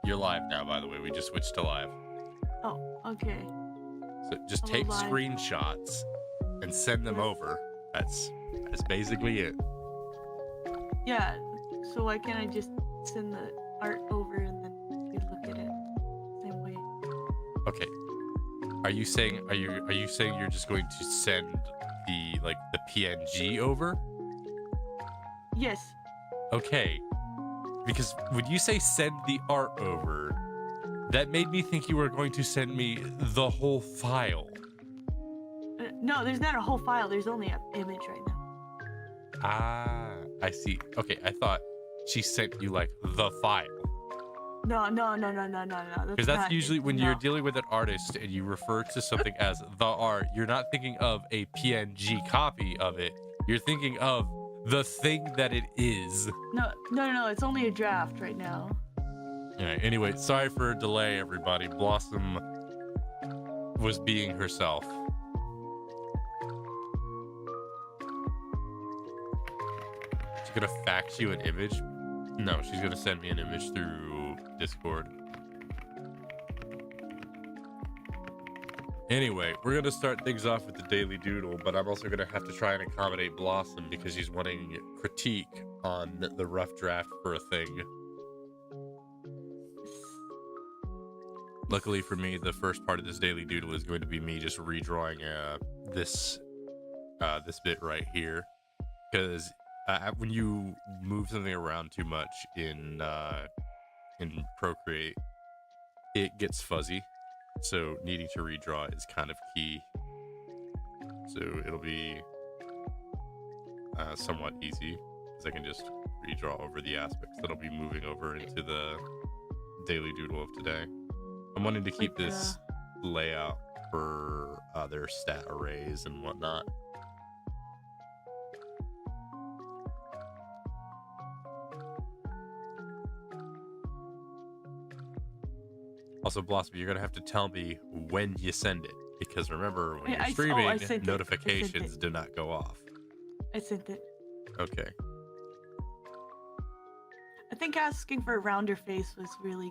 You're live now, by the way. We just switched to live. Oh, okay. So just Hello, take live. screenshots and send them Yes. over. That's basically it. Yeah. So why can't I just send the art over and then you look at it same way? Okay. Are you saying you're just going to send the PNG over? Yes. Okay. Because when you say send the art over, that made me think you were going to send me the whole file. No, there's not a whole file. There's only an image right now. Ah, I see. Okay, I thought she sent you like the file. No. Because that's usually when you're dealing with an artist and you refer to something as the art, you're not thinking of a PNG copy of it. You're thinking of the thing that it is. No. It's only a draft right now. All right, anyway, sorry for a delay, everybody. Blossom was being herself. She's gonna fax you an image? No, she's gonna send me an image through Discord. Anyway, we're gonna start things off with the Daily Doodle, but I'm also gonna have to try and accommodate Blossom because she's wanting critique on the rough draft for a thing. Luckily for me, the first part of this Daily Doodle is going to be me just redrawing this bit right here, because when you move something around too much in Procreate, it gets fuzzy. So needing to redraw is kind of key. So it'll be somewhat easy because I can just redraw over the aspects that'll be moving over into the Daily Doodle of today. I'm wanting to keep this layout for their stat arrays and whatnot. Also, Blossom, you're going to have to tell me when you send it. Because remember, when you're streaming, notifications do not go off. I sent it. Okay. I think asking for a rounder face was really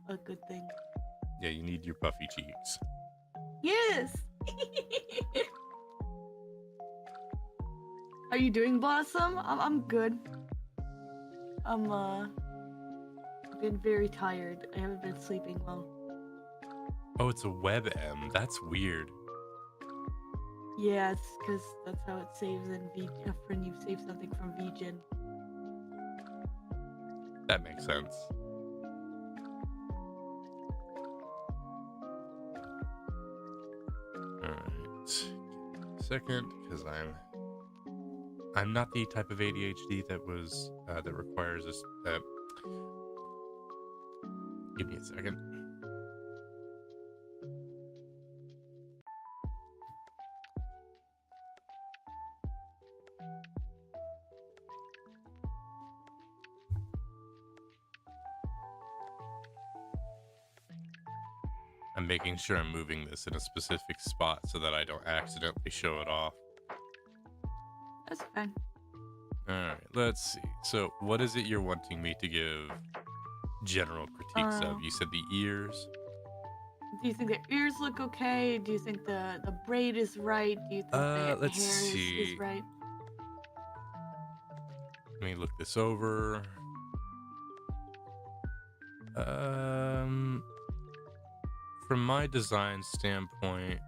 a good thing. Yeah, you need your puffy cheeks. Yes! Are you doing, Blossom? I'm good. I've been very tired. I haven't been sleeping well. Oh, it's a WebM. That's weird. Yeah, it's because that's how it saves in when you save something from VGen. That makes sense. Alright. Second, because I'm not the type of ADHD that requires this. Give me a second. I'm making sure I'm moving this in a specific spot so that I don't accidentally show it off. That's fine. Alright, let's see. So, what is it you're wanting me to give general critiques of? You said the ears. Do you think the ears look okay? Do you think the braid is right? Do you think the hair is right? Let me look this over. From my design standpoint,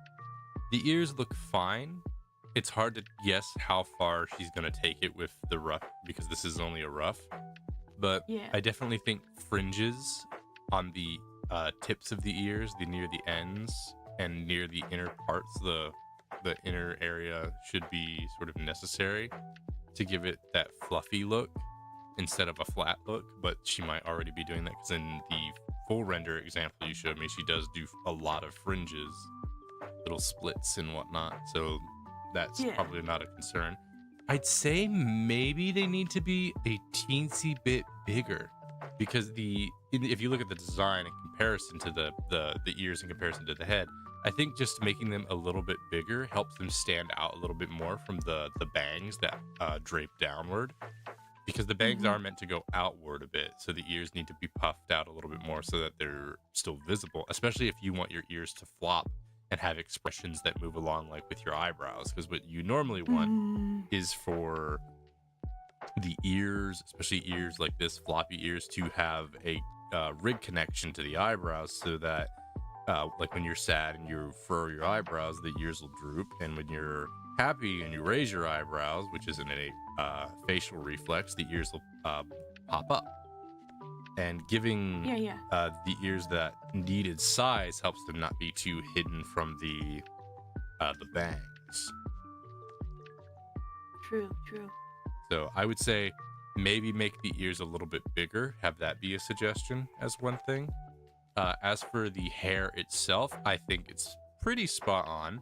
the ears look fine. It's hard to guess how far she's gonna take it with the rough because this is only a rough. But yeah. I definitely think fringes on the tips of the ears, near the ends and near the inner parts, the inner area should be sort of necessary to give it that fluffy look instead of a flat look. But she might already be doing that because in the full render example you showed me, she does do a lot of fringes, little splits and whatnot. So that's probably not a concern. I'd say maybe they need to be a teensy bit bigger because if you look at the design in comparison to the ears in comparison to the head, I think just making them a little bit bigger helps them stand out a little bit more from the bangs that drape downward, because the bangs are meant to go outward a bit, so the ears need to be puffed out a little bit more so that they're still visible, especially if you want your ears to flop and have expressions that move along like with your eyebrows, because what you normally want is for the ears, especially ears like this, floppy ears, to have a rig connection to the eyebrows, so that like when you're sad and you furrow your eyebrows, the ears will droop, and when you're happy and you raise your eyebrows, which is an innate facial reflex, the ears will pop up. And giving the ears that needed size helps them not be too hidden from the bangs. True. So I would say maybe make the ears a little bit bigger. Have that be a suggestion as one thing. As for the hair itself, I think it's pretty spot on.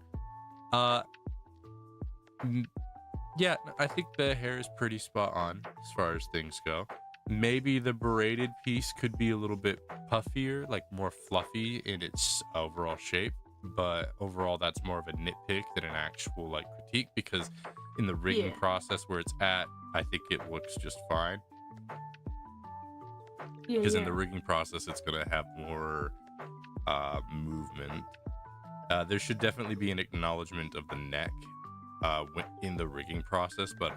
Yeah, I think the hair is pretty spot on as far as things go. Maybe the braided piece could be a little bit puffier, like more fluffy in its overall shape. But overall, that's more of a nitpick than an actual like critique, because in the rigging process where it's at, I think it looks just fine. Because in the rigging process, it's going to have more movement. There should definitely be an acknowledgement of the neck in the rigging process, but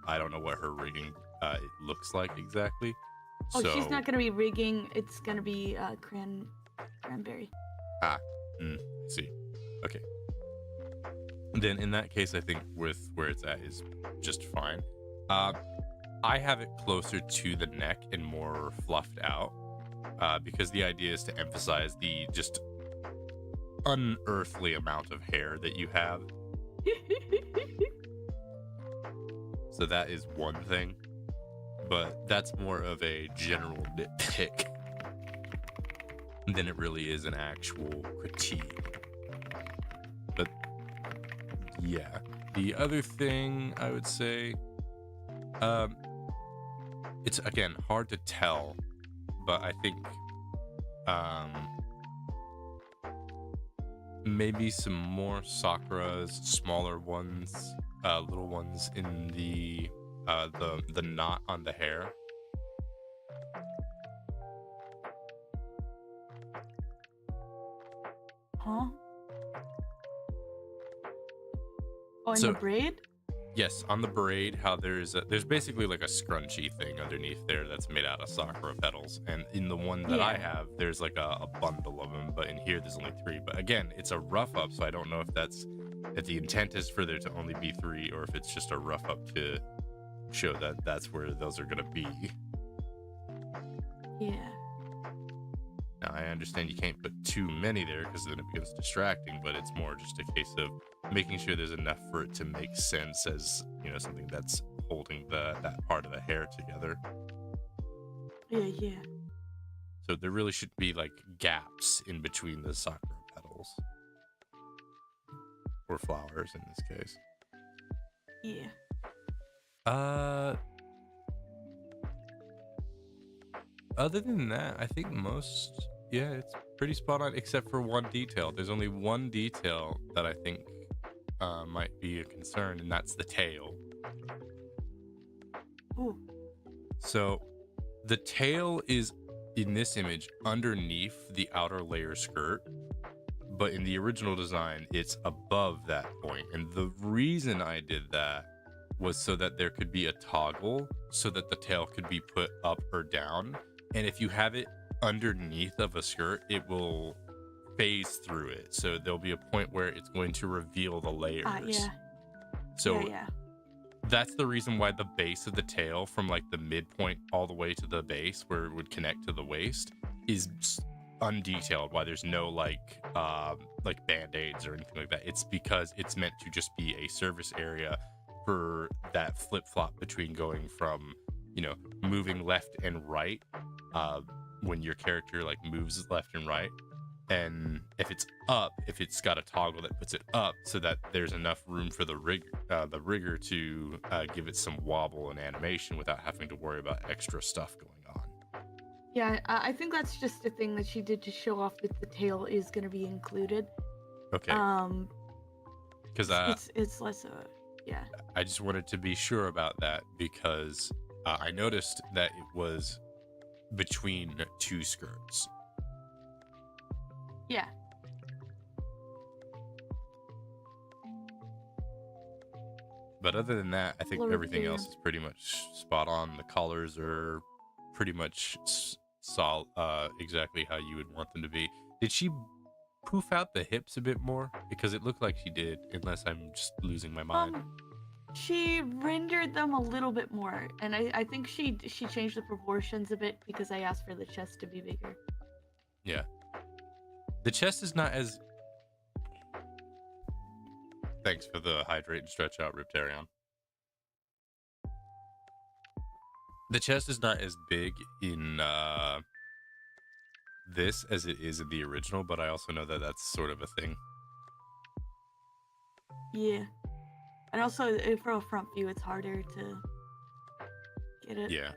I don't know what her rigging it looks like exactly. Oh, so she's not going to be rigging. It's going to be cranberry. See. Okay. Then in that case, I think with where it's at is just fine. I have it closer to the neck and more fluffed out because the idea is to emphasize the just unearthly amount of hair that you have. So that is one thing, but that's more of a general nitpick than it really is an actual critique. But yeah, the other thing I would say, it's again hard to tell, but I think maybe some more Sakura's, smaller ones, little ones in the knot on the hair. Huh? Oh, in the braid? Yes, on the braid, how there's basically like a scrunchy thing underneath there that's made out of Sakura petals, and in the one that I have, there's like a bundle of them, but in here there's only 3. But again, it's a rough up, so I don't know if the intent is for there to only be 3, or if it's just a rough up to show that that's where those are gonna be. Yeah. Now, I understand you can't put too many there because then it becomes distracting, but it's more just a case of making sure there's enough for it to make sense as, you know, something that's holding that part of the hair together. Yeah. So there really should be like gaps in between the Sakura petals. Or flowers in this case. Yeah. Other than that, I think it's pretty spot on, except for one detail. There's only one detail that I think might be a concern, and that's the tail. Ooh. So the tail is, in this image, underneath the outer layer skirt, but in the original design, it's above that point. And the reason I did that was so that there could be a toggle so that the tail could be put up or down. And if you have it underneath of a skirt, it will phase through it. So there'll be a point where it's going to reveal the layers. So that's the reason why the base of the tail, from like the midpoint all the way to the base where it would connect to the waist, is undetailed, why there's no like band-aids or anything like that. It's because it's meant to just be a service area for that flip-flop between going from, you know, moving left and right when your character like moves left and right, and if it's up, if it's got a toggle that puts it up so that there's enough room for the rigger to give it some wobble and animation without having to worry about extra stuff going on. Yeah, I think that's just a thing that she did to show off that the tail is going to be included. Okay. Because it's less I just wanted to be sure about that, because I noticed that it was between two skirts. Yeah. But other than that, I think Lower everything tier. else is pretty much spot on. The collars are pretty much exactly how you would want them to be. Did she poof out the hips a bit more? Because it looked like she did, unless I'm just losing my mind. She rendered them a little bit more, and I think she changed the proportions a bit because I asked for the chest to be bigger. Yeah. The chest is not as... Thanks for the hydrate and stretch out, Riptarion. The chest is not as big in this as it is in the original, but I also know that that's sort of a thing. Yeah. And also, for a front view, it's harder to get it. Yeah.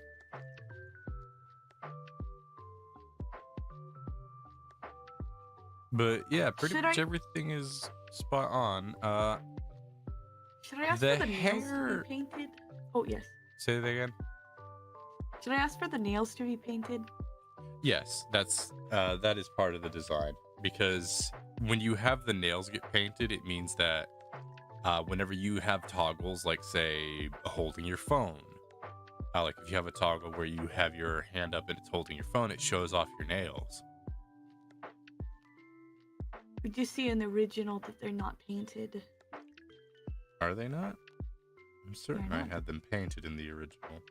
But yeah, pretty much everything is spot on. Should I ask the for the nails to hair... be painted? Oh, yes. Say that again? Should I ask for the nails to be painted? Yes, that is part of the design, because when you have the nails get painted, it means that whenever you have toggles, like say holding your phone, like if you have a toggle where you have your hand up and it's holding your phone, it shows off your nails. Did you see in the original that they're not painted? Are they not? I'm certain I had them painted in the original.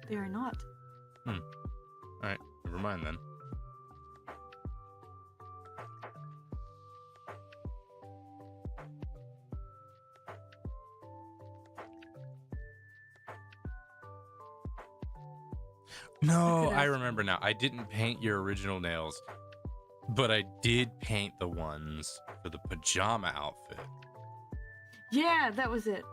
They are not. Alright, never mind then. No, I remember now. I didn't paint your original nails, but I did paint the ones for the pajama outfit. Yeah, that was it.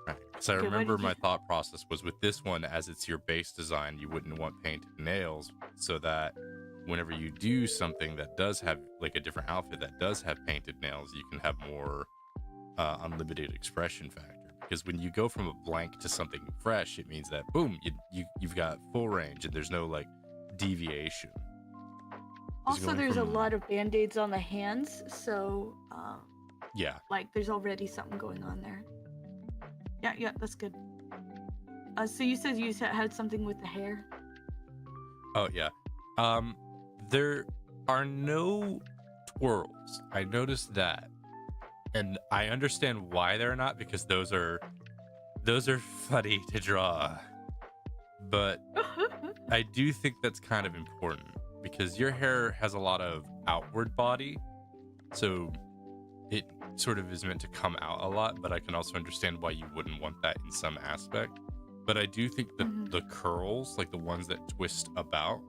Right. So I remember my thought process was with this one, as it's your base design, you wouldn't want painted nails, so that whenever you do something that does have like a different outfit that does have painted nails, you can have more unlimited expression factor. Because when you go from a blank to something fresh, it means that boom, you've got full range and there's no like deviation. Also, there's a lot of band-aids on the hands, so yeah, like there's already something going on there. Yeah, that's good. So you said you had something with the hair? Oh yeah. There are no twirls. I noticed that. And I understand why they're not, because those are funny to draw. But I do think that's kind of important, because your hair has a lot of outward body, so it sort of is meant to come out a lot, but I can also understand why you wouldn't want that in some aspect. But I do think that the curls, like the ones that twist about,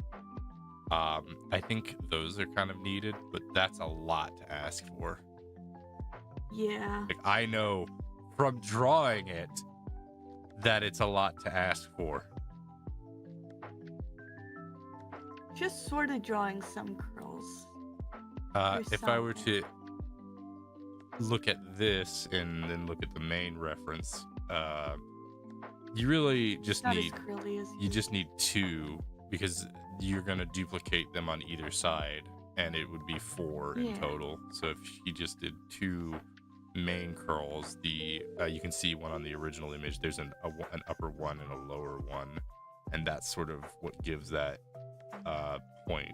I think those are kind of needed, but that's a lot to ask for. Yeah. Like, I know from drawing it that it's a lot to ask for. Just sort of drawing some curls. If I were to look at this and then look at the main reference, you really just need two, because you're going to duplicate them on either side, and it would be 4 in total. So if you just did 2 main curls, you can see one on the original image. There's an upper one and a lower one, and that's sort of what gives that point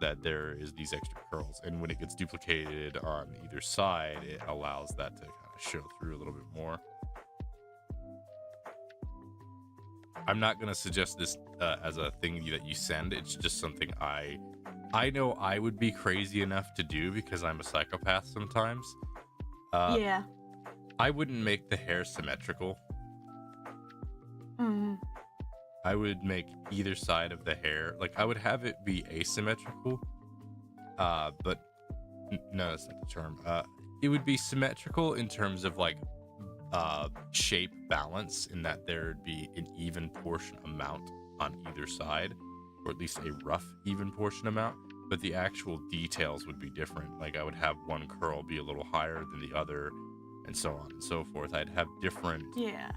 that there is these extra curls. And when it gets duplicated on either side, it allows that to kind of show through a little bit more. I'm not going to suggest this as a thing that you send. It's just something I know I would be crazy enough to do, because I'm a psychopath sometimes. Yeah. I wouldn't make the hair symmetrical. I would make either side of the hair, like I would have it be asymmetrical, but no, that's not the term. It would be symmetrical in terms of like shape balance, in that there'd be an even portion amount on either side, or at least a rough even portion amount. but the actual details would be different. Like I would have one curl be a little higher than the other, and so on and so forth. I'd have different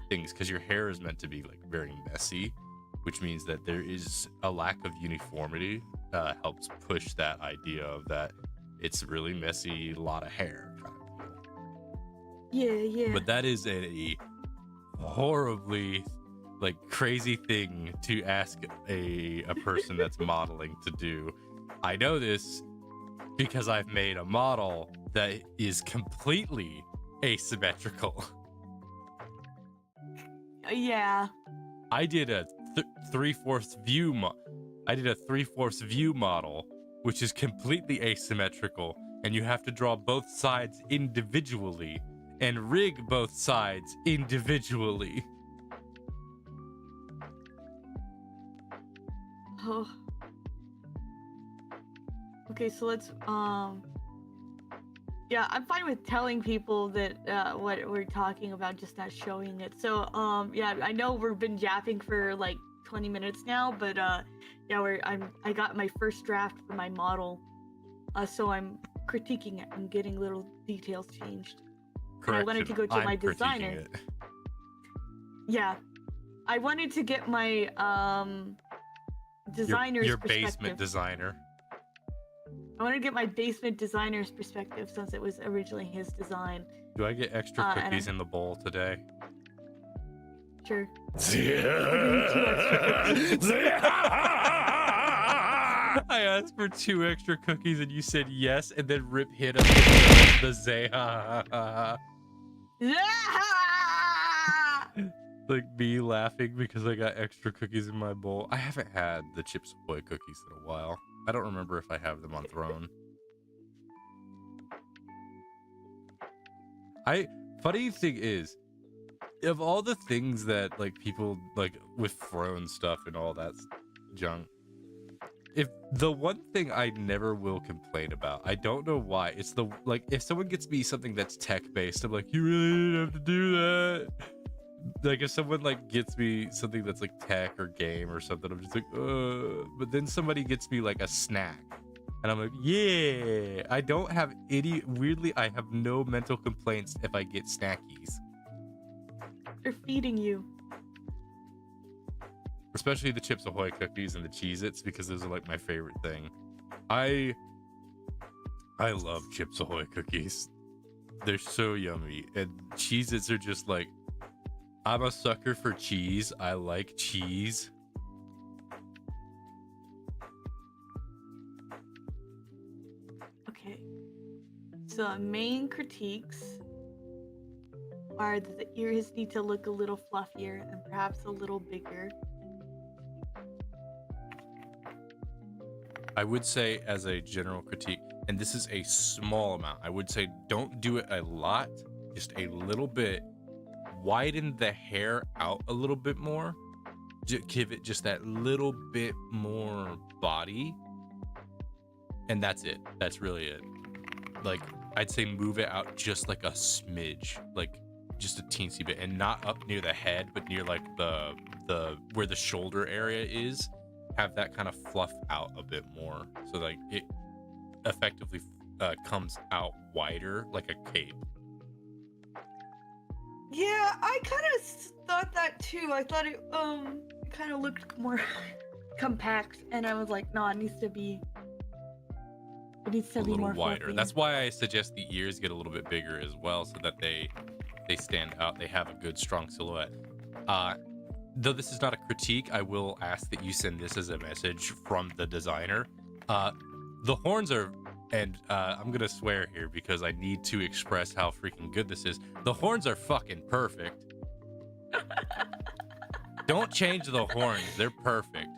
things because your hair is meant to be like very messy, which means that there is a lack of uniformity. Helps push that idea of that it's really messy, a lot of hair kind of deal. Yeah. But that is a horribly like crazy thing to ask a person that's modeling to do. I know this because I've made a model that is completely asymmetrical. Yeah. I did a 3/4 view I did a 3/4 view model, which is completely asymmetrical, and you have to draw both sides individually and rig both sides individually. Oh. Okay, so let's yeah, I'm fine with telling people that what we're talking about, just not showing it. So yeah, I know we've been yapping for like 20 minutes now, but yeah, I got my first draft for my model, so I'm critiquing it and getting little details changed. And I wanted to go to my designer. Yeah, I wanted to get my designer's your perspective. basement designer. I want to get my basement designer's perspective since it was originally his design. Do I get extra cookies in the bowl today? Sure. I asked for 2 extra cookies and you said yes, and then Rip hit us with the Zeha. Like me laughing because I got extra cookies in my bowl. I haven't had the Chips Ahoy cookies in a while. I don't remember if I have them on Throne. Funny thing is, of all the things that like people like with Throne stuff and all that junk, if the one thing I never will complain about, I don't know why, it's the like if someone gets me something that's tech based, I'm like, you really didn't have to do that. Like if someone like gets me something that's like tech or game or something, I'm just like, but then somebody gets me like a snack and I'm like, yeah, I don't have any, weirdly, I have no mental complaints if I get snackies. They're feeding you. Especially the Chips Ahoy cookies and the Cheez-Its, because those are like my favorite thing. I love Chips Ahoy cookies. They're so yummy. And Cheez-Its are just like, I'm a sucker for cheese. I like cheese. Okay. So main critiques are that the ears need to look a little fluffier and perhaps a little bigger. I would say as a general critique, and this is a small amount, I would say don't do it a lot, just a little bit. Widen the hair out a little bit more. Give it just that little bit more body. And that's it. That's really it. Like, I'd say move it out just like a smidge. Like, just a teensy bit. And not up near the head, but near like the where the shoulder area is. Have that kind of fluff out a bit more. So like it effectively comes out wider like a cape. Yeah, I kind of thought that too. I thought it kind of looked more compact, and I was like, no, it needs to be a little more wider. fluffy. That's why I suggest the ears get a little bit bigger as well, so that they stand out. They have a good strong silhouette. Though this is not a critique, I will ask that you send this as a message from the designer. The horns are, and I'm gonna swear here because I need to express how freaking good this is. The horns are fucking perfect. Don't change the horns; they're perfect.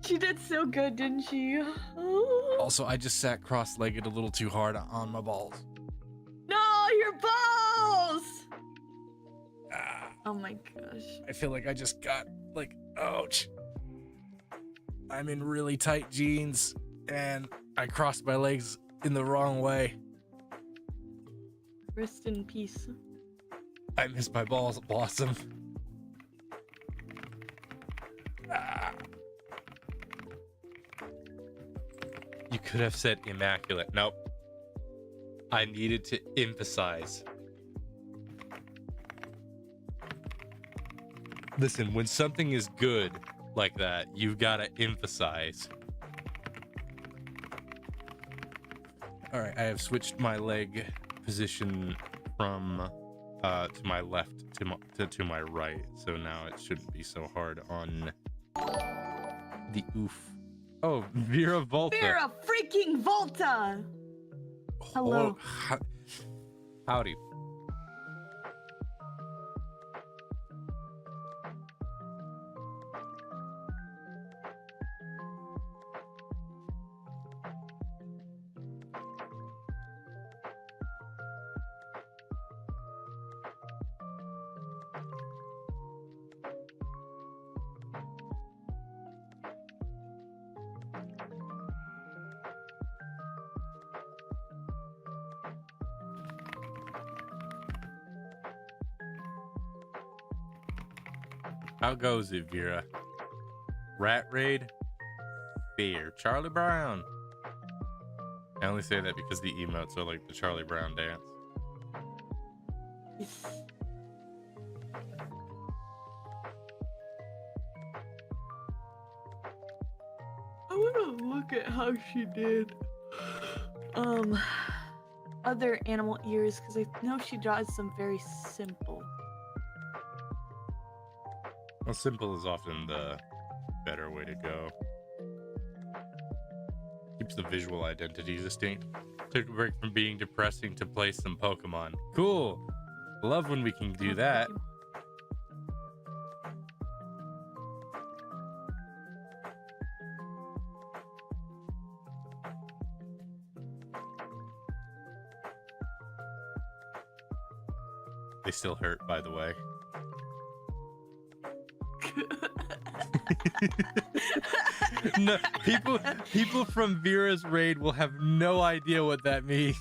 She did so good, didn't she? Also, I just sat cross-legged a little too hard on my balls. No, your balls! Oh my gosh. I feel like I just got, like, ouch. I'm in really tight jeans, and I crossed my legs in the wrong way. Rest in peace. I miss my balls, Blossom. You could have said immaculate. Nope. I needed to emphasize. Listen, when something is good like that, you've got to emphasize. All right, I have switched my leg position from to my left to my right, so now it shouldn't be so hard on the oof. Oh, Vera Volta. Vera freaking Volta. Hello. Oh, howdy. How goes it, Vera? Rat raid? Fear. Charlie Brown. I only say that because the emotes are like the Charlie Brown dance. I want to look at how she did other animal ears, because I know she draws some very simple. Well, simple is often the better way to go. Keeps the visual identity distinct. Took a break from being depressing to play some Pokemon. Cool. Love when we can do that. They still hurt, by the way. No, people from Vera's raid will have no idea what that means.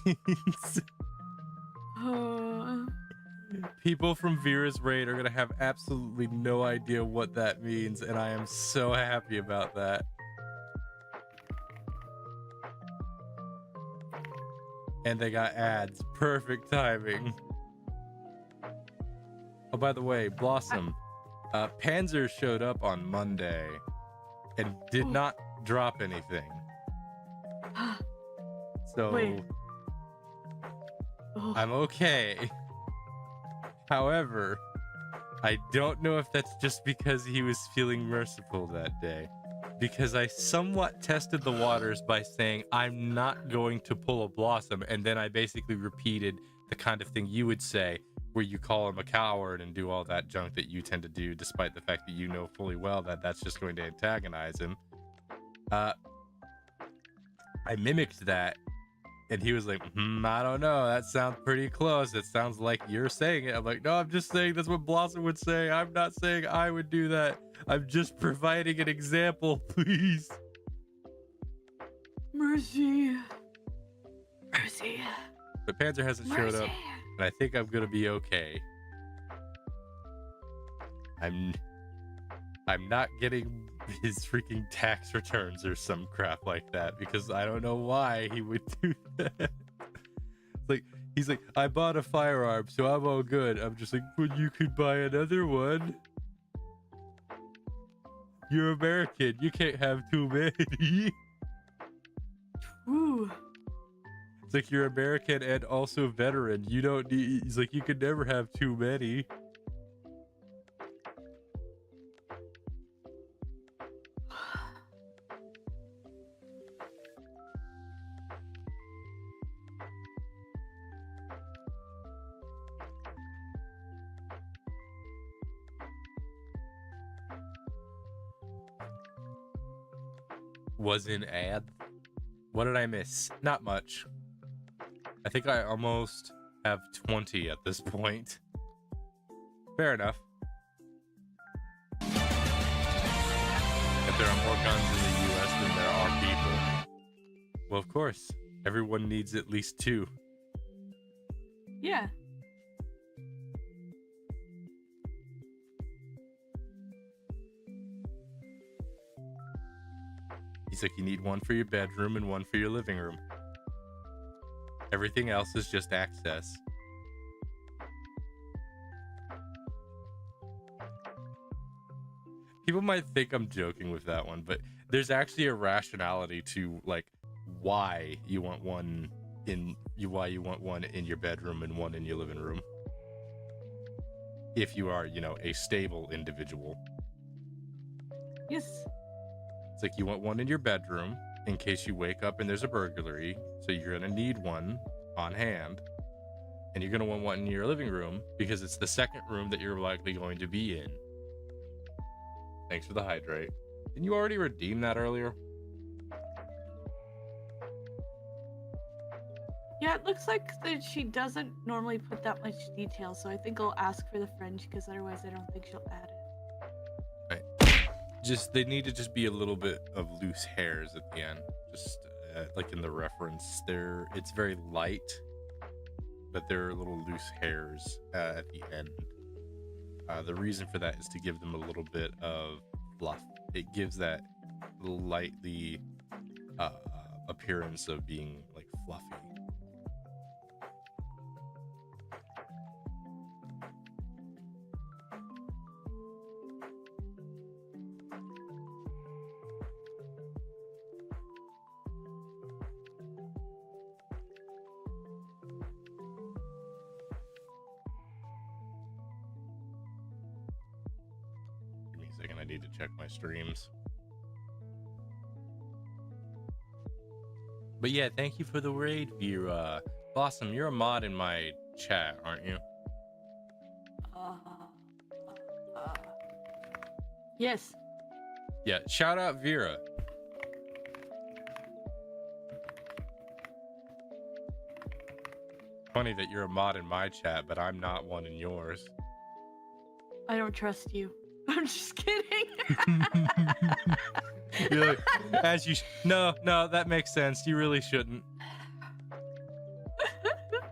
People from Vera's raid are gonna have absolutely no idea what that means, and I am so happy about that. And they got ads. Perfect timing. Oh, by the way, Blossom, Panzer showed up on Monday and did not drop anything. So Wait. Oh. I'm okay. However, I don't know if that's just because he was feeling merciful that day. Because I somewhat tested the waters by saying, I'm not going to pull a Blossom. And then I basically repeated the kind of thing you would say, where you call him a coward and do all that junk that you tend to do, despite the fact that you know fully well that that's just going to antagonize him. I mimicked that, and he was like, I don't know, that sounds pretty close. It sounds like you're saying it. I'm like, no, I'm just saying that's what Blossom would say. I'm not saying I would do that. I'm just providing an example, please. Mercy. Mercy. But Panzer hasn't showed up, and I think I'm gonna be okay. I'm not getting his freaking tax returns or some crap like that, because I don't know why he would do that. Like, he's like, I bought a firearm, so I'm all good. I'm just like, well, you could buy another one. You're American. You can't have too many. Ooh. It's like, you're American and also veteran. You don't need. He's like, you could never have too many. Was in ad. What did I miss? Not much. I think I almost have 20 at this point. Fair enough. If there are more guns in the US than there are people. Well, of course. Everyone needs at least 2. Yeah. He's like, you need one for your bedroom and one for your living room. Everything else is just access. People might think I'm joking with that one, but there's actually a rationality to like why you want one in your bedroom and one in your living room. If you are, a stable individual. Yes. It's like you want one in your bedroom in case you wake up and there's a burglary, so you're gonna need one on hand, and you're gonna want one in your living room because it's the second room that you're likely going to be in. Thanks for the hydrate. Didn't you already redeem that earlier? Yeah, it looks like that she doesn't normally put that much detail, so I think I'll ask for the fringe because otherwise I don't think she'll add it. Right. They need to just be a little bit of loose hairs at the end. Just like in the reference, it's very light, but there are little loose hairs at the end. The reason for that is to give them a little bit of fluff. It gives that lightly appearance of being like fluffy. I need to check my streams. But yeah, thank you for the raid, Vera. Blossom, you're a mod in my chat, aren't you? Yes. Yeah, shout out Vera. Funny that you're a mod in my chat, but I'm not one in yours. I don't trust you. I'm just kidding. You're like, no, that makes sense. You really shouldn't.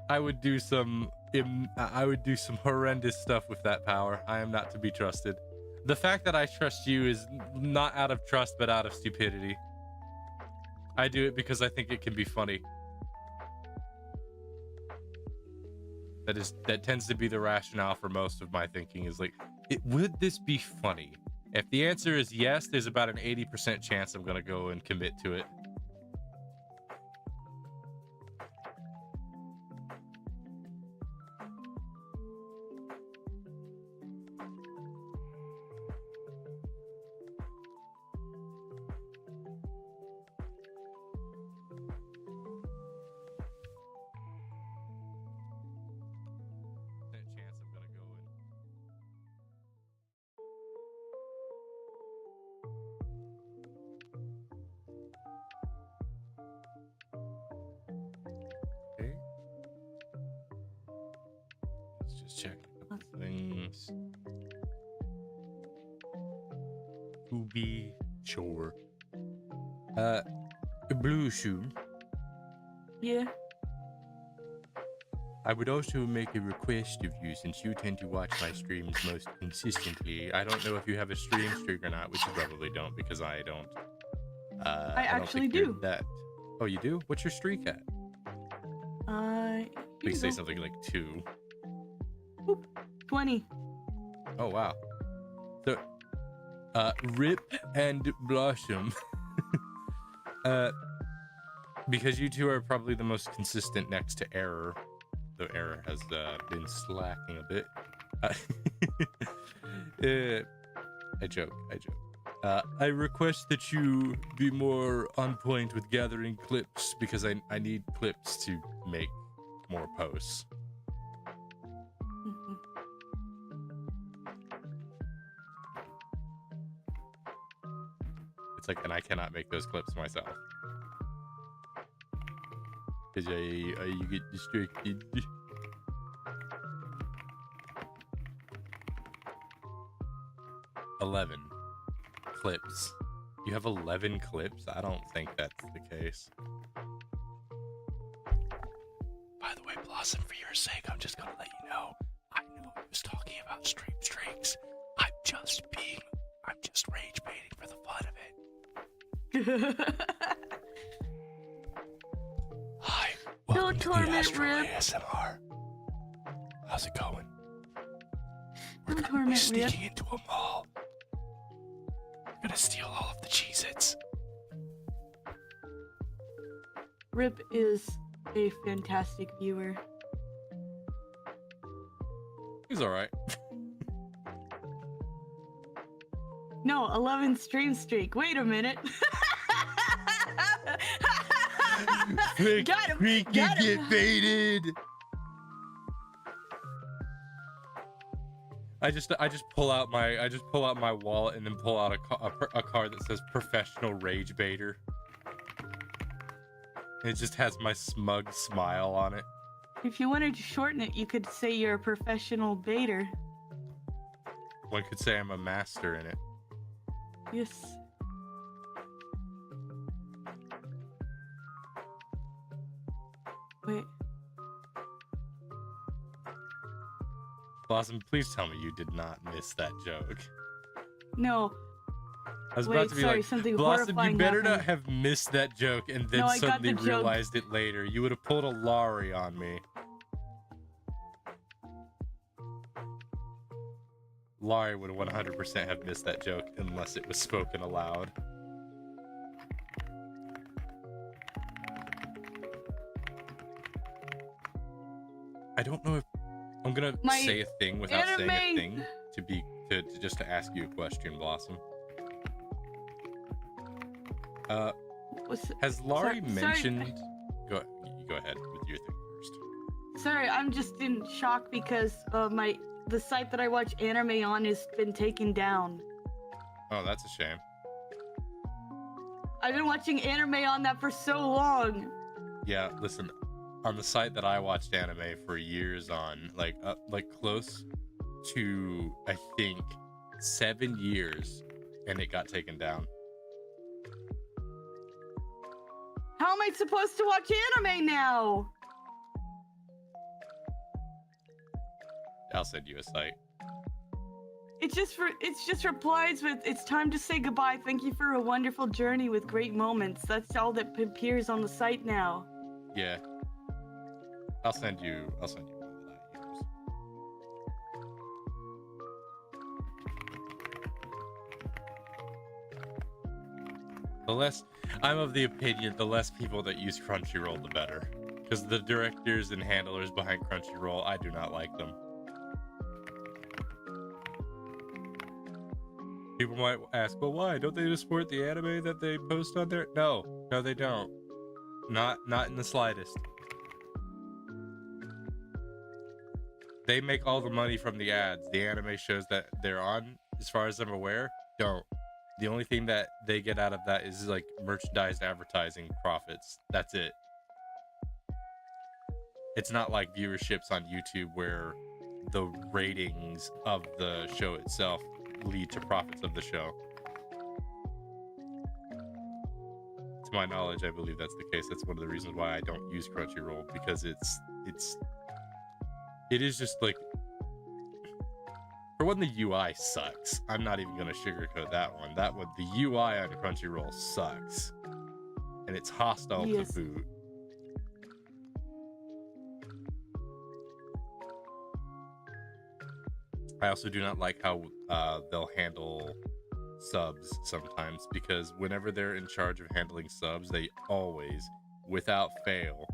I would do some horrendous stuff with that power. I am not to be trusted. The fact that I trust you is not out of trust, but out of stupidity. I do it because I think it can be funny. That tends to be the rationale for most of my thinking, is like, would this be funny? If the answer is yes, there's about an 80% chance I'm gonna go and commit to it. Check a couple things to be sure. Blue Shoe. Yeah. I would also make a request of you, since you tend to watch my streams most consistently. I don't know if you have a stream streak or not, which you probably don't, because I don't. I actually do. That. Oh, you do? What's your streak at? Please say something like 2. 20. Oh wow. So Rip and Blossom. Because you two are probably the most consistent next to Error, though Error has been slacking a bit. I joke. I request that you be more on point with gathering clips, because I need clips to make more posts. Like, and I cannot make those clips myself because you get distracted. 11 clips. You have 11 clips? I don't think that's the case. By the way, Blossom, for your sake, I'm just gonna let you know, I know I was talking about stream streaks. I'm just rage baiting for the fun of it. Hi, Don't welcome to the torment Astral Rip. ASMR. How's it going? We're Don't gonna be torment Rip. sneaking into a mall. We're gonna steal all of the Cheez-Its. Rip is a fantastic viewer. He's alright. No, 11 stream streak. Wait a minute. Got him. Got him. Get baited. I just pull out my wallet and then pull out a card that says professional rage baiter. It just has my smug smile on it. If you wanted to shorten it, you could say you're a professional baiter. One could say I'm a master in it. Yes. Wait. Blossom, please tell me you did not miss that joke. No. I was Wait, about to be sorry, like, something Blossom, you horrifying better happened. not have missed that joke and then No, I got suddenly the joke. realized it later. You would have pulled a Laurie on me. Laurie would 100% have missed that joke unless it was spoken aloud. I don't know if I'm gonna My say a thing without saying a anime. thing to just to ask you a question, Blossom. Has Laurie mentioned? Go ahead with your thing first. Sorry, I'm just in shock because the site that I watch anime on has been taken down. Oh, that's a shame. I've been watching anime on that for so long. Yeah, listen, on the site that I watched anime for years on, like close to I think 7 years, and it got taken down. How am I supposed to watch anime now? I'll send you a site. It's just replies with "It's time to say goodbye. Thank you for a wonderful journey with great moments." That's all that appears on the site now. Yeah. I'll send you one that I use. I'm of the opinion the less people that use Crunchyroll, the better. Because the directors and handlers behind Crunchyroll, I do not like them. People might ask, well, why? Don't they just support the anime that they post on there? No, they don't. Not in the slightest. They make all the money from the ads. The anime shows that they're on, as far as I'm aware, don't. The only thing that they get out of that is like merchandise advertising profits. That's it. It's not like viewerships on YouTube where the ratings of the show itself lead to profits of the show. To my knowledge, I believe that's the case. That's one of the reasons why I don't use Crunchyroll, because it is just like, for one, the UI sucks. I'm not even gonna sugarcoat that one. The UI on Crunchyroll sucks, and it's hostile to boot. I also do not like how they'll handle subs sometimes, because whenever they're in charge of handling subs, they always, without fail,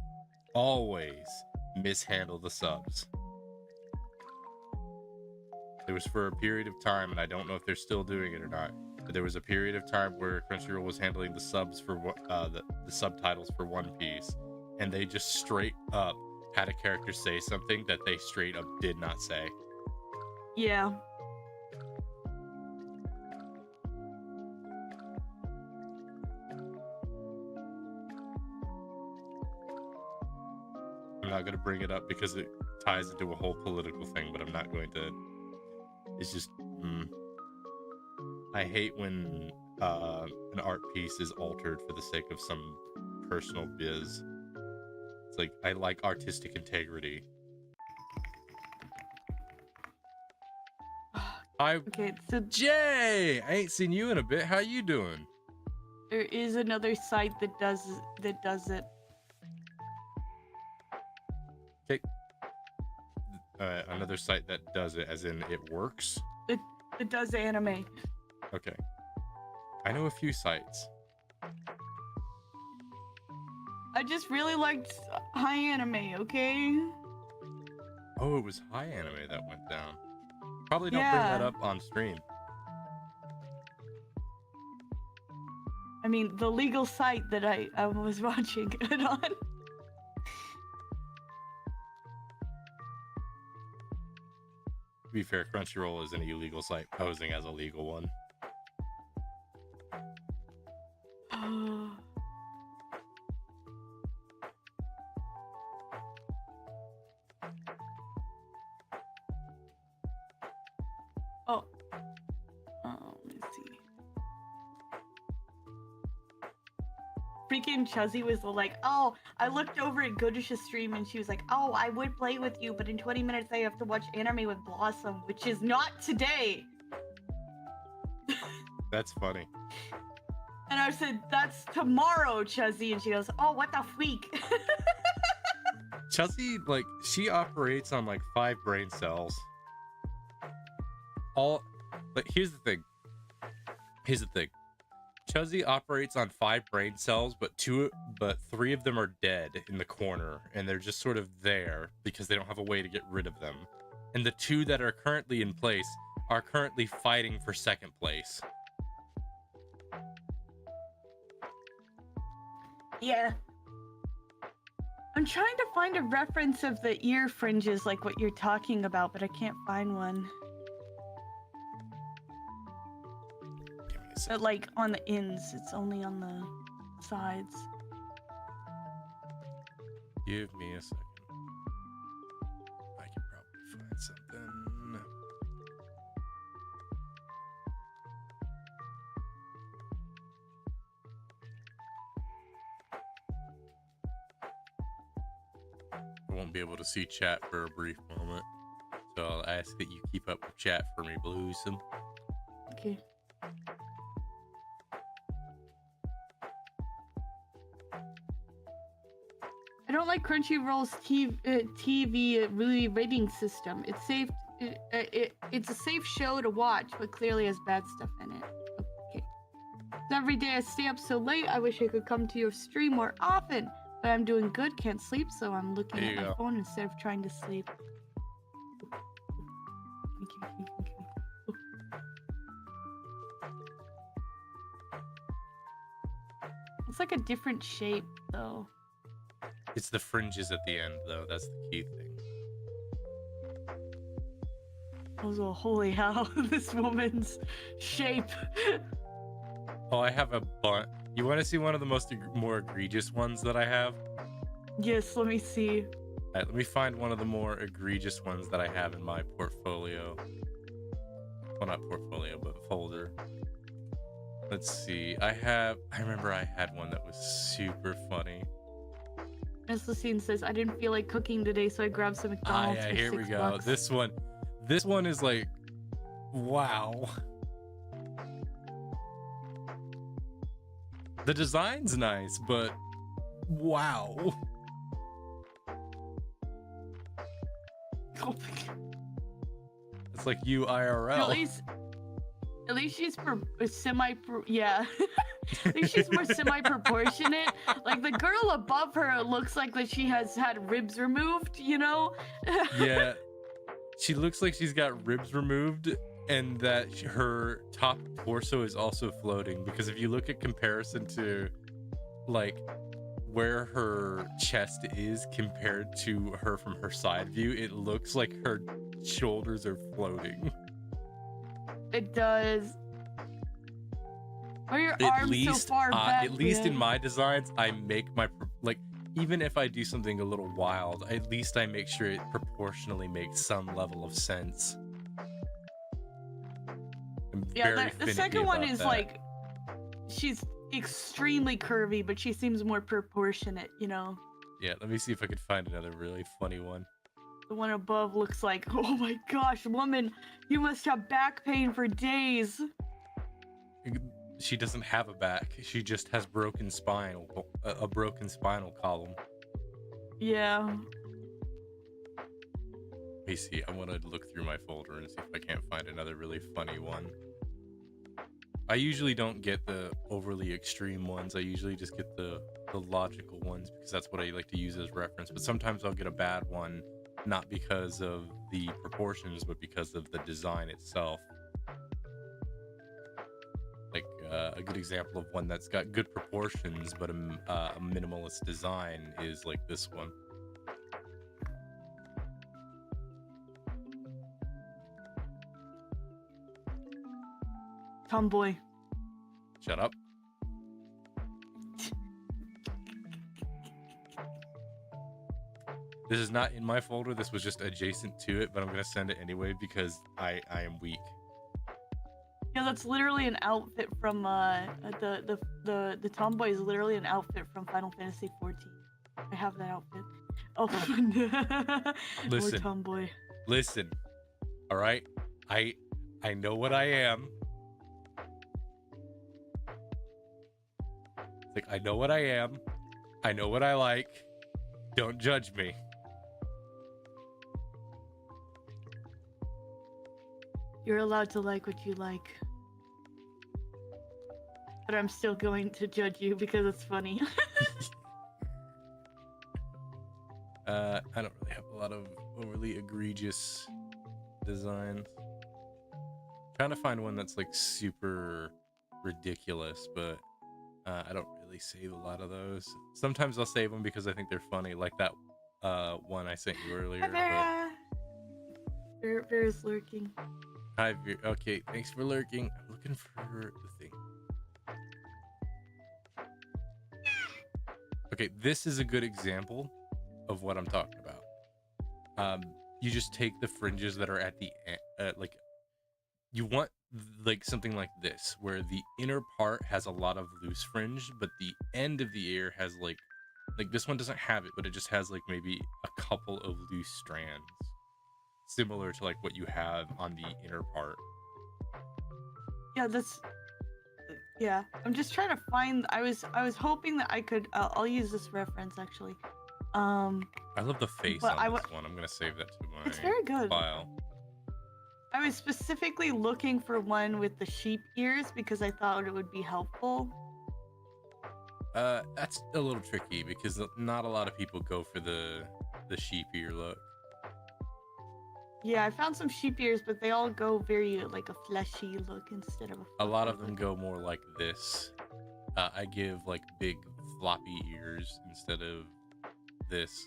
always mishandle the subs. There was for a period of time, and I don't know if they're still doing it or not, but there was a period of time where Crunchyroll was handling the subs for the subtitles for One Piece, and they just straight up had a character say something that they straight up did not say. Yeah. I'm not going to bring it up because it ties into a whole political thing, but I'm not going to. It's just, I hate when an art piece is altered for the sake of some personal biz. It's like, I like artistic integrity. Okay, so Jay, I ain't seen you in a bit. How you doing? There is another site that does it. Okay. Another site that does it, as in it works. It does anime. Okay. I know a few sites. I just really liked high anime, okay? Oh, it was high anime that went down. Probably don't bring that up on stream. I mean, the legal site that I was watching it on. To be fair, Crunchyroll is an illegal site posing as a legal one. Let's see. Freaking Chuzzy was like, oh, I looked over at Godish's stream and she was like, oh, I would play with you, but in 20 minutes I have to watch anime with Blossom, which is not today. That's funny. And I said, that's tomorrow, Chuzzy. And she goes, oh, what the freak? Chuzzy, like, she operates on like 5 brain cells. Here's the thing. Chuzzy operates on 5 brain cells, but 3 of them are dead in the corner, and they're just sort of there because they don't have a way to get rid of them. And the 2 that are currently in place are currently fighting for 2nd place. Yeah. I'm trying to find a reference of the ear fringes, like what you're talking about, but I can't find one. But like on the ends, it's only on the sides. Give me a second. I can probably find something. I won't be able to see chat for a brief moment, so I'll ask that you keep up with chat for me, Bluesome. Okay. I don't like Crunchyroll's TV really rating system. It's safe. It's a safe show to watch, but clearly has bad stuff in it. Okay. Every day I stay up so late. I wish I could come to your stream more often, but I'm doing good. Can't sleep, so I'm looking at my phone instead of trying to sleep. It's like a different shape, though. It's the fringes at the end, though. That's the key thing. Oh, holy hell, this woman's shape. Oh, I have a bunch. You want to see one of the more egregious ones that I have? Yes, let me see. All right, let me find one of the more egregious ones that I have in my portfolio. Well, not portfolio, but folder. Let's see. I remember I had one that was super funny. Miss Lucine says, I didn't feel like cooking today, so I grabbed some McDonald's yeah, for here we go. $6. This one is like, wow. The design's nice, but wow. It's like you IRL. At least she's yeah. At least she's more semi-proportionate. Like the girl above her looks like that she has had ribs removed, you know? Yeah. She looks like she's got ribs removed, and that her top torso is also floating, because if you look at comparison to like where her chest is compared to her from her side view, it looks like her shoulders are floating. It does. Or your arms so far back. At least in my designs, I make my even if I do something a little wild, at least I make sure it proportionally makes some level of sense. Yeah, the second one is like, she's extremely curvy, but she seems more proportionate, you know? Yeah, let me see if I can find another really funny one. The one above looks like, oh my gosh, woman, you must have back pain for days. She doesn't have a back. She just has a broken spinal column. Yeah. Let me see. I want to look through my folder and see if I can't find another really funny one. I usually don't get the overly extreme ones. I usually just get the logical ones because that's what I like to use as reference. But sometimes I'll get a bad one, not because of the proportions, but because of the design itself. Like a good example of one that's got good proportions but a minimalist design is like this one. Tomboy. Shut up. This is not in my folder. This was just adjacent to it, but I'm gonna send it anyway because I am weak. Yeah, that's literally an outfit from the tomboy is literally an outfit from Final Fantasy 14. I have that outfit. Oh, Listen, more tomboy. Listen. All right, I know what I am. Like, I know what I am. I know what I like. Don't judge me. You're allowed to like what you like. But I'm still going to judge you because it's funny. I don't really have a lot of overly egregious designs. Trying to find one that's like super ridiculous, but I don't really save a lot of those. Sometimes I'll save them because I think they're funny, like that one I sent you earlier. Hi, Vera. Vera's lurking. Hi, Vera. Okay, thanks for lurking. I'm looking for the thing. Okay, this is a good example of what I'm talking about. You just take the fringes that are at the end, like you want like something like this, where the inner part has a lot of loose fringe, but the end of the ear has like this one doesn't have it, but it just has like maybe a couple of loose strands, similar to like what you have on the inner part. Yeah, yeah. I'm just trying to find. I was hoping that I could. I'll use this reference actually. I love the face on this one. I'm gonna save that to my it's very good. file. I was specifically looking for one with the sheep ears because I thought it would be helpful. That's a little tricky because not a lot of people go for the sheep ear look. Yeah, I found some sheep ears, but they all go very like a fleshy look instead of a lot of them go more like this. I give like big floppy ears instead of this.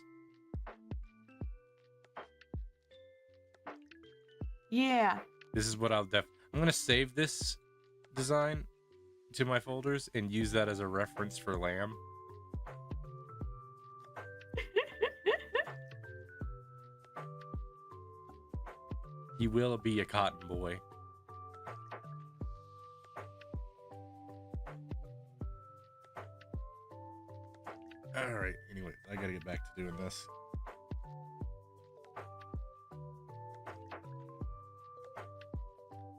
Yeah. This is what I'm gonna save this design to my folders and use that as a reference for lamb. He will be a cotton boy. All right. Anyway, I gotta get back to doing this.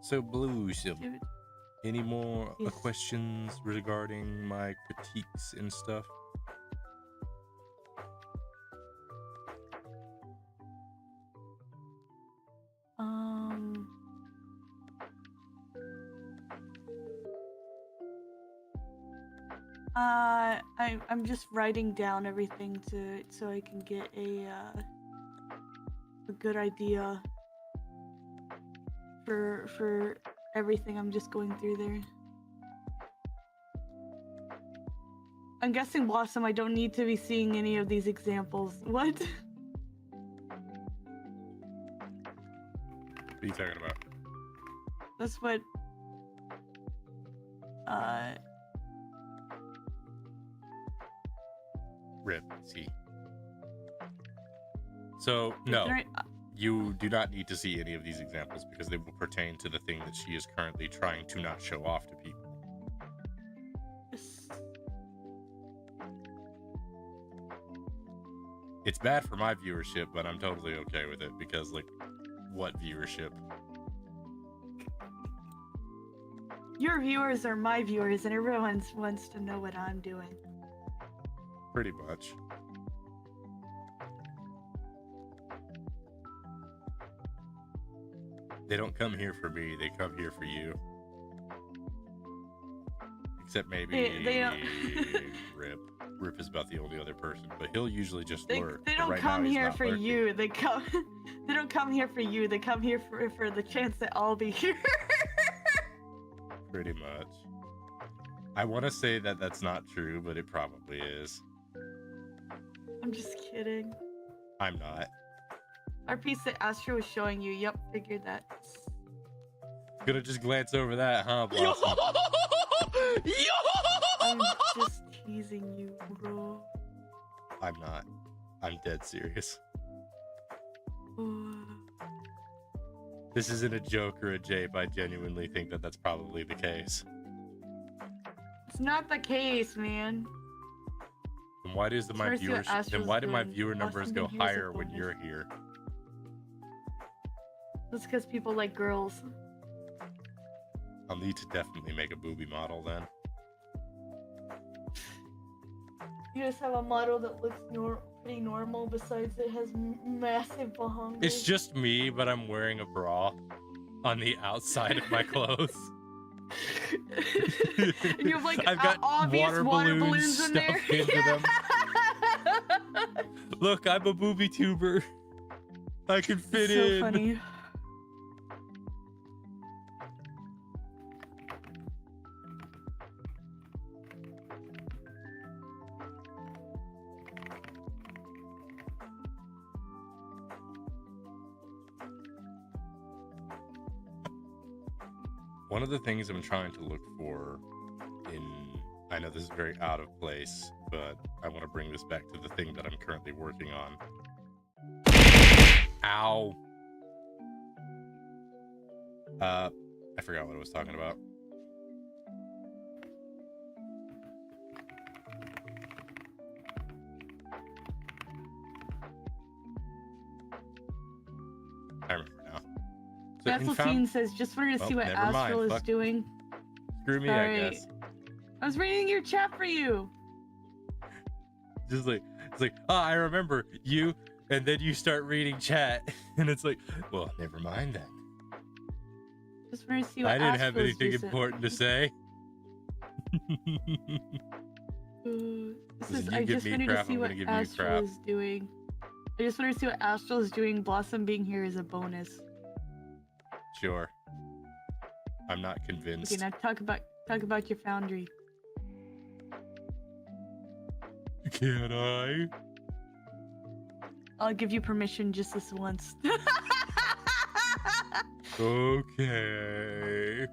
So, Blues, any more questions regarding my critiques and stuff? I'm just writing down everything so I can get a good idea for everything. I'm just going through there. I'm guessing, Blossom, I don't need to be seeing any of these examples. What? What are you talking about? That's what Rip, see. So, no, you do not need to see any of these examples because they will pertain to the thing that she is currently trying to not show off to people. It's bad for my viewership, but I'm totally okay with it because, like, what viewership? Your viewers are my viewers, and everyone wants to know what I'm doing. Pretty much. They don't come here for me, they come here for you. Except maybe They don't. Rip. Rip is about the only other person, but he'll usually just They lurk. don't But right come now, he's here not for lurking. you. They come. They don't come here for you. They come here for the chance that I'll be here. Pretty much. I want to say that that's not true, but it probably is. I'm just kidding. I'm not. Our piece that Astral was showing you. Yep, figured that. Gonna just glance over that, huh, Blossom? I'm just teasing you, bro. I'm not. I'm dead serious. This isn't a joke or a jape. I genuinely think that that's probably the case. It's not the case, man. Then why does my First, viewers? Then Astral's why do my doing viewer numbers awesome go videos higher of when bonus. you're here? That's because people like girls. I'll need to definitely make a booby model then. You just have a model that looks pretty normal. Besides, it has massive bahongas. It's just me, but I'm wearing a bra on the outside of my clothes. And you have like I've got obvious water balloons in there. stuffed into them. Look, I'm a booby tuber. I can fit so in. funny. One of the things I'm trying to look for in, I know this is very out of place, but I want to bring this back to the thing that I'm currently working on. Ow. I forgot what I was talking about. I remember now. So in Vaseline says, just wanted to see Well, what never mind, Astral is fuck. doing. Screw me, Sorry. I guess. I was reading your chat for you. Just like, it's like, oh, I remember you, and then you start reading chat, and it's like, well, never mind then. Just wanted to see what I didn't have Astral's anything decent. important to say. This Listen, is, you I give just me wanted crap, to see I'm what gonna give you Astral crap. is doing. I just wanted to see what Astral is doing. Blossom being here is a bonus. Sure. I'm not convinced. Okay, now talk about your foundry. Can I? I'll give you permission just this once. Okay.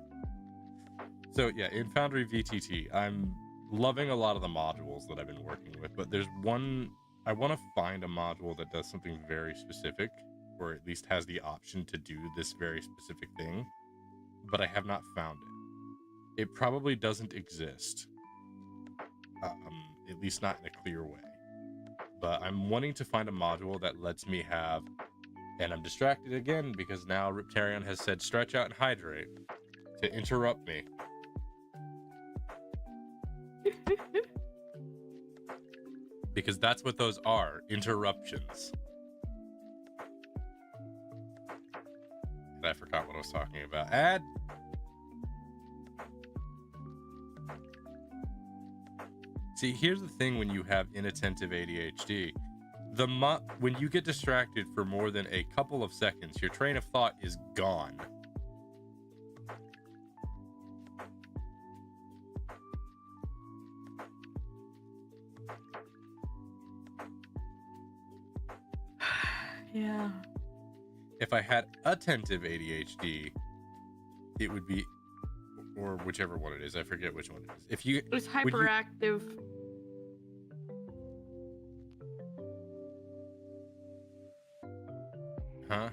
So yeah, in Foundry VTT, I'm loving a lot of the modules that I've been working with, but there's one, I want to find a module that does something very specific, or at least has the option to do this very specific thing, but I have not found it. It probably doesn't exist, at least not in a clear way. But I'm wanting to find a module that lets me have, and I'm distracted again because now Riptarion has said stretch out and hydrate to interrupt me. Because that's what those are, interruptions. And I forgot what I was talking about. Add. See, here's the thing when you have inattentive ADHD. When you get distracted for more than a couple of seconds, your train of thought is gone. Yeah. If I had attentive ADHD, it would be, or whichever one it is. I forget which one it is. If you, It was when you- hyperactive. huh?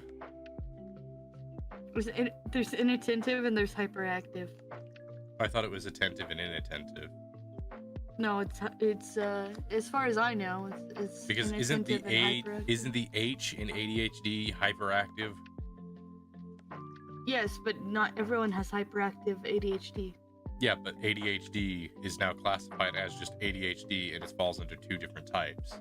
There's inattentive and there's hyperactive. I thought it was attentive and inattentive. No, it's as far as I know, it's Because isn't the inattentive and hyperactive. isn't the H in ADHD hyperactive? Yes, but not everyone has hyperactive ADHD. Yeah, but ADHD is now classified as just ADHD, and it falls into 2 different types.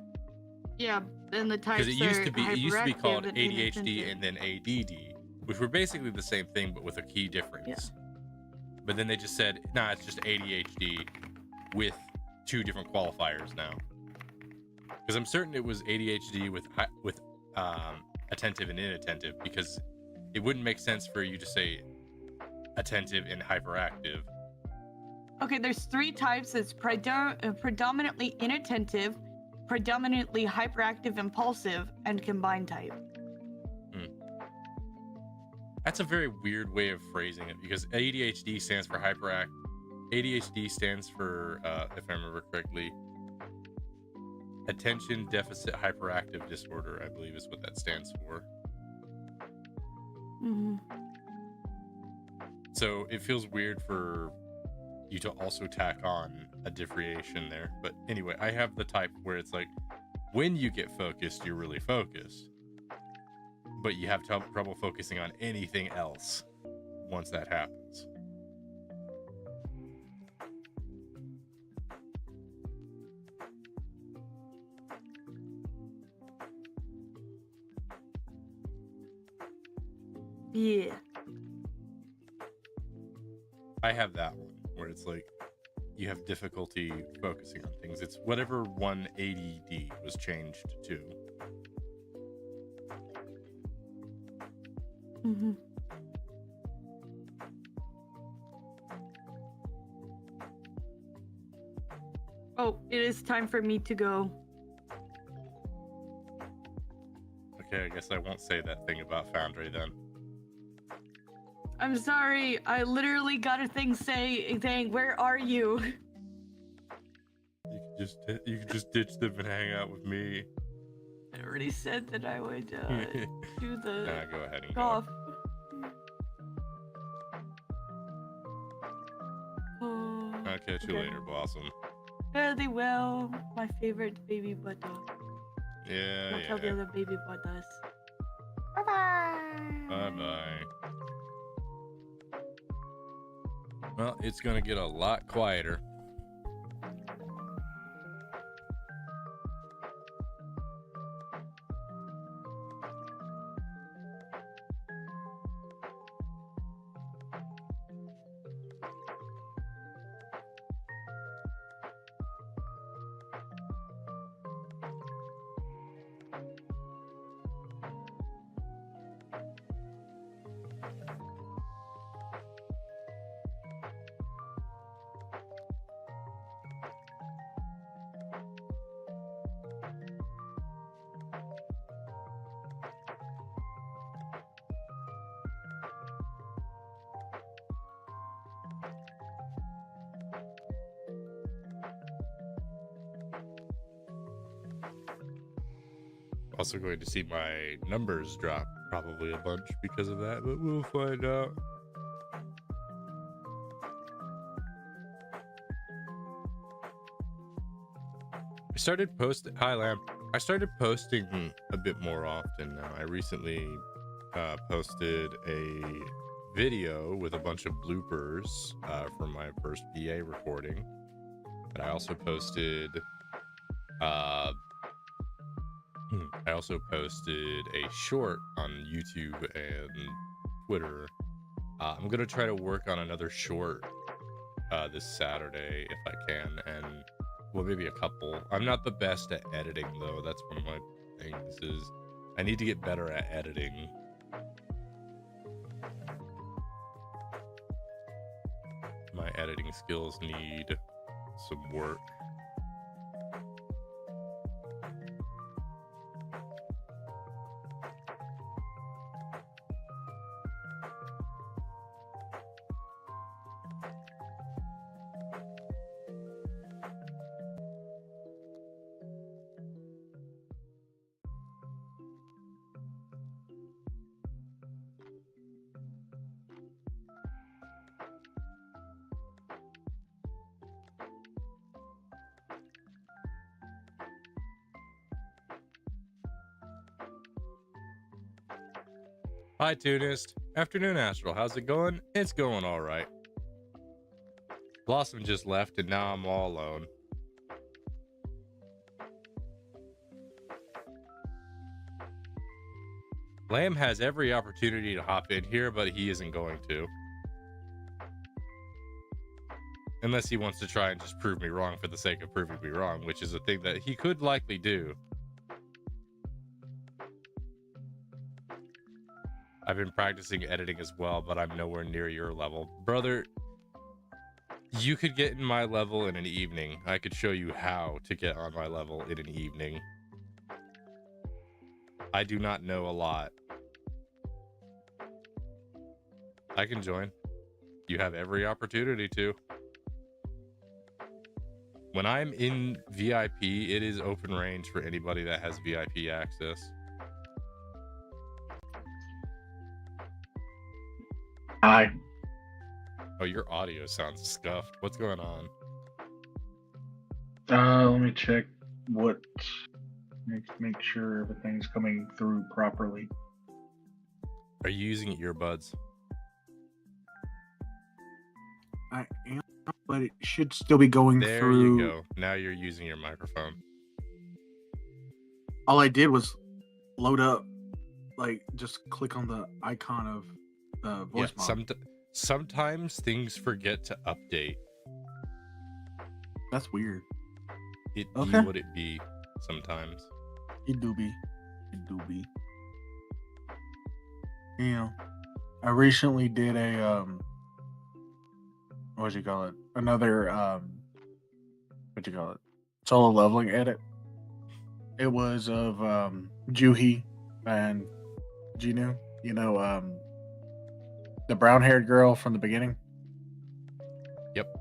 Yeah, and the Because types it used to be hyperactive called and ADHD inattentive. and then ADD, which were basically the same thing but with a key difference. Yeah. But then they just said, nah, it's just ADHD with 2 different qualifiers now. Because I'm certain it was ADHD with attentive and inattentive, because it wouldn't make sense for you to say attentive and hyperactive. Okay, there's 3 types. It's predominantly inattentive, predominantly hyperactive impulsive, and combined type. That's a very weird way of phrasing it, because ADHD stands for ADHD stands for, if I remember correctly, attention deficit hyperactive disorder, I believe is what that stands for. Mm-hmm. So it feels weird for you to also tack on a differentiation there. But anyway, I have the type where it's like, when you get focused, you're really focused, but you have trouble focusing on anything else once that happens. Yeah. I have that one where it's like you have difficulty focusing on things. It's whatever one ADD was changed to. Mm-hmm. Oh, it is time for me to go. Okay, I guess I won't say that thing about Foundry then. I'm sorry. I literally got a thing saying, "Where are you?" You could just ditch them and hang out with me. I already said that I would do the Nah, go ahead and golf. go. Oh, I'll catch you okay. later, Blossom. Fairly well. My favorite baby butter. Yeah, I'll tell the yeah. other baby butters. Bye bye. Bye-bye. Well, it's gonna get a lot quieter. Also going to see my numbers drop probably a bunch because of that, but we'll find out. I started posting a bit more often now. I recently posted a video with a bunch of bloopers from my first VA recording, but I also posted a short on YouTube and Twitter. I'm gonna try to work on another short this Saturday if I can, and well, maybe a couple. I'm not the best at editing though. That's one of my things. Is I need to get better at editing. My editing skills need some work. Hi, Tunist. Afternoon, Astral. How's it going? It's going all right. Blossom just left, and now I'm all alone. Lamb has every opportunity to hop in here, but he isn't going to. Unless he wants to try and just prove me wrong for the sake of proving me wrong, which is a thing that he could likely do. I've been practicing editing as well, but I'm nowhere near your level. Brother, you could get in my level in an evening. I could show you how to get on my level in an evening. I do not know a lot. I can join. You have every opportunity to. When I'm in VIP, it is open range for anybody that has VIP access. Hi. Oh, your audio sounds scuffed. What's going on? Let me check what. Make sure everything's coming through properly. Are you using earbuds? I am, but it should still be going There through. you go. Now you're using your microphone. All I did was load up, like just click on the icon of the voice mod. Sometimes things forget to update. That's weird. It Okay. be what it be sometimes. It do be. Yeah. I recently did a what you call it? Another what you call it? Solo leveling edit. It was of Juhi and Jinu. You know, the brown-haired girl from the beginning. Yep.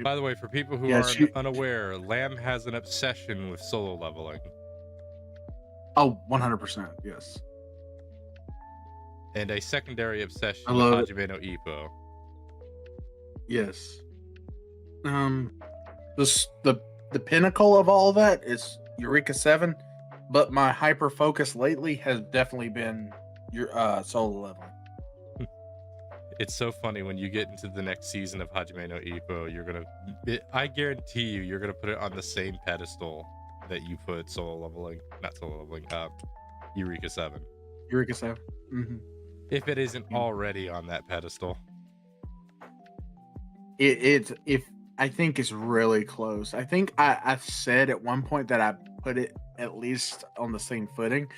By the way, for people who Yeah, are unaware, Lamb has an obsession with solo leveling. Oh, 100%. Yes. And a secondary obsession I with love it. Hajime no Ippo. Yes. The pinnacle of all that is Eureka 7, but my hyper focus lately has definitely been your solo leveling. It's so funny when you get into the next season of Hajime no Ippo, I guarantee you're gonna put it on the same pedestal that you put Eureka 7. Eureka 7. Mm-hmm. If it isn't already on that pedestal. I think it's really close. I think I've said at one point that I put it at least on the same footing,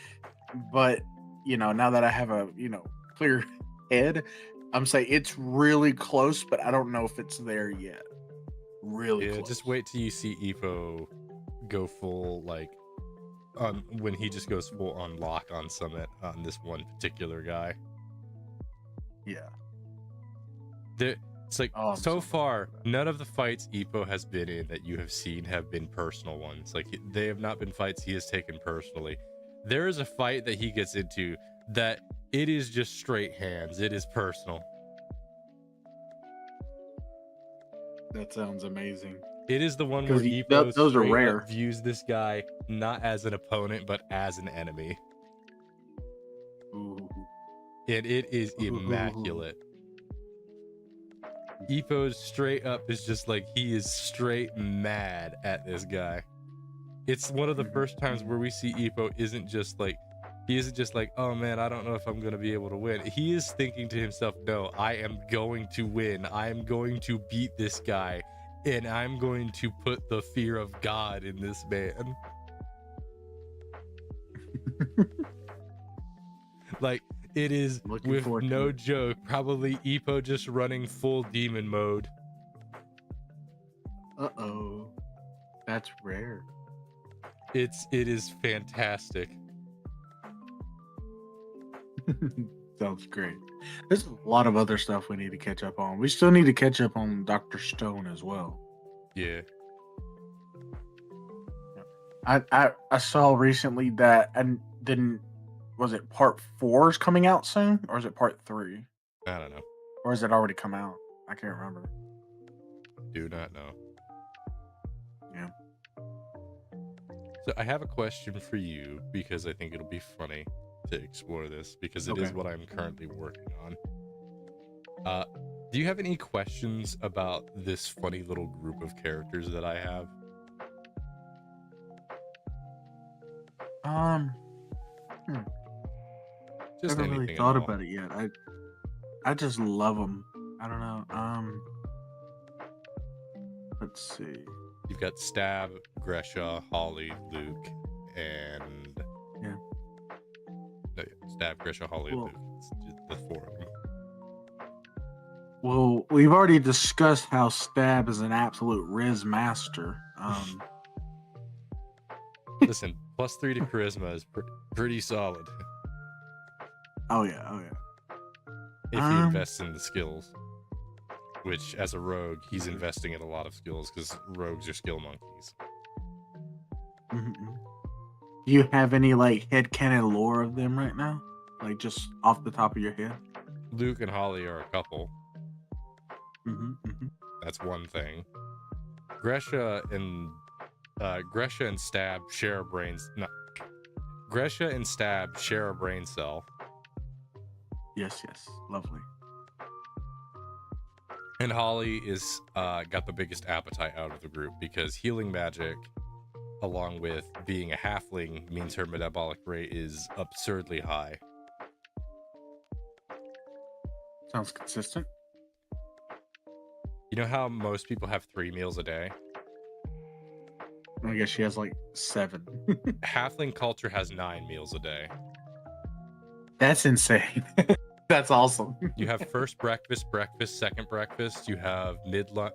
but now that I have a clear head, I'm saying it's really close, but I don't know if it's there yet. Really close. Just wait till you see Ippo go full when he just goes full on lock on Summit on this one particular guy. Yeah. It's like, so far, none of the fights Ippo has been in that you have seen have been personal ones. Like, they have not been fights he has taken personally. There is a fight that he gets into that it is just straight hands. It is personal. That sounds amazing. It is the one where Ippo those are rare. Views this guy not as an opponent, but as an enemy. Ooh. And it is immaculate. Ippo's straight up is just like, he is straight mad at this guy. It's one of the first times where we see Ippo he isn't just like, oh man, I don't know if I'm going to be able to win. He is thinking to himself, no, I am going to win. I am going to beat this guy. And I'm going to put the fear of God in this man. Like, it is, with no joke, probably Ippo just running full demon mode. Uh-oh. That's rare. It is fantastic. Sounds great. There's a lot of other stuff we need to catch up on. We still need to catch up on Dr. Stone as well. Yeah. I saw recently that, and then was it part 4 is coming out soon, or is it part 3? I don't know. Or has it already come out? I can't remember. Do not know. Yeah. So I have a question for you, because I think it'll be funny to explore this, because it is what I'm currently working on. Do you have any questions about this funny little group of characters that I have? Just Haven't really anything at thought all. about it yet. I just love them. I don't know. Let's see. You've got Stab, Gresha, Holly, Luke, and Yeah. No, yeah, Stab, Gresha, Holly, and Well- Luke. It's just the four of them. Well, we've already discussed how Stab is an absolute Riz master. Listen, +3 to charisma is pretty solid Oh yeah. if he Um, invests in the skills. Which, as a rogue, he's investing in a lot of skills because rogues are skill monkeys. Mhm. Do you have any like headcanon lore of them right now? Like just off the top of your head? Luke and Holly are a couple. Mm-hmm. That's one thing. Gresha and Stab share a brains. No, Gresha and Stab share a brain cell, Yes. Lovely. and Holly is got the biggest appetite out of the group because healing magic, along with being a halfling, means her metabolic rate is absurdly high. Sounds consistent. You know how most people have 3 meals a day? I guess she has like 7. Halfling culture has 9 meals a day. That's insane. That's awesome. You have first breakfast, second breakfast. You have mid-lunch.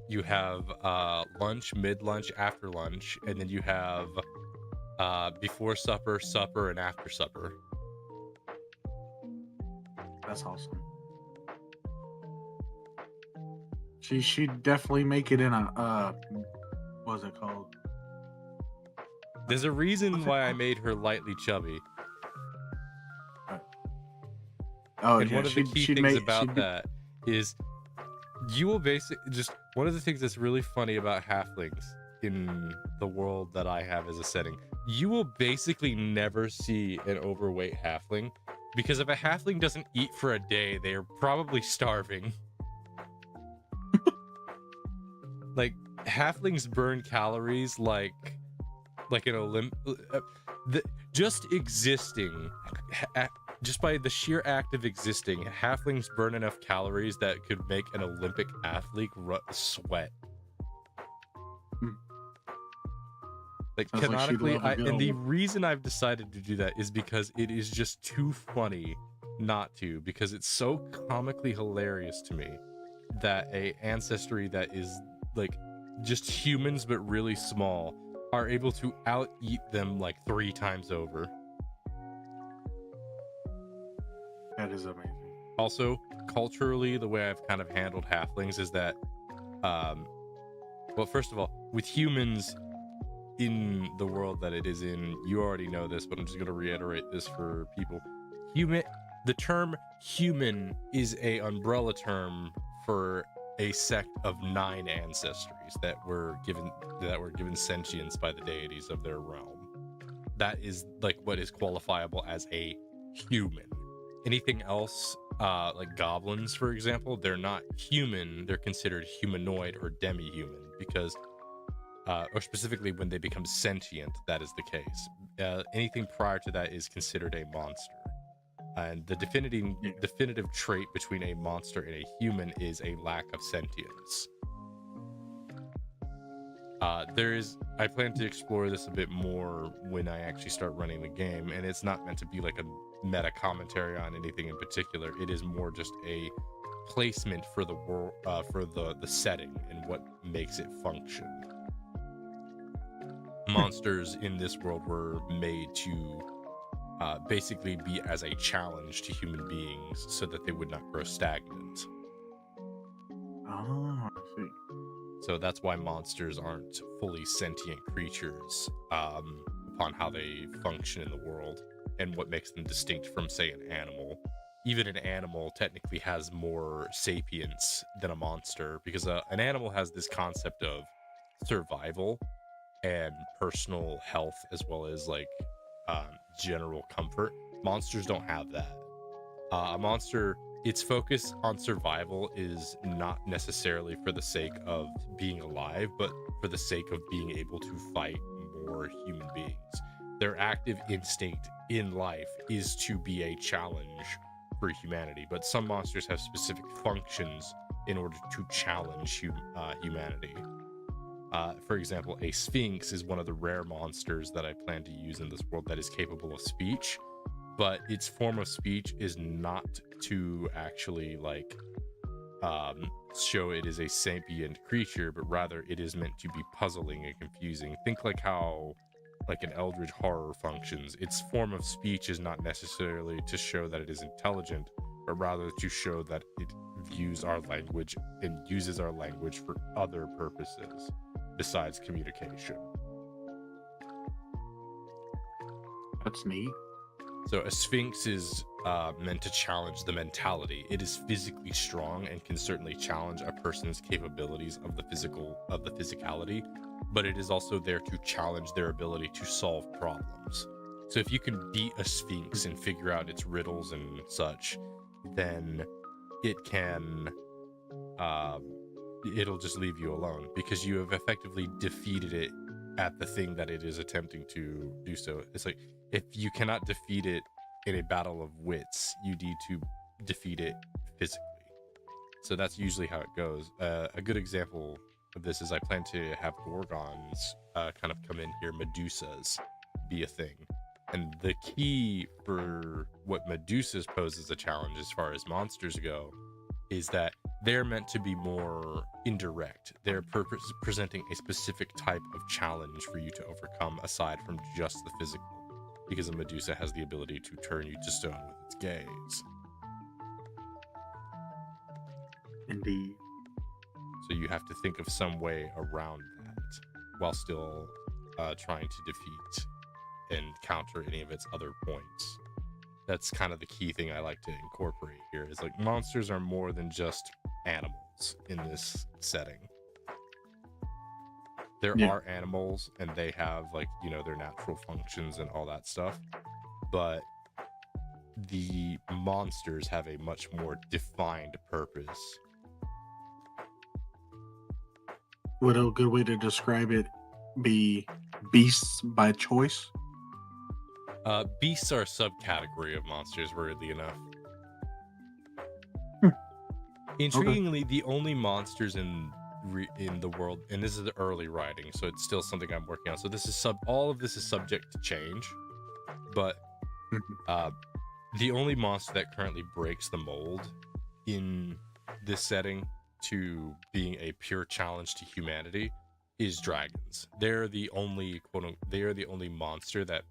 You have lunch, mid-lunch, after lunch, and then you have before supper, supper, and after supper. That's awesome. She'd definitely make it in a what's it called? There's a reason why I made her lightly chubby. Oh, And yeah, one of the key she'd things make- about she'd be- that is you will just one of the things that's really funny about halflings in the world that I have as a setting. You will basically never see an overweight halfling because if a halfling doesn't eat for a day, they are probably starving. Like halflings burn calories like an just existing. Just by the sheer act of existing, halflings burn enough calories that could make an Olympic athlete sweat. Like Sounds like she'd canonically, love a and the go. reason I've decided to do that is because it is just too funny not to, because it's so comically hilarious to me that a ancestry that is like just humans but really small are able to out eat them like 3 times over. That is amazing. Also, culturally, the way I've kind of handled halflings is that, well, first of all, with humans in the world that it is in, you already know this, but I'm just going to reiterate this for people. The term human is a umbrella term for a sect of 9 ancestries that were given sentience by the deities of their realm. That is like what is qualifiable as a human. Anything else, like goblins, for example, they're not human. They're considered humanoid or demi-human because, or specifically when they become sentient, that is the case. Anything prior to that is considered a monster. And the definitive trait between a monster and a human is a lack of sentience. I plan to explore this a bit more when I actually start running the game, and it's not meant to be like a meta commentary on anything in particular. It is more just a placement for the world, for the setting and what makes it function. Monsters in this world were made to basically be as a challenge to human beings so that they would not grow stagnant. Oh, I see. So that's why monsters aren't fully sentient creatures upon how they function in the world and what makes them distinct from, say, an animal. Even an animal technically has more sapience than a monster because an animal has this concept of survival and personal health as well as like general comfort. Monsters don't have that. A monster its focus on survival is not necessarily for the sake of being alive, but for the sake of being able to fight more human beings. Their active instinct in life is to be a challenge for humanity, but some monsters have specific functions in order to challenge humanity. For example, a sphinx is one of the rare monsters that I plan to use in this world that is capable of speech, but its form of speech is not to actually show it is a sapient creature, but rather it is meant to be puzzling and confusing. Think like how an eldritch horror functions. Its form of speech is not necessarily to show that it is intelligent, but rather to show that it views our language and uses our language for other purposes besides communication. That's neat. So a sphinx is meant to challenge the mentality. It is physically strong and can certainly challenge a person's capabilities of the physicality, but it is also there to challenge their ability to solve problems. So if you can beat a sphinx and figure out its riddles and such, then it can it'll just leave you alone because you have effectively defeated it at the thing that it is attempting to do. So it's like, if you cannot defeat it in a battle of wits, you need to defeat it physically. So that's usually how it goes. A good example of this is I plan to have Gorgons kind of come in here, Medusas be a thing. And the key for what Medusas pose as a challenge as far as monsters go is that they're meant to be more indirect. They're presenting a specific type of challenge for you to overcome aside from just the physical, because a Medusa has the ability to turn you to stone with its gaze. Indeed. So you have to think of some way around that while still trying to defeat and counter any of its other points. That's kind of the key thing I like to incorporate here, is like monsters are more than just animals in this setting. There are animals and they have their natural functions and all that stuff, but the monsters have a much more defined purpose. Would a good way to describe it be beasts by choice? Beasts are a subcategory of monsters, weirdly enough. Intriguingly, the only monsters in the world, and this is the early writing, so it's still something I'm working on. So this is all of this is subject to change, but the only monster that currently breaks the mold in this setting to being a pure challenge to humanity is dragons. They're the only monster that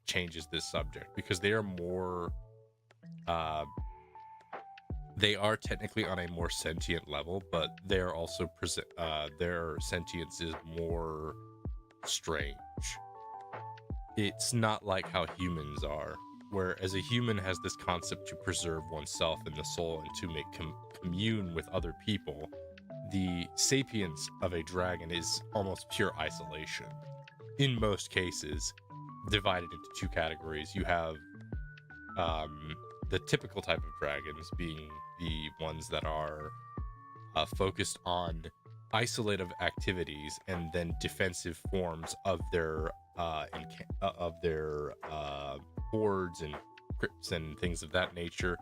changes this subject, because they are more they are technically on a more sentient level, but they're also their sentience is more strange. It's not like how humans are, whereas a human has this concept to preserve oneself and the soul and to make commune with other people. The sapience of a dragon is almost pure isolation. In most cases, divided into two categories. You have the typical type of dragons being the ones that are focused on isolative activities and then defensive forms of their hordes and crypts and things of that nature.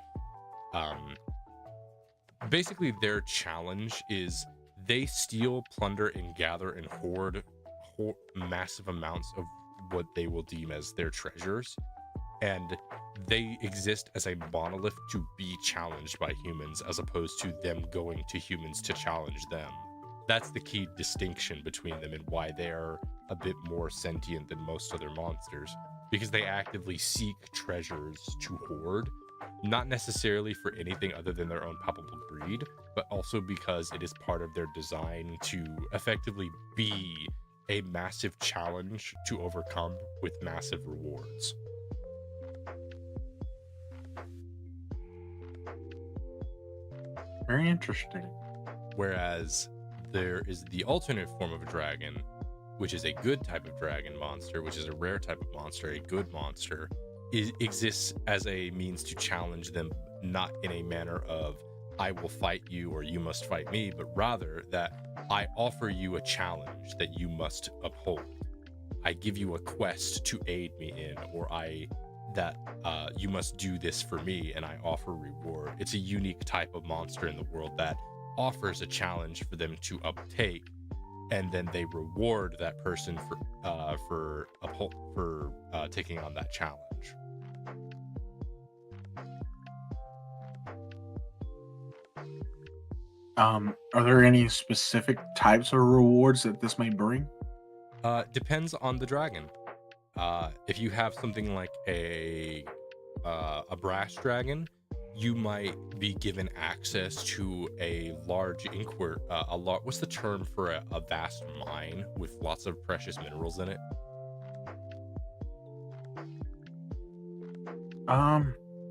Basically, their challenge is they steal, plunder, and gather and hoard massive amounts of what they will deem as their treasures, and they exist as a monolith to be challenged by humans, as opposed to them going to humans to challenge them. That's the key distinction between them and why they're a bit more sentient than most other monsters, because they actively seek treasures to hoard, not necessarily for anything other than their own palpable greed, but also because it is part of their design to effectively be a massive challenge to overcome with massive rewards. Very interesting. Whereas there is the alternate form of a dragon, which is a good type of dragon monster, which is a rare type of monster, a good monster. exists as a means to challenge them, not in a manner of I will fight you or you must fight me, but rather that I offer you a challenge that you must uphold. I give you a quest to aid me in, or you must do this for me, and I offer reward. It's a unique type of monster in the world that offers a challenge for them to uptake, and then they reward that person for taking on that challenge. Are there any specific types of rewards that this may bring? Depends on the dragon. If you have something like a brass dragon, you might be given access to a large what's the term for a vast mine with lots of precious minerals in it?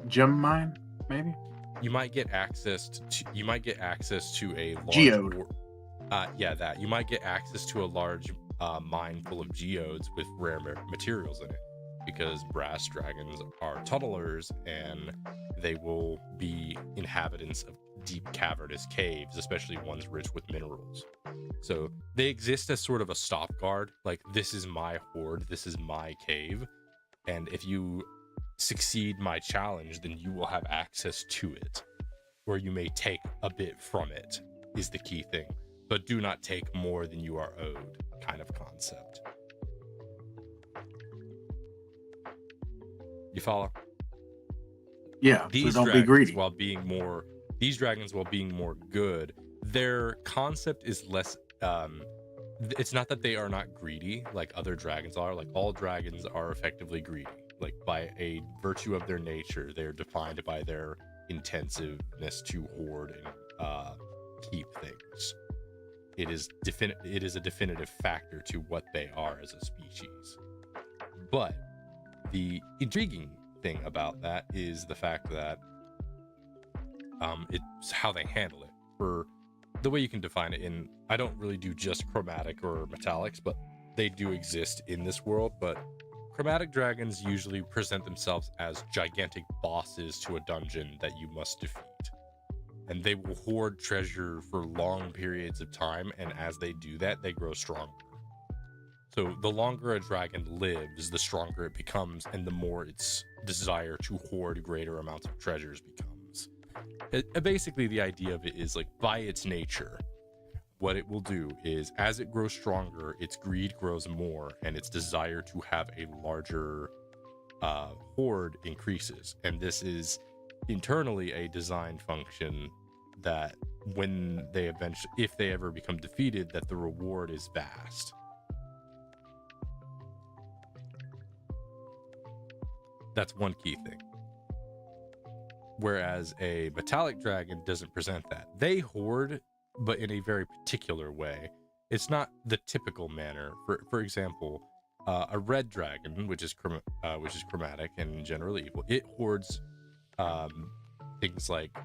Gem mine, maybe? You might get access to a large Geode. You might get access to a large mine full of geodes with rare materials in it, because brass dragons are tunnelers and they will be inhabitants of deep cavernous caves, especially ones rich with minerals. So they exist as sort of a stop guard, like this is my hoard, this is my cave, and if you succeed my challenge, then you will have access to it, or you may take a bit from it, is the key thing. But do not take more than you are owed, kind of concept. You follow? Yeah, These so don't be dragons, greedy. These dragons, while being more good, their concept is less. It's not that they are not greedy like other dragons are. Like all dragons are effectively greedy. Like by a virtue of their nature, they're defined by their intensiveness to hoard and keep things. It is a definitive factor to what they are as a species. But the intriguing thing about that is the fact that it's how they handle it. For the way you can define it, in I don't really do just chromatic or metallics, but they do exist in this world. But chromatic dragons usually present themselves as gigantic bosses to a dungeon that you must defeat. And they will hoard treasure for long periods of time, and as they do that, they grow stronger. So the longer a dragon lives, the stronger it becomes, and the more its desire to hoard greater amounts of treasures becomes. Basically, the idea of it is, like, by its nature, what it will do is, as it grows stronger, its greed grows more, and its desire to have a larger hoard increases. And this is internally a design function that when they if they ever become defeated, that the reward is vast. That's one key thing. Whereas a metallic dragon doesn't present that. They hoard, but in a very particular way. It's not the typical manner. For example, a red dragon, which is chromatic and generally evil, it hoards things like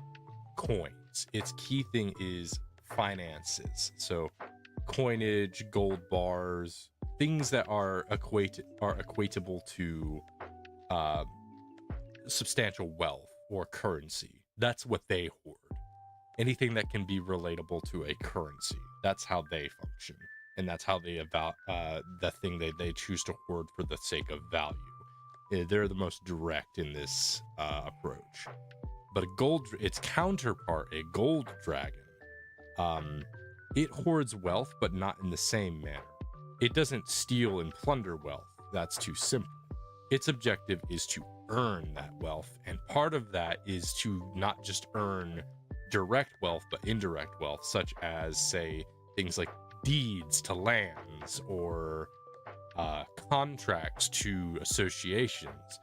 coins. Its key thing is finances. So coinage, gold bars, things that are equatable to substantial wealth or currency. That's what they hoard. Anything that can be relatable to a currency. That's how they function. And that's how they the thing they choose to hoard for the sake of value. They're the most direct in this approach. But its counterpart, a gold dragon, it hoards wealth, but not in the same manner. It doesn't steal and plunder wealth. That's too simple. Its objective is to earn that wealth, and part of that is to not just earn direct wealth, but indirect wealth, such as, say, things like deeds to lands or contracts to associations,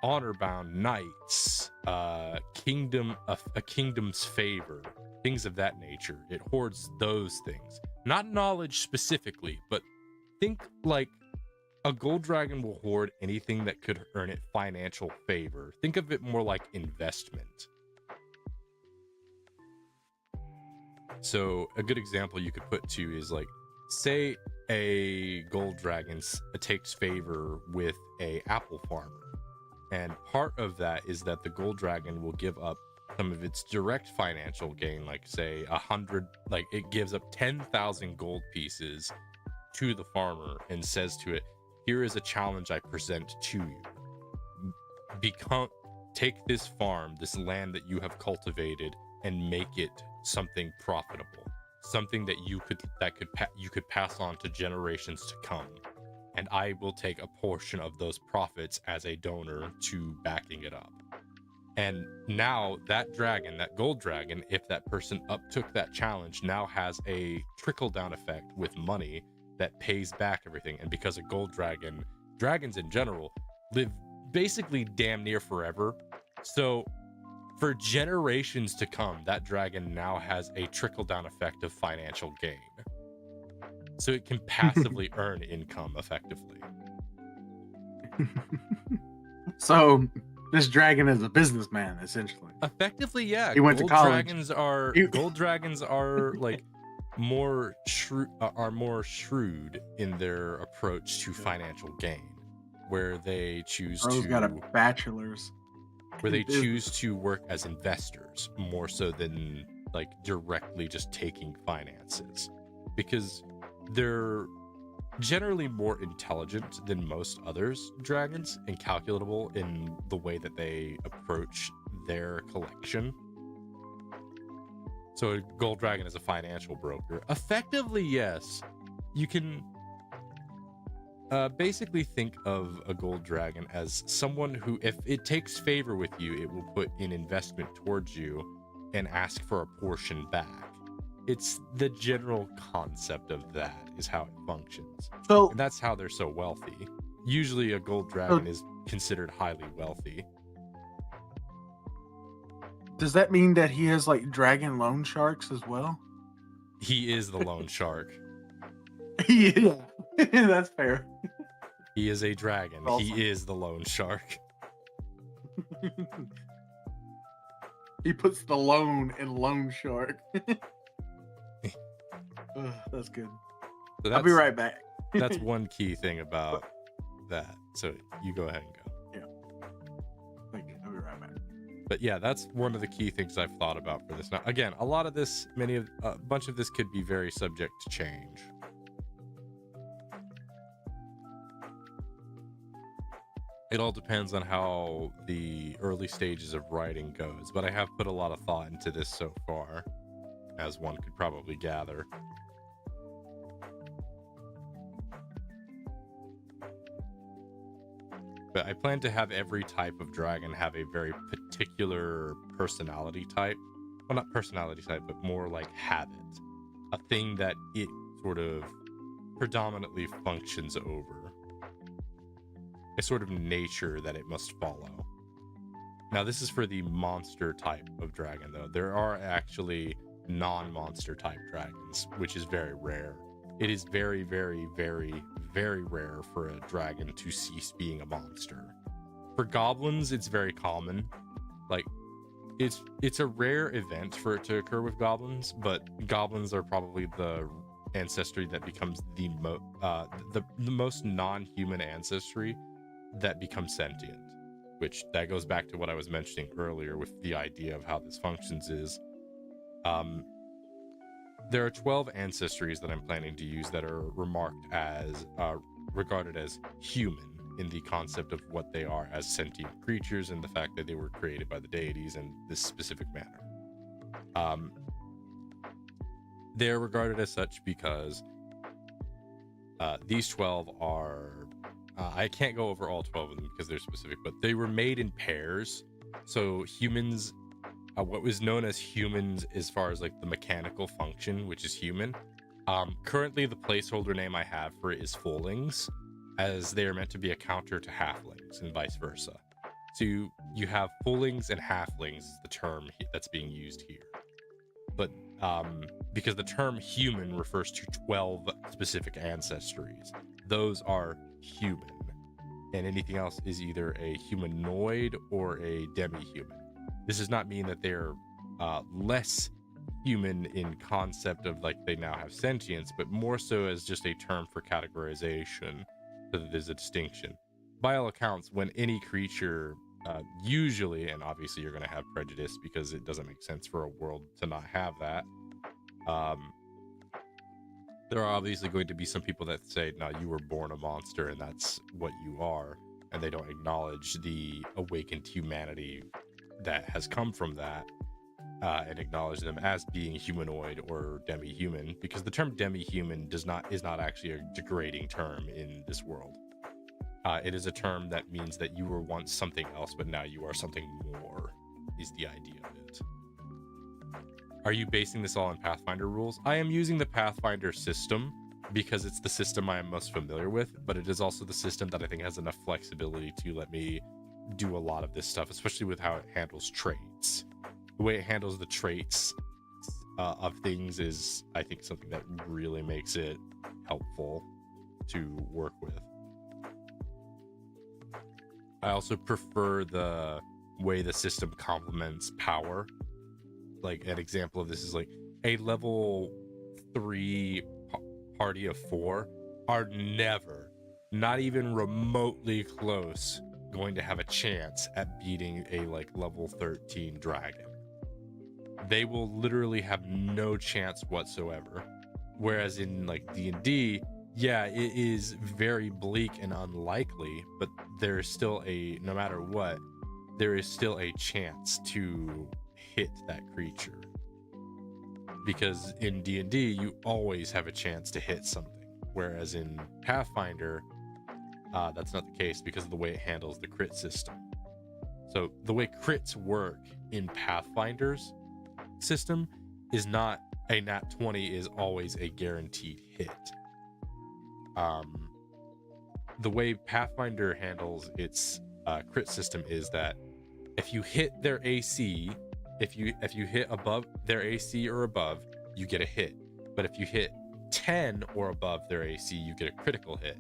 honor-bound knights, a kingdom's favor, things of that nature. It hoards those things. Not knowledge specifically, but think like a gold dragon will hoard anything that could earn it financial favor. Think of it more like investment. So a good example you could put to is, like, say a gold dragon takes favor with a apple farmer. And part of that is that the gold dragon will give up some of its direct financial gain, like say 100, like it gives up 10,000 gold pieces to the farmer and says to it, here is a challenge I present to you. Take this farm, this land that you have cultivated, and make it something profitable, something that you could pass on to generations to come. And I will take a portion of those profits as a donor to backing it up. And now that dragon, that gold dragon, if that person uptook that challenge, now has a trickle-down effect with money that pays back everything. And because a gold dragon, dragons in general, live basically damn near forever. So for generations to come, that dragon now has a trickle-down effect of financial gain. So it can passively earn income effectively. So this dragon is a businessman, essentially. Effectively, yeah. He went to college. Gold dragons are like more shrewd in their approach to financial gain, where they choose Bro's got a bachelor's. Where they choose to work as investors more so than like directly just taking finances, because they're generally more intelligent than most others dragons and calculable in the way that they approach their collection. So a gold dragon is a financial broker. Effectively, yes. You can basically think of a gold dragon as someone who, if it takes favor with you, it will put in investment towards you and ask for a portion back. It's the general concept of that is how it functions. So And that's how they're so wealthy. Usually a gold dragon is considered highly wealthy. does that mean that he has like dragon loan sharks as well? He is the loan shark. Yeah, that's fair. He is a dragon. Awesome. He is the loan shark. He puts the loan in loan shark. That's good. So I'll be right back. That's one key thing about that. So you go ahead and go. Thank you. I'll be right back. But yeah, that's one of the key things I've thought about for this. Now, again, a lot of this, a bunch of this could be very subject to change. It all depends on how the early stages of writing goes, but I have put a lot of thought into this so far, as one could probably gather. But I plan to have every type of dragon have a very particular personality type. Well, not personality type, but more like habit. A thing that it sort of predominantly functions over. A sort of nature that it must follow. Now, this is for the monster type of dragon, though. There are actually non-monster type dragons, which is very rare. It is very, very, very, very rare for a dragon to cease being a monster. For goblins, it's very common. Like, it's a rare event for it to occur with goblins, but goblins are probably the ancestry that becomes the most non-human ancestry that becomes sentient, which that goes back to what I was mentioning earlier with the idea of how this functions is there are 12 ancestries that I'm planning to use that are regarded as human in the concept of what they are as sentient creatures and the fact that they were created by the deities in this specific manner. They're regarded as such because these 12 are I can't go over all 12 of them because they're specific, but they were made in pairs. So humans, what was known as humans as far as like the mechanical function, which is human. Currently, the placeholder name I have for it is fullings, as they are meant to be a counter to halflings and vice versa. So you have fullings and halflings is the term that's being used here. But because the term human refers to 12 specific ancestries, those are human, and anything else is either a humanoid or a demi-human. This does not mean that they're less human in concept of like they now have sentience, but more so as just a term for categorization, so that there's a distinction. By all accounts, when any creature, usually, and obviously you're going to have prejudice because it doesn't make sense for a world to not have that. There are obviously going to be some people that say, no, you were born a monster and that's what you are. And they don't acknowledge the awakened humanity that has come from that, and acknowledge them as being humanoid or demi-human, because the term demi-human is not actually a degrading term in this world. It is a term that means that you were once something else, but now you are something more, is the idea of it. Are you basing this all on Pathfinder rules? I am using the Pathfinder system because it's the system I am most familiar with, but it is also the system that I think has enough flexibility to let me do a lot of this stuff, especially with how it handles traits. The way it handles the traits of things is, I think, something that really makes it helpful to work with. I also prefer the way the system complements power. Like, an example of this is like a level 3 party of 4 are never, not even remotely close, going to have a chance at beating a like level 13 dragon. They will literally have no chance whatsoever. Whereas in like D&D, yeah, it is very bleak and unlikely, but there is still no matter what, there is still a chance to hit that creature. Because in D&D, you always have a chance to hit something. Whereas in Pathfinder, that's not the case because of the way it handles the crit system. So the way crits work in Pathfinder's system is not a nat 20 is always a guaranteed hit. The way Pathfinder handles its crit system is that if you hit their AC, if you hit above their AC or above, you get a hit. But if you hit 10 or above their AC, you get a critical hit.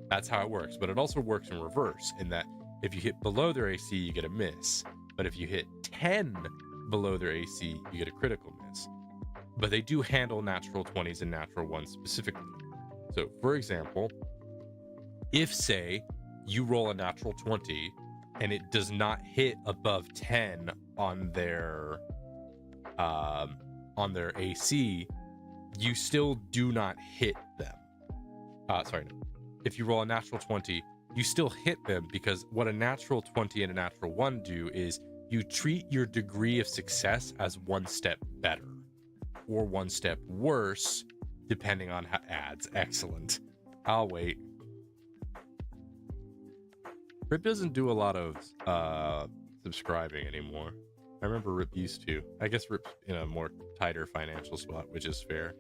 That's how it works. But it also works in reverse, in that if you hit below their AC, you get a miss. But if you hit 10 below their AC, you get a critical miss. But they do handle natural 20s and natural 1s specifically. So, for example, if, say, you roll a natural 20 and it does not hit above 10 on their AC, you still do not hit them. If you roll a natural 20, you still hit them, because what a natural 20 and a natural 1 do is you treat your degree of success as one step better or one step worse, depending on how ads. Excellent. I'll wait. Rip doesn't do a lot of subscribing anymore. I remember Rip used to. I guess Rip's in a more tighter financial spot, which is fair.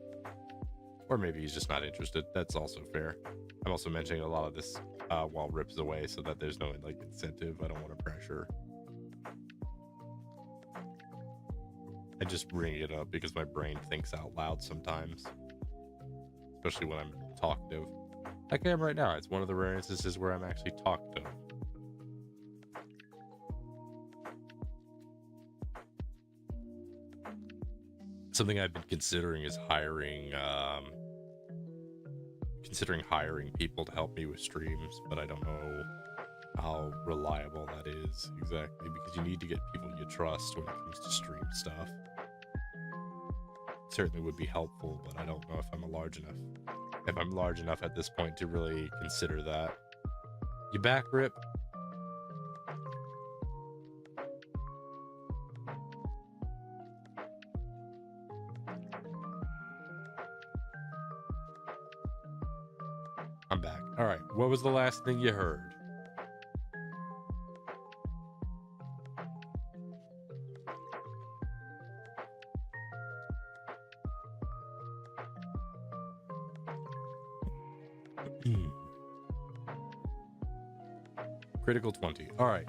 Or maybe he's just not interested. That's also fair. I'm also mentioning a lot of this while Rip's away, so that there's no like incentive. I don't want to pressure. I just bring it up because my brain thinks out loud sometimes, especially when I'm talkative. Like I am right now. It's one of the rare instances where I'm actually talkative. Something I've been considering is hiring people to help me with streams, but I don't know how reliable that is exactly, because you need to get people you trust when it comes to stream stuff. It certainly would be helpful, but I don't know if I'm large enough at this point to really consider that. You back, Rip? I'm back. All right. What was the last thing you heard? Critical 20. All right.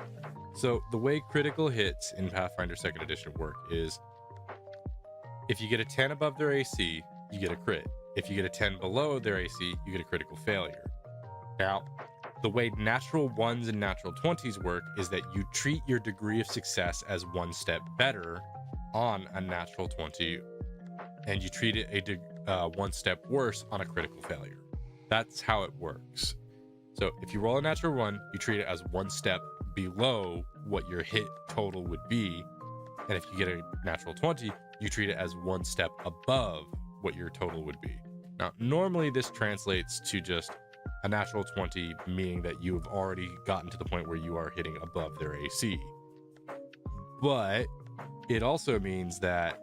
So the way critical hits in Pathfinder 2nd Edition work is if you get a 10 above their AC, you get a crit. If you get a 10 below their AC, you get a critical failure. Now, the way natural 1s and natural 20s work is that you treat your degree of success as one step better on a natural 20 and you treat it one step worse on a critical failure. That's how it works. So if you roll a natural 1, you treat it as one step below what your hit total would be. And if you get a natural 20, you treat it as one step above what your total would be. Now, normally this translates to just a natural 20, meaning that you have already gotten to the point where you are hitting above their AC. But it also means that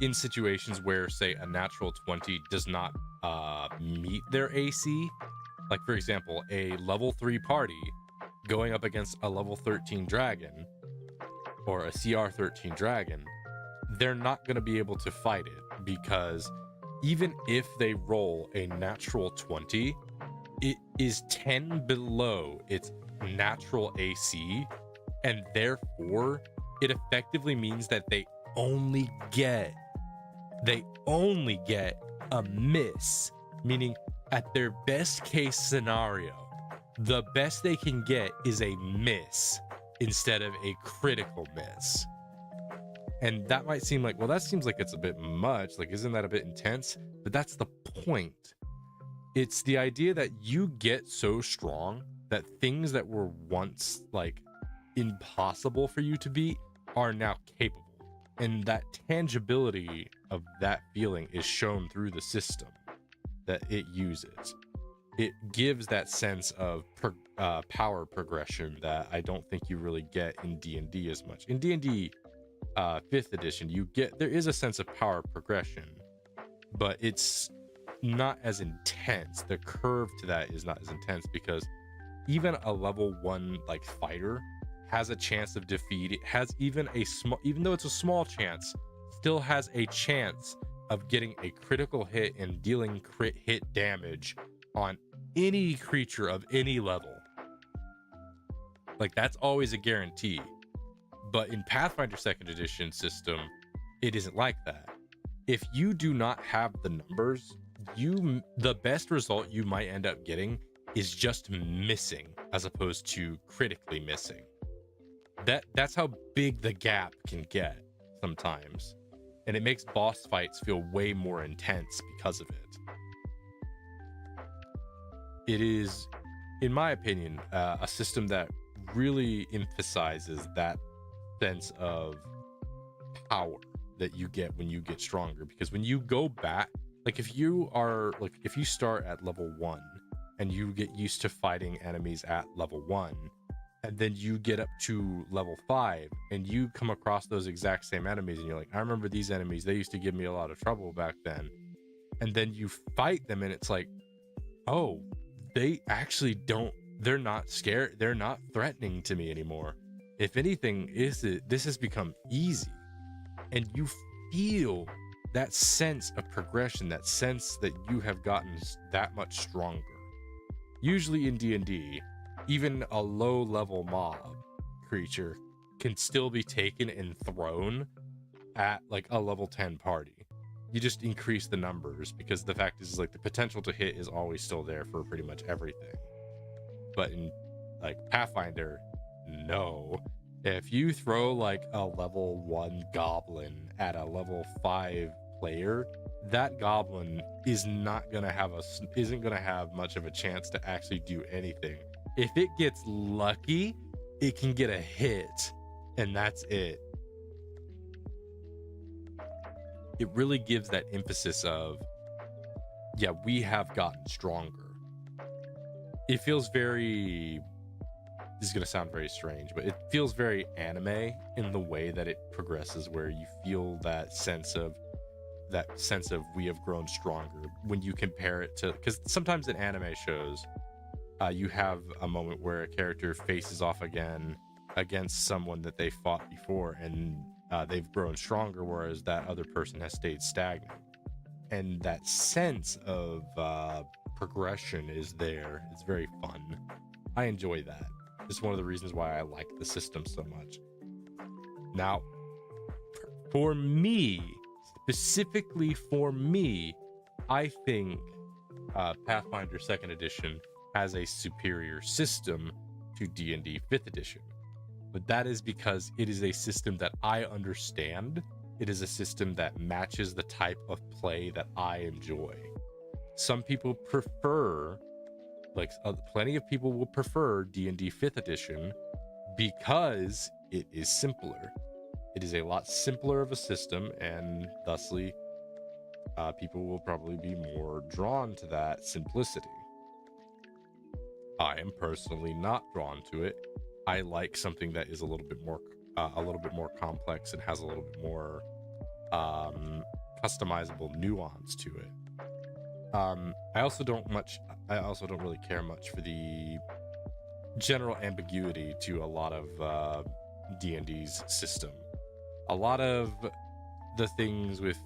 in situations where, say, a natural 20 does not meet their AC, like, for example, a level 3 party going up against a level 13 dragon or a CR 13 dragon, they're not going to be able to fight it, because even if they roll a natural 20, it is 10 below its natural AC, and therefore it effectively means that they only get a miss, meaning at their best case scenario, the best they can get is a miss instead of a critical miss. And that might seem like, well, that seems like it's a bit much. Like, isn't that a bit intense? But that's the point. It's the idea that you get so strong that things that were once like impossible for you to beat are now capable. And that tangibility of that feeling is shown through the system that it uses. It gives that sense of power progression that I don't think you really get in D&D as much. In D&D 5th edition, there is a sense of power progression, but it's not as intense. The curve to that is not as intense, because even a level 1 like fighter has a chance of defeat. It has even though it's a small chance, still has a chance of getting a critical hit and dealing crit hit damage on any creature of any level. Like, that's always a guarantee. But in Pathfinder 2nd edition system, it isn't like that. If you do not have the numbers, the best result you might end up getting is just missing, as opposed to critically missing. That's how big the gap can get sometimes. And it makes boss fights feel way more intense because of it. It is, in my opinion, a system that really emphasizes that sense of power that you get when you get stronger. Because when you go back, like if you start at level 1 and you get used to fighting enemies at level 1, and then you get up to level 5 and you come across those exact same enemies and you're like, I remember these enemies, they used to give me a lot of trouble back then. And then you fight them and it's like, oh, they actually they're not scared, they're not threatening to me anymore. If anything, this has become easy. And you feel that sense of progression, that sense that you have gotten that much stronger. Usually in D&D, even a low-level mob creature can still be taken and thrown at like a level 10 party. You just increase the numbers, because the fact is like the potential to hit is always still there for pretty much everything. But in like Pathfinder, no. If you throw like a level 1 goblin at a level 5 player, that goblin isn't gonna have much of a chance to actually do anything. If it gets lucky, it can get a hit, and that's it. It really gives that emphasis of, yeah, we have gotten stronger. It feels very, this is going to sound very strange, but it feels very anime in the way that it progresses, where you feel that sense of we have grown stronger when you compare it to, because sometimes in anime shows, you have a moment where a character faces off again against someone that they fought before, and they've grown stronger, whereas that other person has stayed stagnant. And that sense of progression is there. It's very fun. I enjoy that. It's one of the reasons why I like the system so much. Now, for me, specifically for me, I think Pathfinder 2nd edition has a superior system to D&D 5th edition. But that is because it is a system that I understand it is a system that matches the type of play that I enjoy. Some people prefer, plenty of people will prefer D&D 5th edition because it is simpler. It is a lot simpler of a system, and thusly, people will probably be more drawn to that simplicity. I am personally not drawn to it. I like something that is a little bit more complex and has a little bit more customizable nuance to it. I also don't really care much for the general ambiguity to a lot of D&D's system. A lot of the things with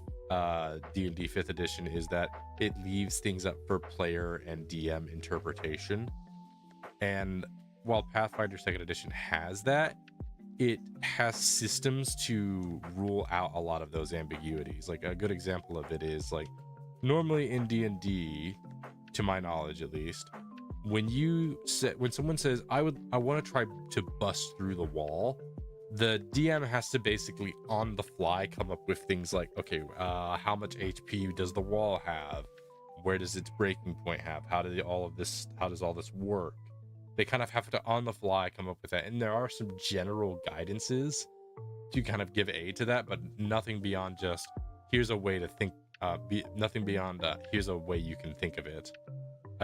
D&D 5th edition is that it leaves things up for player and DM interpretation. And while Pathfinder 2nd edition has that, it has systems to rule out a lot of those ambiguities. Like a good example of it is like normally in D&D, to my knowledge at least, when someone says I want to try to bust through the wall, the DM has to basically on the fly come up with things like, okay, how much HP does the wall have? Where does its breaking point have? How does all this work? They kind of have to on the fly come up with that. And there are some general guidances to kind of give aid to that, but nothing beyond just here's a way to think, nothing beyond here's a way you can think of it.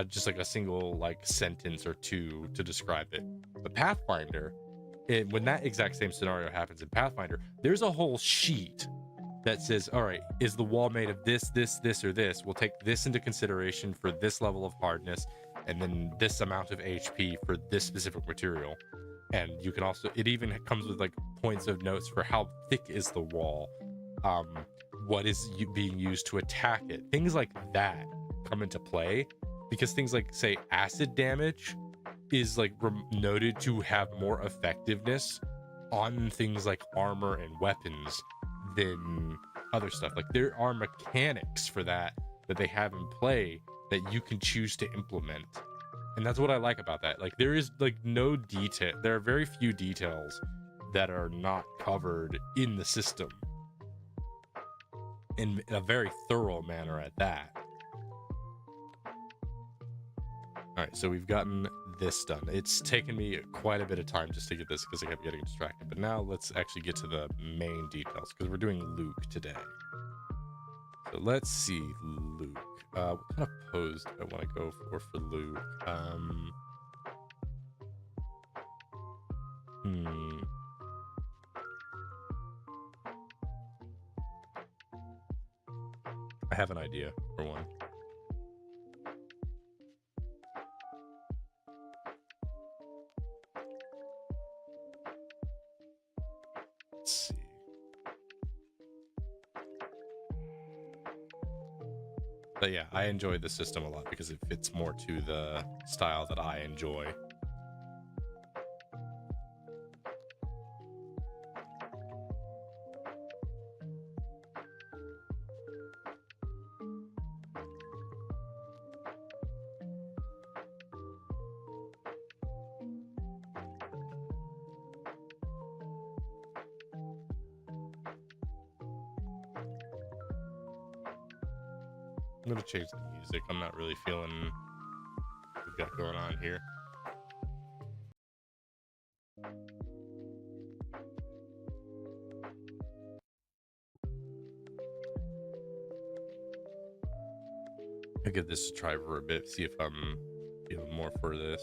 Just like a single sentence or two to describe it. But Pathfinder, when that exact same scenario happens in Pathfinder, there's a whole sheet that says, all right, is the wall made of this, or this? We'll take this into consideration for this level of hardness, and then this amount of HP for this specific material. And you can also, it even comes with points of notes for how thick is the wall, what is being used to attack it. Things like that come into play, because things like, say, acid damage is noted to have more effectiveness on things like armor and weapons than other stuff. There are mechanics for that they have in play that you can choose to implement, and that's what I like about that. There is no detail, there are very few details that are not covered in the system in a very thorough manner at that. All right, so we've gotten this done. It's taken me quite a bit of time just to get this because I kept getting distracted. But now let's actually get to the main details because we're doing Luke today. So let's see, Luke. What kind of pose do I want to go for Luke? I have an idea for one. Let's see. But yeah, I enjoy the system a lot because it fits more to the style that I enjoy. I'm gonna change the music. I'm not really feeling what we've got going on here. I'll give this a try for a bit, see if I'm feeling more for this.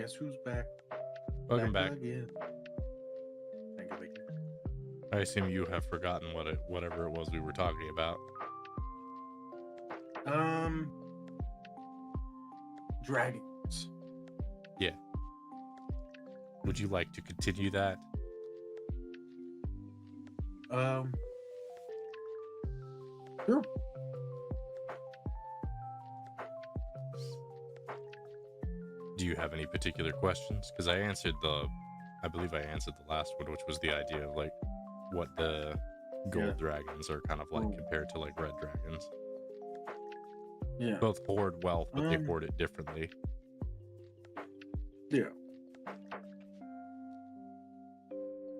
Guess who's back? Welcome back. again. Thank you. I assume you have forgotten whatever it was we were talking about. Dragons. Yeah. Would you like to continue that? Sure. Do you have any particular questions? Because I believe I answered the last one, which was the idea of like what the gold dragons are kind of like compared to like red dragons. Yeah. Both hoard wealth, but they hoard it differently. Yeah.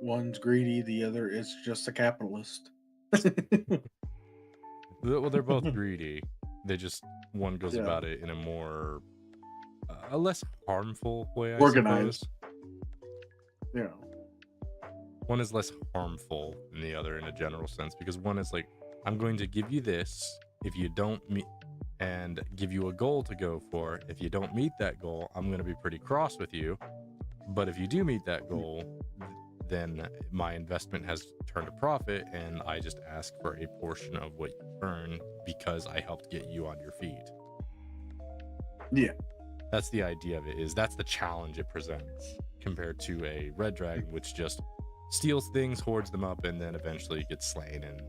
One's greedy, the other is just a capitalist. Well, they're both greedy. They just one goes Yeah. about it in a more a less harmful way, I Organized. suppose. Yeah. One is less harmful than the other in a general sense, because one is like, I'm going to give you this if you don't meet, and give you a goal to go for. If you don't meet that goal, I'm going to be pretty cross with you. But if you do meet that goal, then my investment has turned a profit, and I just ask for a portion of what you earn because I helped get you on your feet. Yeah. That's the idea of it, is that's the challenge it presents compared to a red dragon, which just steals things, hoards them up, and then eventually gets slain and,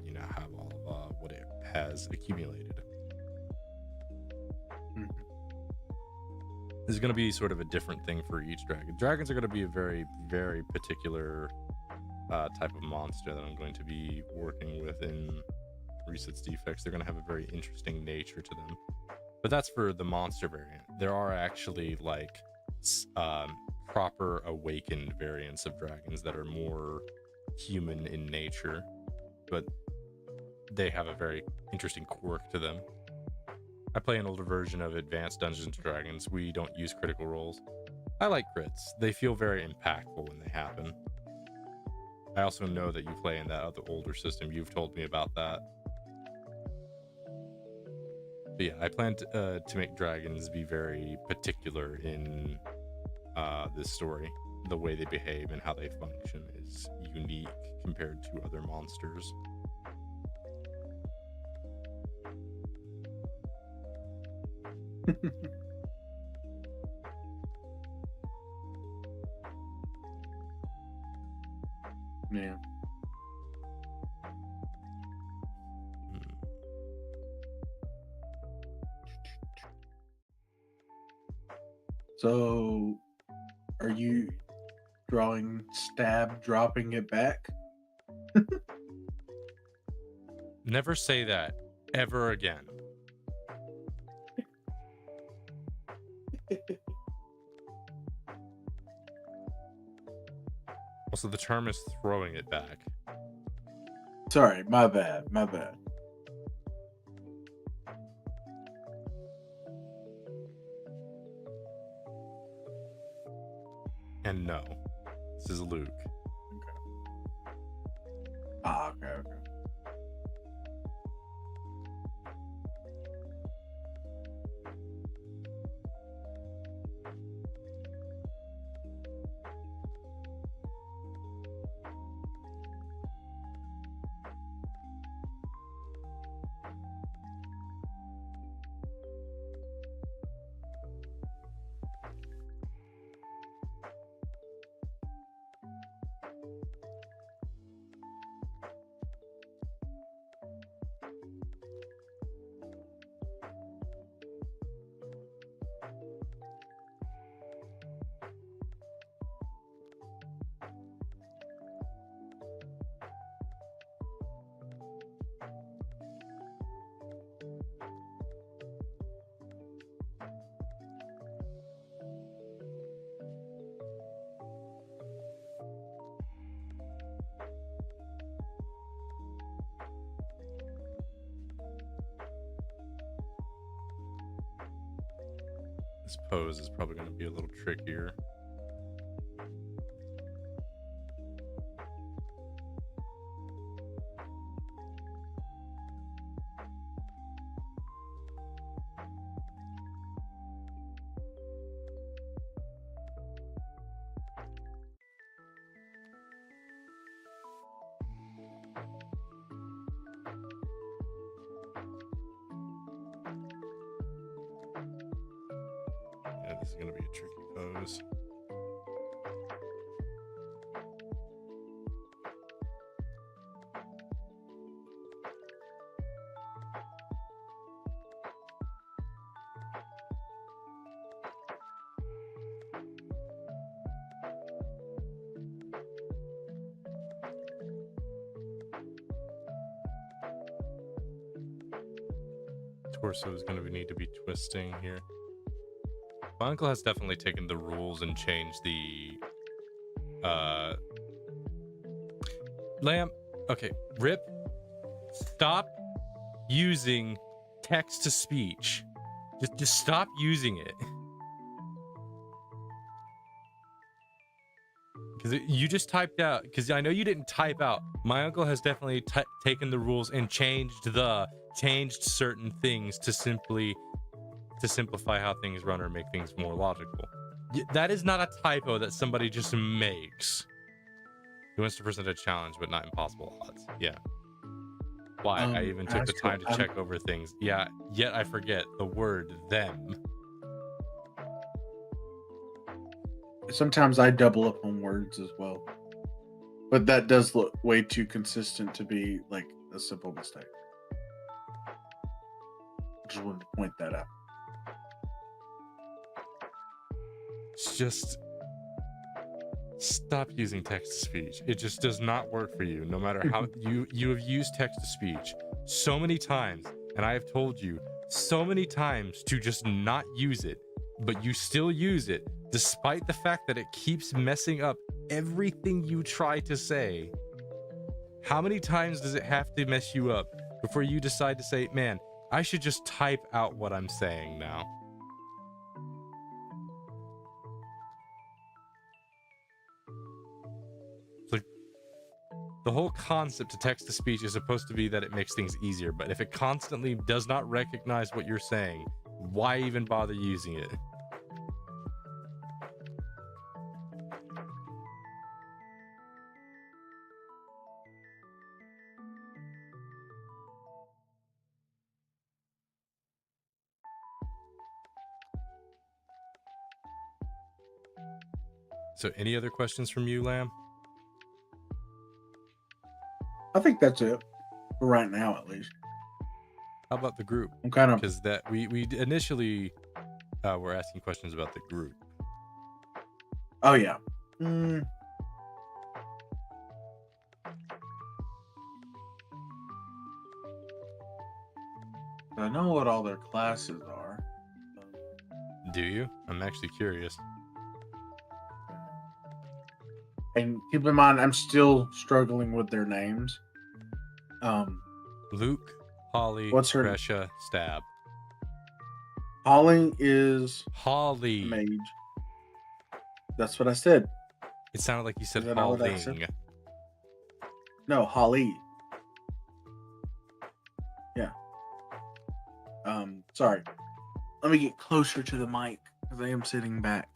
you know, have all of what it has accumulated. Mhm. This is going to be sort of a different thing for each dragon. Dragons are going to be a very, very particular type of monster that I'm going to be working with in Resets Defects. They're going to have a very interesting nature to them. But that's for the monster variant. There are actually like proper awakened variants of dragons that are more human in nature, but they have a very interesting quirk to them. I play an older version of Advanced Dungeons & Dragons. We don't use critical rolls. I like crits. They feel very impactful when they happen. I also know that you play in that other older system. You've told me about that. But yeah, I plan to make dragons be very particular in this story. The way they behave and how they function is unique compared to other monsters. Yeah. So, are you drawing stab, dropping it back? Never say that ever again. Also, the term is throwing it back. Sorry, my bad. My bad. And no, this is Luke. Ah, okay. This pose is probably going to be a little trickier. This is gonna be a tricky pose. Torso is going to need to be twisting here. My uncle has definitely taken the rules and changed the lamp. Okay, Rip, stop using text to speech. Just stop using it. Because you just typed out, because I know you didn't type out. My uncle has definitely taken the rules and changed certain things to simplify how things run or make things more logical. That is not a typo that somebody just makes. He wants to present a challenge, but not impossible odds. Yeah. Why? I even took the time to check over things. Yeah, yet I forget the word them. Sometimes I double up on words as well. But that does look way too consistent to be like a simple mistake. Just wanted to point that out. Just stop using text to speech. It just does not work for you, no matter how you have used text to speech so many times, and I have told you so many times to just not use it, but you still use it despite the fact that it keeps messing up everything you try to say. How many times does it have to mess you up before you decide to say, man, I should just type out what I'm saying now? It's like the whole concept of text to speech is supposed to be that it makes things easier, but if it constantly does not recognize what you're saying, why even bother using it? So any other questions from you, Lamb? I think that's it for right now, at least. How about the group? I'm kind of Because that we initially were asking questions about the group. Oh yeah. I know what all their classes are. Do you? I'm actually curious. And keep in mind, I'm still struggling with their names. Luke, Holly, What's her- Gresha, Stab. Holly is Holly. mage. That's what I said. It sounded like you said Is that not what I Holling. said? No, Holly. Yeah. Sorry. Let me get closer to the mic because I am sitting back.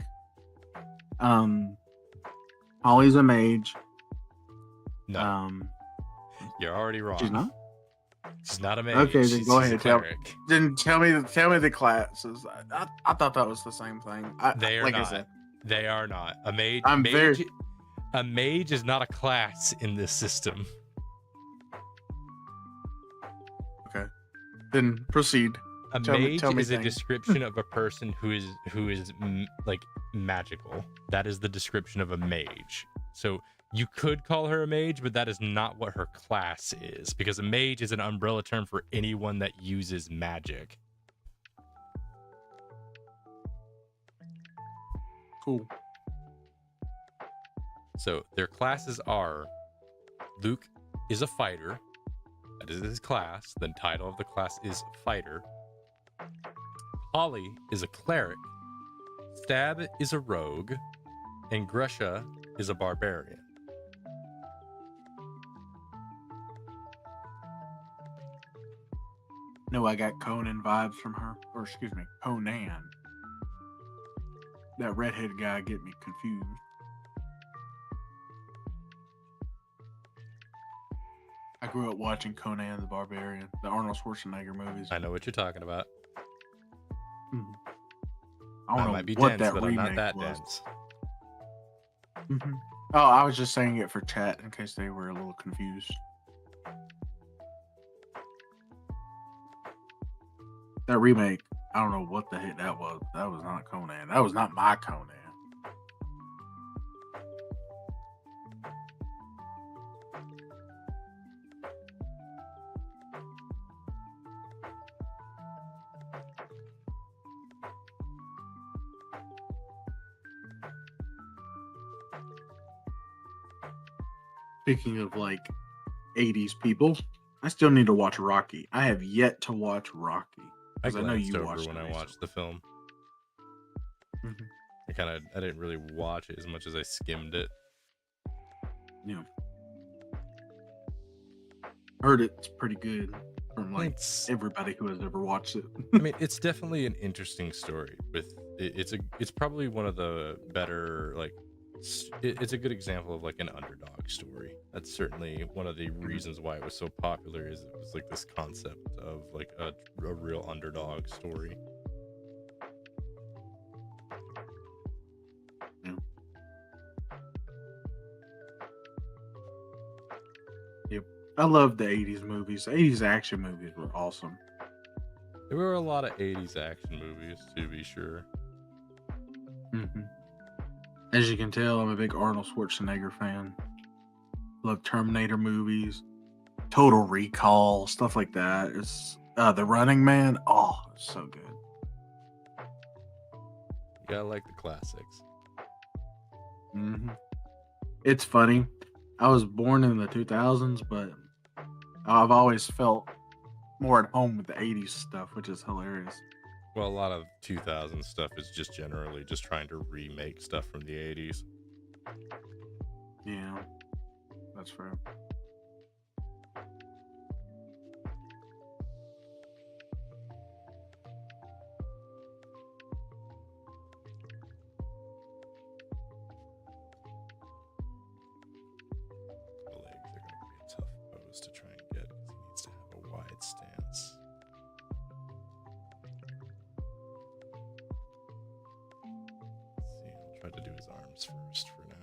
Holly's a mage. No, you're already wrong. She's not. She's not a mage. Okay, then She's go a ahead. cleric. Then tell me the classes. I thought that was the same thing. They are like not. I said, They are not. A mage. A mage is not a class in this system. okay. Then proceed. A Tell me mage is a things. description of a person who is like magical. That is the description of a mage. So you could call her a mage, but that is not what her class is, because a mage is an umbrella term for anyone that uses magic. Cool. So their classes are: Luke is a fighter. That is his class. The title of the class is fighter. Holly is a cleric. Stab is a rogue. And Gresha is a barbarian. No, I got Conan vibes from her. Or excuse me, Conan. That redhead guy get me confused. I grew up watching Conan the Barbarian, the Arnold Schwarzenegger movies. I know what you're talking about. I don't I know might be what dense, that but I'm not remake that was. dense. Oh, I was just saying it for chat in case they were a little confused. That remake, I don't know what the heck that was. That was not Conan. That was not my Conan. Speaking of like 80s people, I still need to watch Rocky. I have yet to watch Rocky. I 'Cause I know glanced you over watched when it I watched the film. recently. I didn't really watch it as much as I skimmed it. Yeah. Heard it's pretty good from like It's everybody who has ever watched it. I mean, it's definitely an interesting story. It's probably one of the better it's a good example of like an underdog story. That's certainly one of the reasons why it was so popular. Is it was like this concept of like a real underdog story. Yeah. Yep. I love the 80s movies. The 80s action movies were awesome. There were a lot of 80s action movies, to be sure. As you can tell, I'm a big Arnold Schwarzenegger fan. Love Terminator movies, Total Recall, stuff like that. It's The Running Man. Oh, it's so good. You gotta like the classics. It's funny. I was born in the 2000s, but I've always felt more at home with the 80s stuff, which is hilarious. Well, a lot of 2000 stuff is just generally just trying to remake stuff from the 80s. Yeah, that's fair. The legs are going to be a tough pose to try and get because he needs to have a wide stance. Let's see, I'll try to do his arms first for now.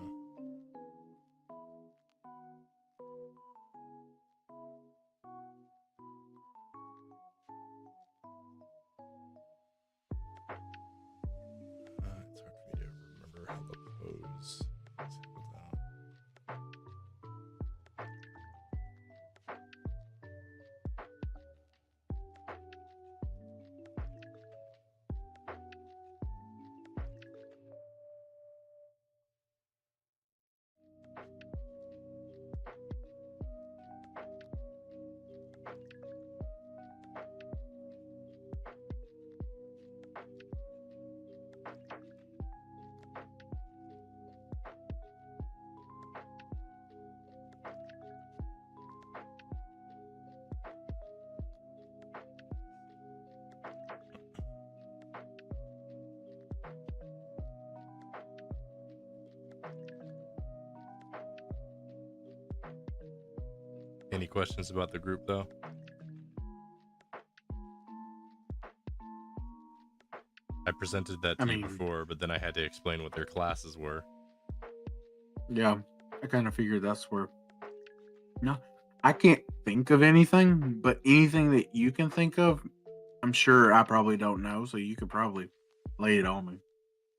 It's hard for me to remember how the pose is held out. Any questions about the group, though? I presented that to you before, but then I had to explain what their classes were. Yeah, I kind of figured that's where. No, I can't think of anything, but anything that you can think of, I'm sure I probably don't know, so you could probably lay it on me.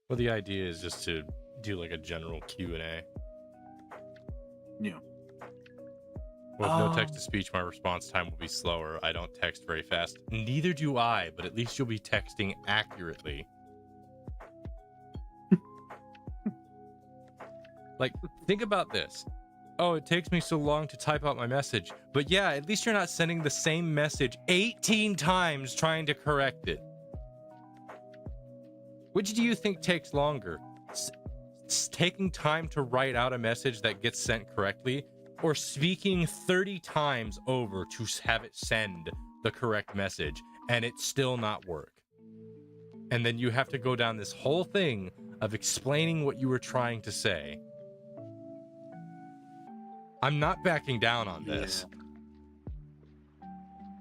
Well, the idea is just to do like a general Q&A. Yeah. Well, with no text-to-speech, my response time will be slower. I don't text very fast. Neither do I, but at least you'll be texting accurately. Like, think about this. Oh, it takes me so long to type out my message. But yeah, at least you're not sending the same message 18 times trying to correct it. Which do you think takes longer? Taking time to write out a message that gets sent correctly, or speaking 30 times over to have it send the correct message and it still not work? And then you have to go down this whole thing of explaining what you were trying to say. I'm not backing down on this.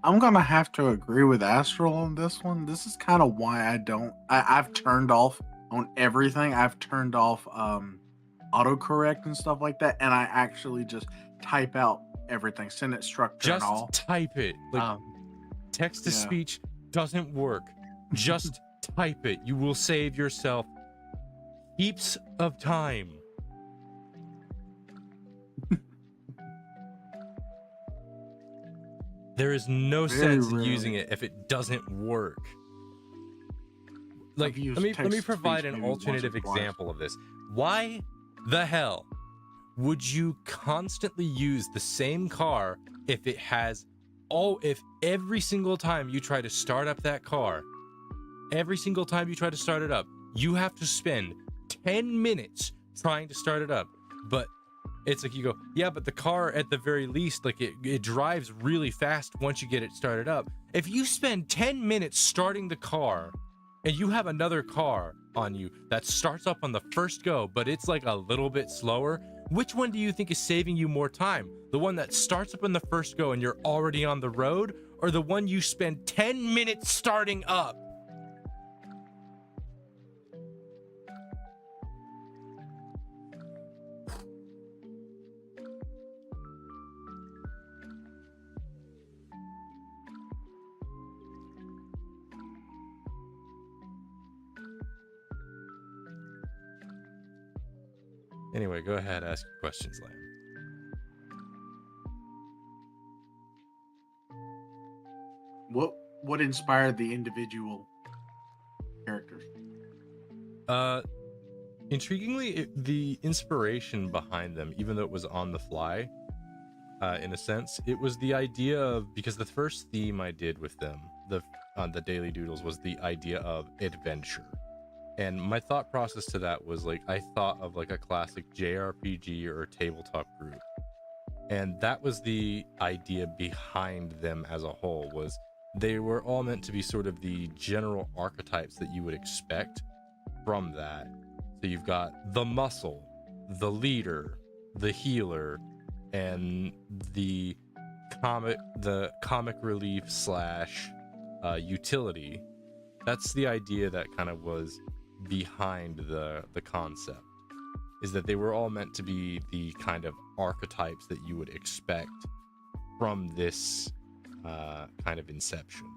I'm gonna have to agree with Astral on this one. This is kind of why I've turned off on everything. I've turned off autocorrect and stuff like that, and I actually just type out everything, sentence structure and Just all. type it. Like text to yeah. speech doesn't work. Just type it. You will save yourself heaps of time. There is no Very sense in rarely. using it if it doesn't work. Like, I've used let me text-to-speech provide an maybe once or alternative twice. example of this. Why the hell would you constantly use the same car if every single time you try to start up that car, every single time you try to start it up, you have to spend 10 minutes trying to start it up? But it's like you go, yeah, but the car at the very least, like it drives really fast once you get it started up. If you spend 10 minutes starting the car and you have another car on you that starts up on the first go, but it's like a little bit slower, which one do you think is saving you more time? The one that starts up in the first go and you're already on the road, or the one you spend 10 minutes starting up? Anyway, go ahead, ask your questions, Lamb. What inspired the individual characters? Intriguingly, the inspiration behind them, even though it was on the fly, in a sense, it was the idea of, because the first theme I did with them, on the Daily Doodles, was the idea of adventure. And my thought process to that was like, I thought of like a classic JRPG or tabletop group. And that was the idea behind them as a whole, was they were all meant to be sort of the general archetypes that you would expect from that. So you've got the muscle, the leader, the healer, and the comic relief / utility. That's the idea that kind of was behind the concept, is that they were all meant to be the kind of archetypes that you would expect from this kind of inception.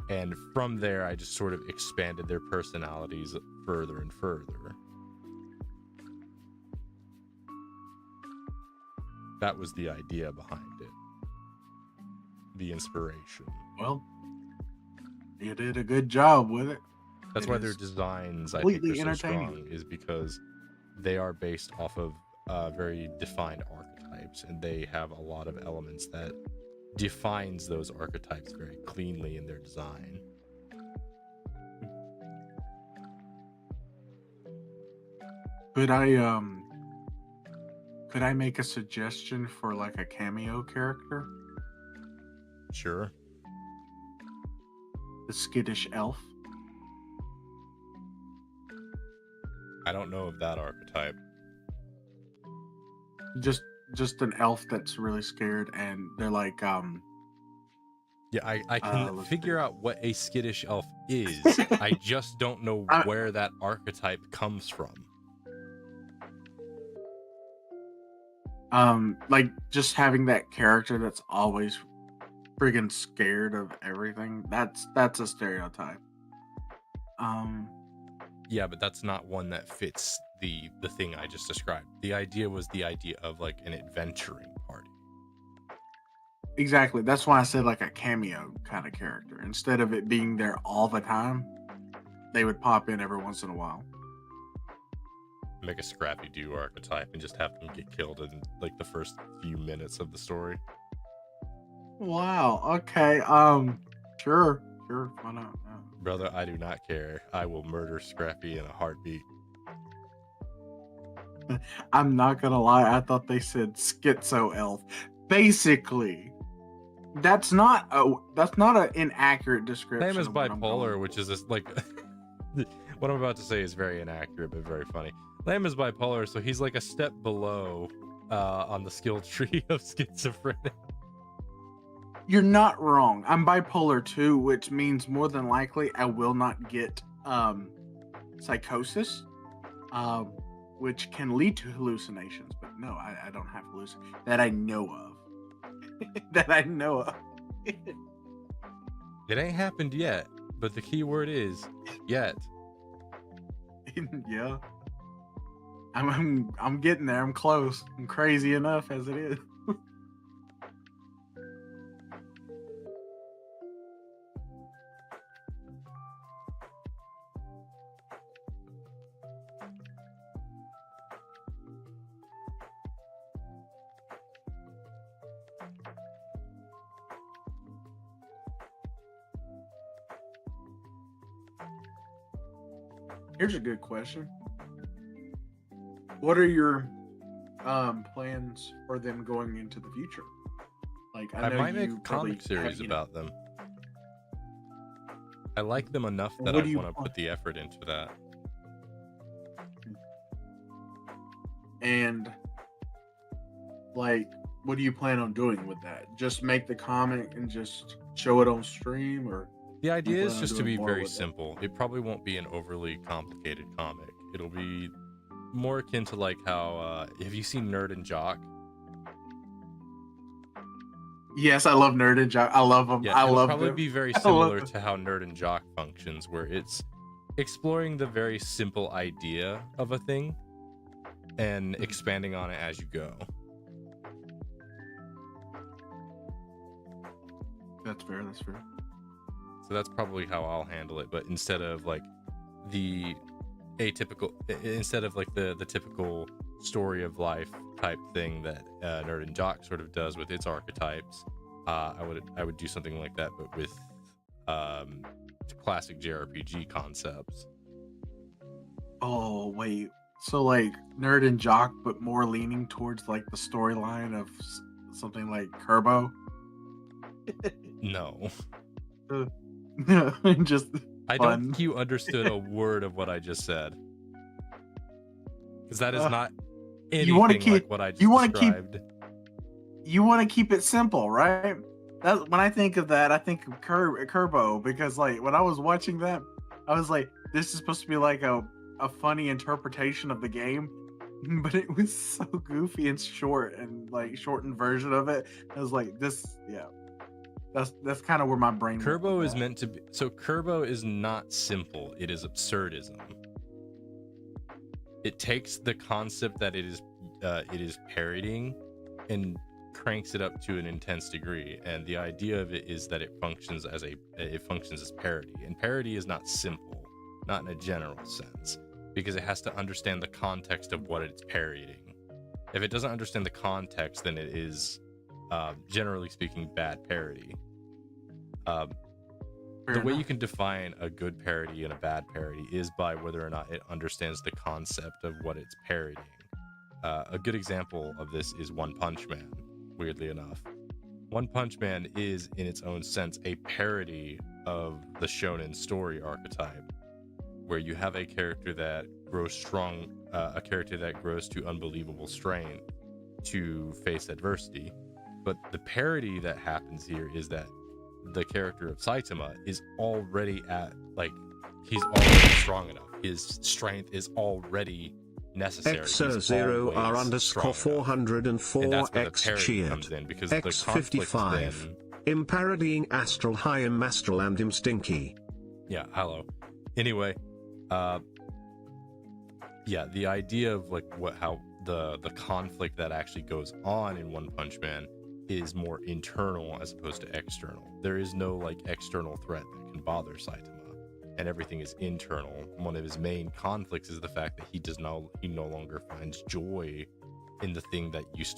And from there, I just sort of expanded their personalities further and further. That was the idea behind it. The inspiration. Well, you did a good job with it. That's It why their is designs, I think, completely are so entertaining. strong, is because they are based off of very defined archetypes, and they have a lot of elements that defines those archetypes very cleanly in their design. Could I make a suggestion for like a cameo character? Sure. The skittish elf. I don't know of that archetype. Just an elf that's really scared, and they're like Yeah, I can let's figure see. out what a skittish elf is. I just don't know where that archetype comes from. like just having that character that's always friggin' scared of everything. That's a stereotype. Yeah, but that's not one that fits the thing I just described. The idea was the idea of like an adventuring party. Exactly. That's why I said like a cameo kind of character. Instead of it being there all the time, they would pop in every once in a while. Make a Scrappy Doo archetype and just have them get killed in like the first few minutes of the story. Wow. Okay. Sure. Why not? Yeah. Brother, I do not care. I will murder Scrappy in a heartbeat. I'm not gonna lie. I thought they said schizo elf. Basically, that's not an inaccurate description. Same as of what I'm bipolar, going which is just like what I'm about to say is very inaccurate but very funny. Lamb is bipolar, so he's like a step below on the skill tree of schizophrenic. You're not wrong. I'm bipolar too, which means more than likely I will not get psychosis, um, which can lead to hallucinations. But no, I don't have hallucinations that I know of. That I know of. It ain't happened yet, but the key word is yet. Yeah, I'm getting there. I'm close. I'm crazy enough as it is. Here's a good question. What are your plans for them going into the future? Like, I know might you make a probably comic series have, about them. I like them enough that What I do you want to want? put the effort into that. And like, what do you plan on doing with that? Just make the comic and just show it on stream, or The idea plan is on just to doing be more very with it? simple. It probably won't be an overly complicated comic. It'll be more akin to like how have you seen Nerd and Jock? Yes, I love Nerd and Jock. I love them. Yeah, I it'll love probably them. be very I love similar them. to how Nerd and Jock functions, where it's exploring the very simple idea of a thing and expanding on it as you go. That's fair. That's fair. So that's probably how I'll handle it. But instead of like the typical story of life type thing that Nerd and Jock sort of does with its archetypes, I would do something like that, but with classic JRPG concepts. Oh wait, so like Nerd and Jock, but more leaning towards like the storyline of something like Kerbo. No, No, just I fun. don't think you understood a word of what I just said, because that is not you wanna anything like what I just you wanna keep- described. You want to keep it simple, right? That's when I think of that, I think of Kerbo, because like when I was watching that, I was like, this is supposed to be like a funny interpretation of the game, but it was so goofy and short, and like shortened version of it. I was like, this, yeah, that's kind of where my brain went Kerbo with is that. meant to be. So Kerbo is not simple. It is absurdism. It takes the concept that it is parodying and cranks it up to an intense degree, and the idea of it is that it functions as parody, and parody is not simple, not in a general sense, because it has to understand the context of what it's parodying. If it doesn't understand the context, then it is generally speaking bad parody. Fair The way you enough. can define a good parody and a bad parody is by whether or not it understands the concept of what it's parodying. A good example of this is One Punch Man, weirdly enough. One Punch Man is, in its own sense, a parody of the shonen story archetype, where you have a character that grows strong, a character that grows to unbelievable strength to face adversity. But the parody that happens here is that the character of Saitama is already he's already strong enough. His strength is already necessary. X0R underscore 404 and that's where the X parody cheered. comes in, because the conflict X55. then, Im parodying Astral High Im Astral and Im Stinky. yeah, hello. Anyway, yeah, the idea of like how the conflict that actually goes on in One Punch Man is more internal as opposed to external. There is no like external threat that can bother Saitama, and everything is internal. One of his main conflicts is the fact that he no longer finds joy in the thing that he used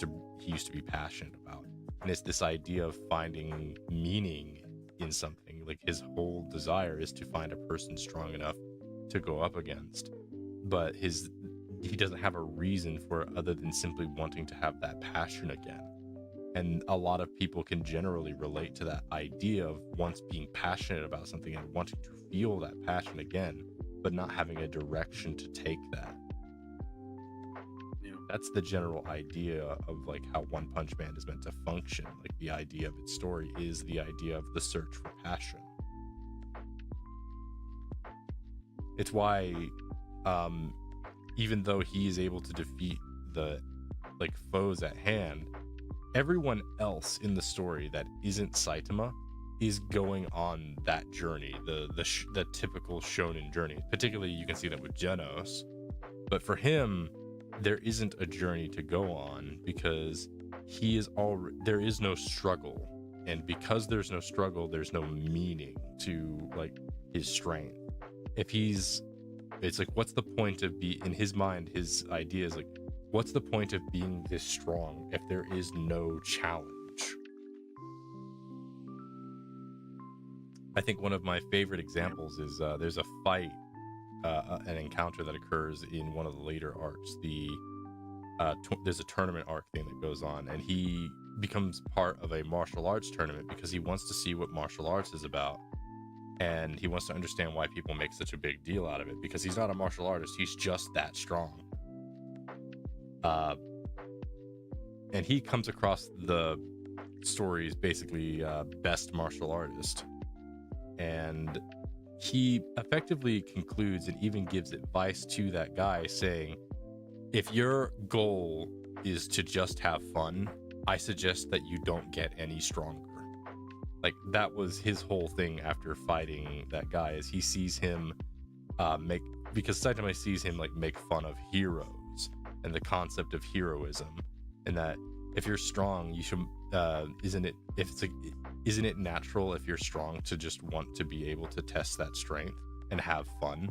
to be passionate about. And it's this idea of finding meaning in something. Like his whole desire is to find a person strong enough to go up against, but he doesn't have a reason for it other than simply wanting to have that passion again. And a lot of people can generally relate to that idea of once being passionate about something and wanting to feel that passion again, but not having a direction to take that. Yeah. That's the general idea of like how One Punch Man is meant to function. Like the idea of its story is the idea of the search for passion. It's why even though he is able to defeat the like foes at hand, everyone else in the story that isn't Saitama is going on that journey, the typical shonen journey. Particularly you can see that with Genos. But for him, there isn't a journey to go on because there is no struggle. And because there's no struggle, there's no meaning to like his strength. It's like, what's the point of in his mind, his idea is like, what's the point of being this strong if there is no challenge? I think one of my favorite examples is there's a fight, an encounter that occurs in one of the later arcs. There's a tournament arc thing that goes on, and he becomes part of a martial arts tournament because he wants to see what martial arts is about. And he wants to understand why people make such a big deal out of it, because he's not a martial artist, he's just that strong. And he comes across the story's basically best martial artist, and he effectively concludes and even gives advice to that guy saying, if your goal is to just have fun, I suggest that you don't get any stronger. Like, that was his whole thing after fighting that guy, is he sees him because Saitama sees him like make fun of heroes and the concept of heroism, and that if you're strong, you should isn't it natural if you're strong to just want to be able to test that strength and have fun?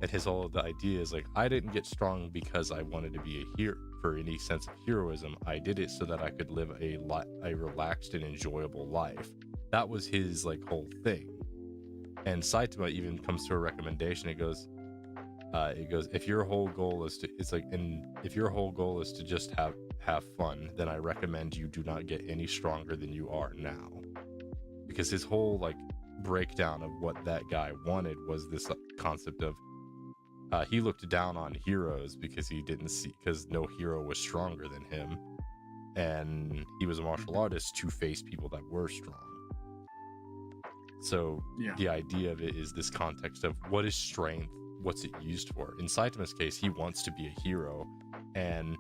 And his whole the idea is like, I didn't get strong because I wanted to be a hero for any sense of heroism. I did it so that I could live a relaxed and enjoyable life. That was his like whole thing. And Saitama even comes to a recommendation. It goes, if your whole goal is to just have fun, then I recommend you do not get any stronger than you are now. Because his whole like breakdown of what that guy wanted was this concept of he looked down on heroes because no hero was stronger than him, and he was a martial artist to face people that were strong. So the idea of it is this context of what is strength, what's it used for. In Saitama's case, he wants to be a hero, and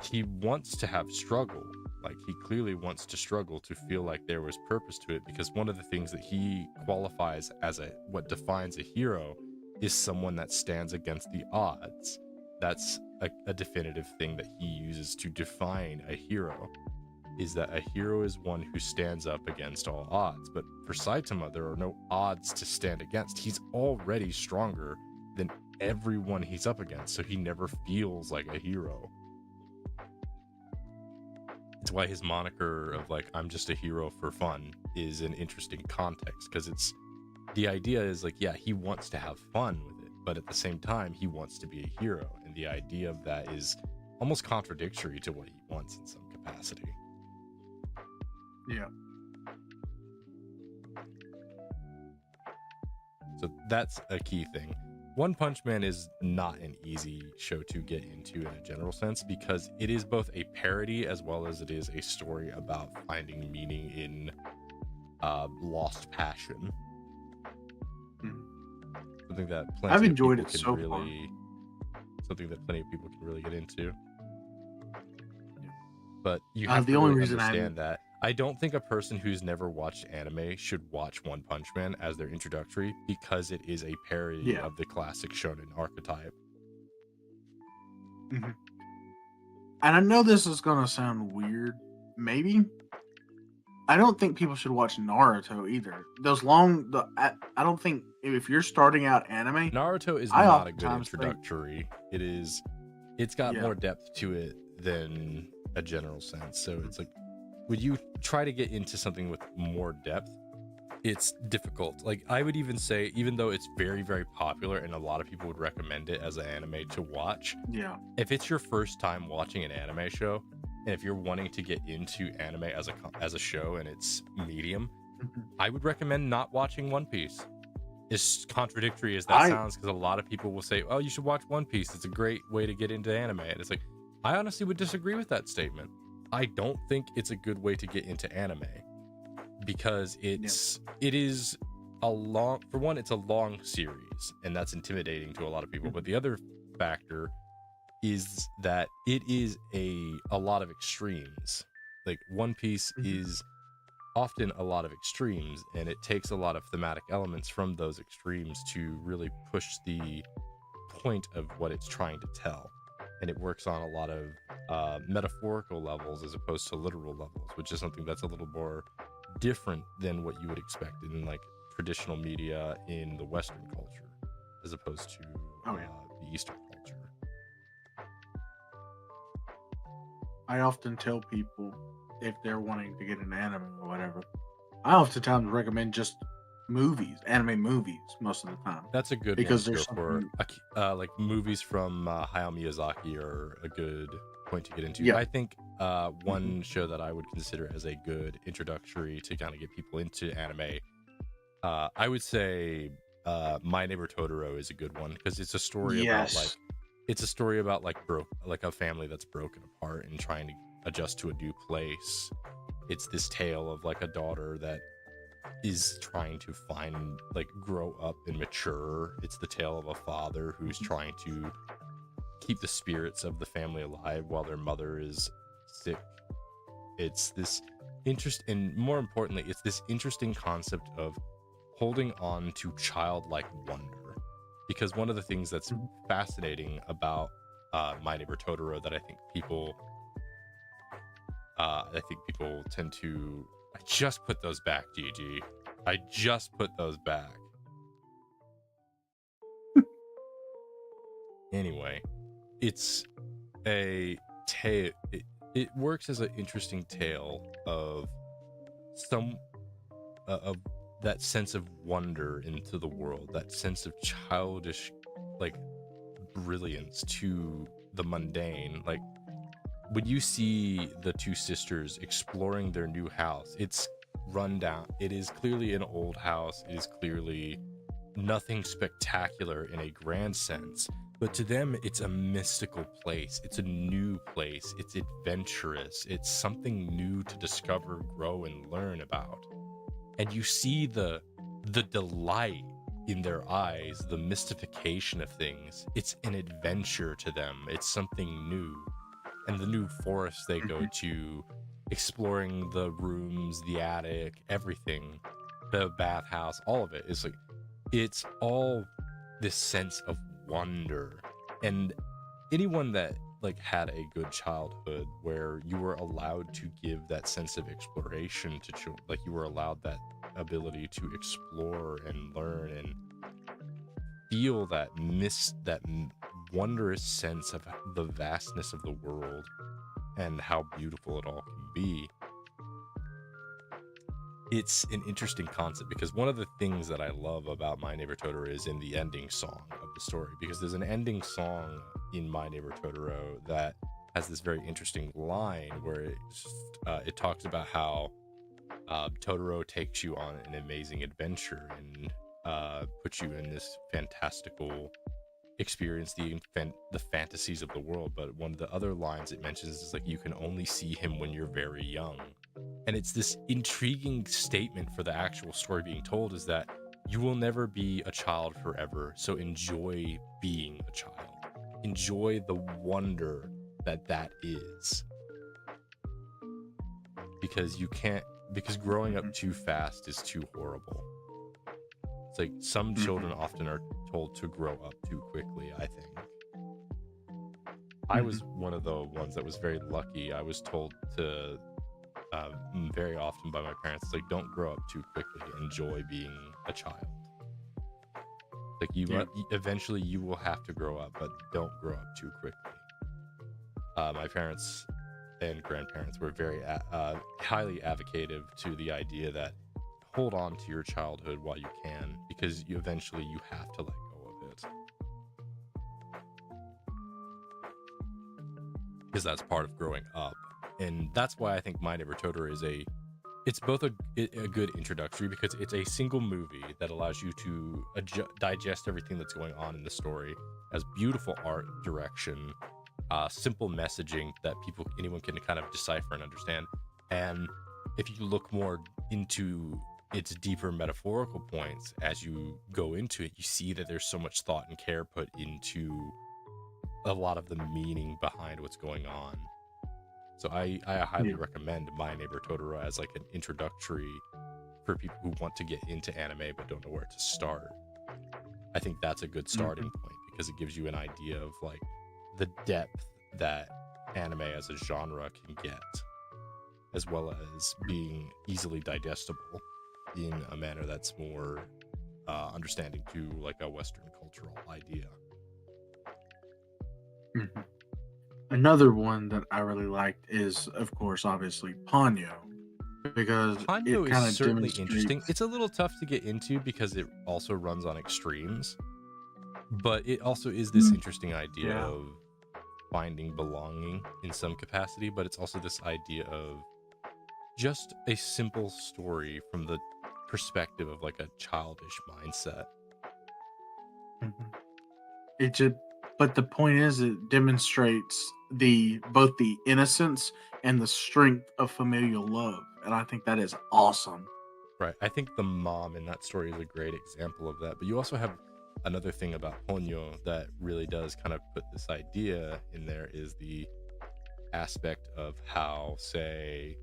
he wants to have struggle. Like, he clearly wants to struggle to feel like there was purpose to it, because one of the things that he qualifies as what defines a hero is someone that stands against the odds. That's a definitive thing that he uses to define a hero, is that a hero is one who stands up against all odds. But for Saitama, there are no odds to stand against. He's already stronger than everyone he's up against, so he never feels like a hero. It's why his moniker of like, I'm just a hero for fun, is an interesting context, because the idea is like, yeah, he wants to have fun with it, but at the same time, he wants to be a hero. And the idea of that is almost contradictory to what he wants in some capacity. Yeah. So that's a key thing. One Punch Man is not an easy show to get into in a general sense, because it is both a parody as well as it is a story about finding meaning in lost passion. Something that I've enjoyed it so far. Something that plenty of people can really get into. But you The have to only really reason understand that I don't think a person who's never watched anime should watch One Punch Man as their introductory, because it is a parody of the classic shonen archetype. Mm-hmm. And I know this is gonna sound weird, maybe. I don't think people should watch Naruto either. I don't think if you're starting out anime, Naruto is not a good introductory. It's got more depth to it than a general sense. So it's like, would you try to get into something with more depth? It's difficult. Like, I would even say, even though it's very, very popular and a lot of people would recommend it as an anime to watch, if it's your first time watching an anime show, and if you're wanting to get into anime as a show and its medium, I would recommend not watching One Piece. As contradictory as that sounds, because a lot of people will say, oh, you should watch One Piece, it's a great way to get into anime. And it's like, I honestly would disagree with that statement. I don't think it's a good way to get into anime because it is a long, for one, it's a long series, and that's intimidating to a lot of people. But the other factor is that it is a lot of extremes. Like One Piece is often a lot of extremes, and it takes a lot of thematic elements from those extremes to really push the point of what it's trying to tell. And it works on a lot of metaphorical levels as opposed to literal levels, which is something that's a little more different than what you would expect in like traditional media in the Western culture, as opposed to the Eastern culture. I often tell people if they're wanting to get an anime or whatever, I oftentimes recommend just movies, anime movies, most of the time. That's a good Because one to there's go for. Like movies from Hayao Miyazaki are a good point to get into. Yeah. I think one show that I would consider as a good introductory to kind of get people into anime, I would say My Neighbor Totoro is a good one because it's a story about like a family that's broken apart and trying to adjust to a new place. It's this tale of like a daughter that is trying to find, like, grow up and mature. It's the tale of a father who's trying to keep the spirits of the family alive while their mother is sick. It's this and more importantly, it's this interesting concept of holding on to childlike wonder. Because one of the things that's fascinating about My Neighbor Totoro that I think people tend to... I just put those back, GG. I just put those back. Anyway, it's a tale. It works as an interesting tale of of that sense of wonder into the world, that sense of childish, like, brilliance to the mundane. Like, when you see the two sisters exploring their new house, it's run down. It is clearly an old house. It is clearly nothing spectacular in a grand sense, but to them, it's a mystical place. It's a new place. It's adventurous. It's something new to discover, grow, and learn about. And you see the delight in their eyes, the mystification of things. It's an adventure to them. It's something new. And the new forest they go to, exploring the rooms, the attic, everything, the bathhouse, all of it is like, it's all this sense of wonder. And anyone that like had a good childhood where you were allowed to give that sense of exploration to children, like you were allowed that ability to explore and learn and feel that wondrous sense of the vastness of the world and how beautiful it all can be. It's an interesting concept because one of the things that I love about My Neighbor Totoro is in the ending song of the story, because there's an ending song in My Neighbor Totoro that has this very interesting line where it talks about how Totoro takes you on an amazing adventure and puts you in this fantastical experience, the fantasies of the world. But one of the other lines it mentions is like, you can only see him when you're very young. And it's this intriguing statement for the actual story being told, is that you will never be a child forever, so enjoy being a child. Enjoy the wonder that is. Because growing up too fast is too horrible. It's like some children often are told to grow up too quickly, I think. I was one of the ones that was very lucky. I was told to very often by my parents, like, don't grow up too quickly. Enjoy being a child. Like, eventually you will have to grow up, but don't grow up too quickly. My parents and grandparents were very highly advocative to the idea that hold on to your childhood while you can, because eventually you have to let go of it. Because that's part of growing up. And that's why I think My Neighbor Totoro it's both a good introductory, because it's a single movie that allows you to digest everything that's going on in the story, has beautiful art direction, simple messaging that anyone can kind of decipher and understand. And if you look more into its deeper metaphorical points as you go into it, you see that there's so much thought and care put into a lot of the meaning behind what's going on. So I highly recommend My Neighbor Totoro as like an introductory for people who want to get into anime but don't know where to start. I think that's a good starting point because it gives you an idea of like the depth that anime as a genre can get, as well as being easily digestible in a manner that's more understanding to like a Western cultural idea. Another one that I really liked is, of course, obviously Ponyo, because Ponyo it kind is of certainly demonstrates. interesting. It's a little tough to get into because it also runs on extremes, but it also is this interesting idea of finding belonging in some capacity, but it's also this idea of just a simple story from the perspective of like a childish mindset. But the point is, it demonstrates both the innocence and the strength of familial love, and I think that is awesome. Right. I think the mom in that story is a great example of that. But you also have another thing about Ponyo that really does kind of put this idea in there is the aspect of how, say,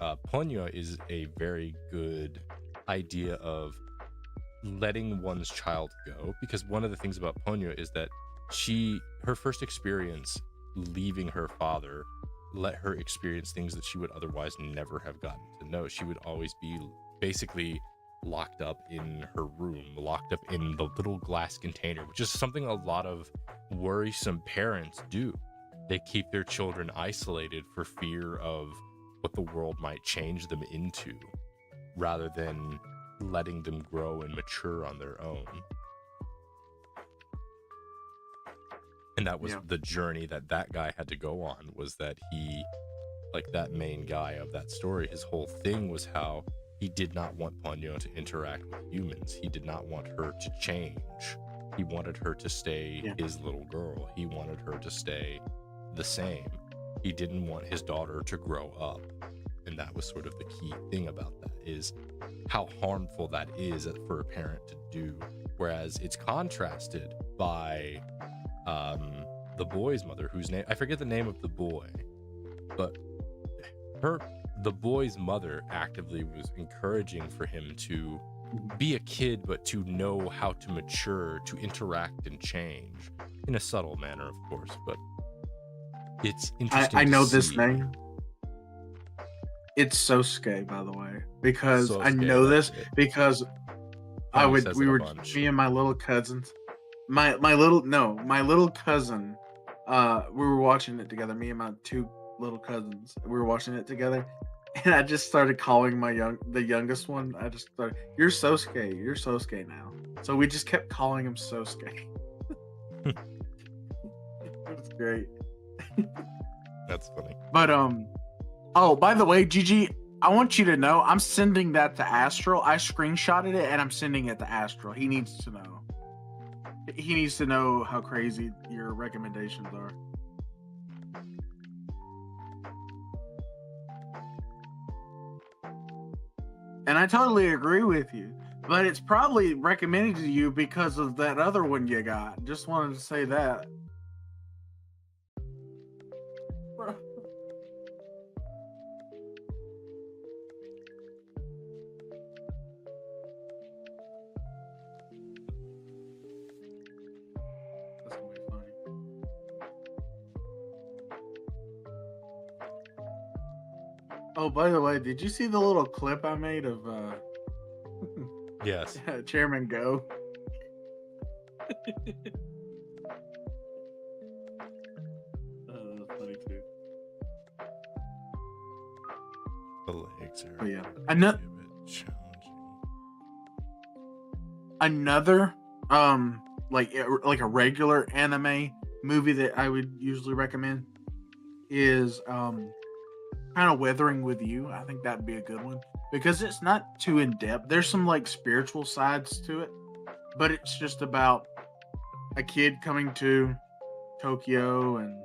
Ponyo is a very good idea of letting one's child go, because one of the things about Ponyo is that her first experience leaving her father let her experience things that she would otherwise never have gotten to know. She would always be basically locked up in her room, locked up in the little glass container, which is something a lot of worrisome parents do. They keep their children isolated for fear of what the world might change them into, rather than letting them grow and mature on their own. And that was the journey that guy had to go on, was that he, like that main guy of that story, his whole thing was how he did not want Ponyo to interact with humans. He did not want her to change. He wanted her to stay his little girl. He wanted her to stay the same. He didn't want his daughter to grow up. And that was sort of the key thing about that, is how harmful that is for a parent to do. Whereas it's contrasted by the boy's mother, whose name, I forget the name of the boy, but the boy's mother actively was encouraging for him to be a kid, but to know how to mature, to interact and change in a subtle manner, of course. But it's interesting. I know this name. It's Sosuke, by the way, because Sosuke, I know this it. because me and my little cousins, my little cousin, we were watching it together. Me and my two little cousins, we were watching it together, and I just started calling the youngest one. I just started, you're Sosuke now. So we just kept calling him Sosuke. It was great. That's funny. But oh, by the way, Gigi, I want you to know I'm sending that to Astral. I screenshotted it and I'm sending it to Astral. He needs to know. He needs to know how crazy your recommendations are. And I totally agree with you, but it's probably recommended to you because of that other one you got. Just wanted to say that. That's gonna be funny. Oh, by the way, did you see the little clip I made of Yes. Chairman Go? Oh, that's funny too. The legs are Oh, yeah. a bit challenging. Another like a regular anime movie that I would usually recommend is kind of Weathering with You. I think that'd be a good one because it's not too in depth. There's some like spiritual sides to it, but it's just about a kid coming to Tokyo and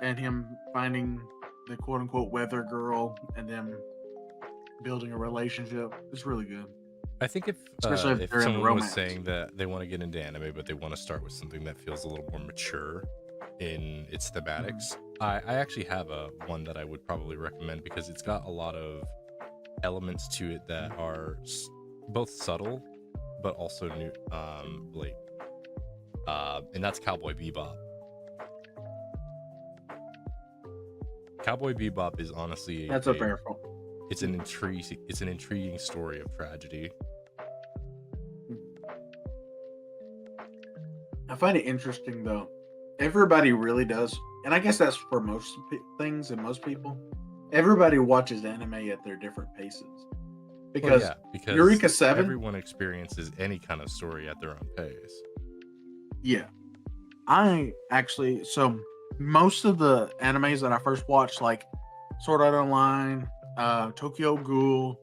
and him finding the quote unquote weather girl and them building a relationship is really good. I think Especially if if they're in the someone was romance. saying that they want to get into anime, but they want to start with something that feels a little more mature in its thematics, I actually have one that I would probably recommend because it's got a lot of elements to it that are both subtle, but also new, blatant. And that's Cowboy Bebop. Cowboy Bebop is honestly That's a fair point. it's an intriguing story of tragedy. I find it interesting though. Everybody really does, and I guess that's for most things and most people. Everybody watches anime at their different paces. Because, because Eureka 7, everyone experiences any kind of story at their own pace. yeah. I actually, so most of the animes that I first watched, like Sword Art Online, Tokyo Ghoul,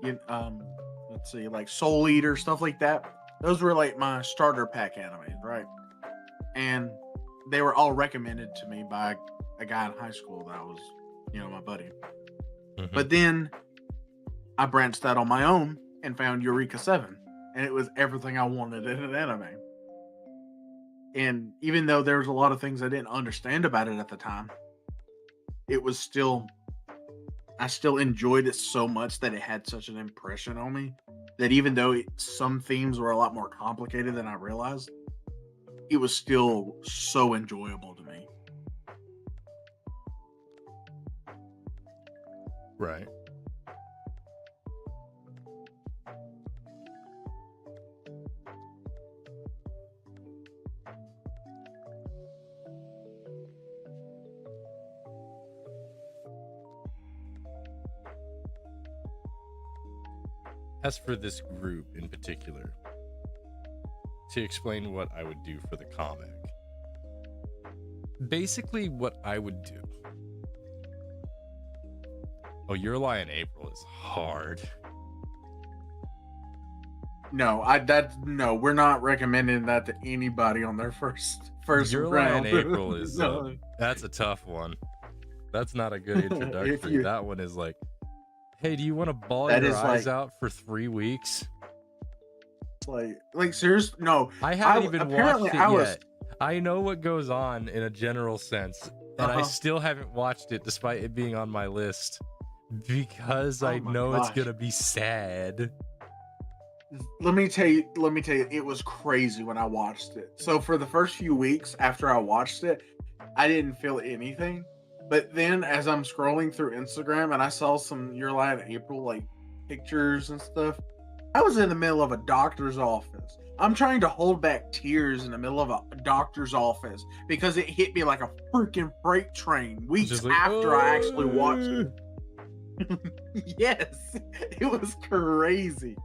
let's see, like Soul Eater, stuff like that. Those were like my starter pack animes, right? And they were all recommended to me by a guy in high school that was, my buddy. Mhm. But then I branched out on my own and found Eureka 7, and it was everything I wanted in an anime. And even though there was a lot of things I didn't understand about it at the time, it was still, I still enjoyed it so much that it had such an impression on me that even though some themes were a lot more complicated than I realized, it was still so enjoyable to me. Right. As for this group in particular, to explain what I would do for the comic, basically what I would do. Oh, Your Lie in April is hard. No, we're not recommending that to anybody on their first Your Lie round. in April is No. that's a tough one. That's not a good introductory. That one is like, hey, do you want to ball That your is eyes like- out for 3 weeks? Like serious? No, I haven't even apparently watched it I was- yet. I know what goes on in a general sense, and I Uh-huh. still haven't watched it despite it being on my list because I Oh my know it's gosh. gonna be sad. Let me tell you, it was crazy when I watched it. So for the first few weeks after I watched it, I didn't feel anything. But then as I'm scrolling through Instagram and I saw some Your Lie in April like pictures and stuff, I was in the middle of a doctor's office. I'm trying to hold back tears in the middle of a doctor's office because it hit me like a freaking freight train weeks Just like, after I actually watched "Oh." it. Yes, it was crazy.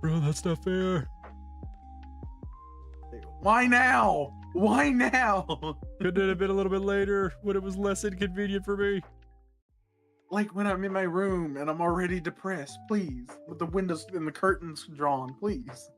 Bro, that's not fair. Why now? Why now? Couldn't it have been a little bit later when it was less inconvenient for me? Like when I'm in my room and I'm already depressed, please. With the windows and the curtains drawn, please.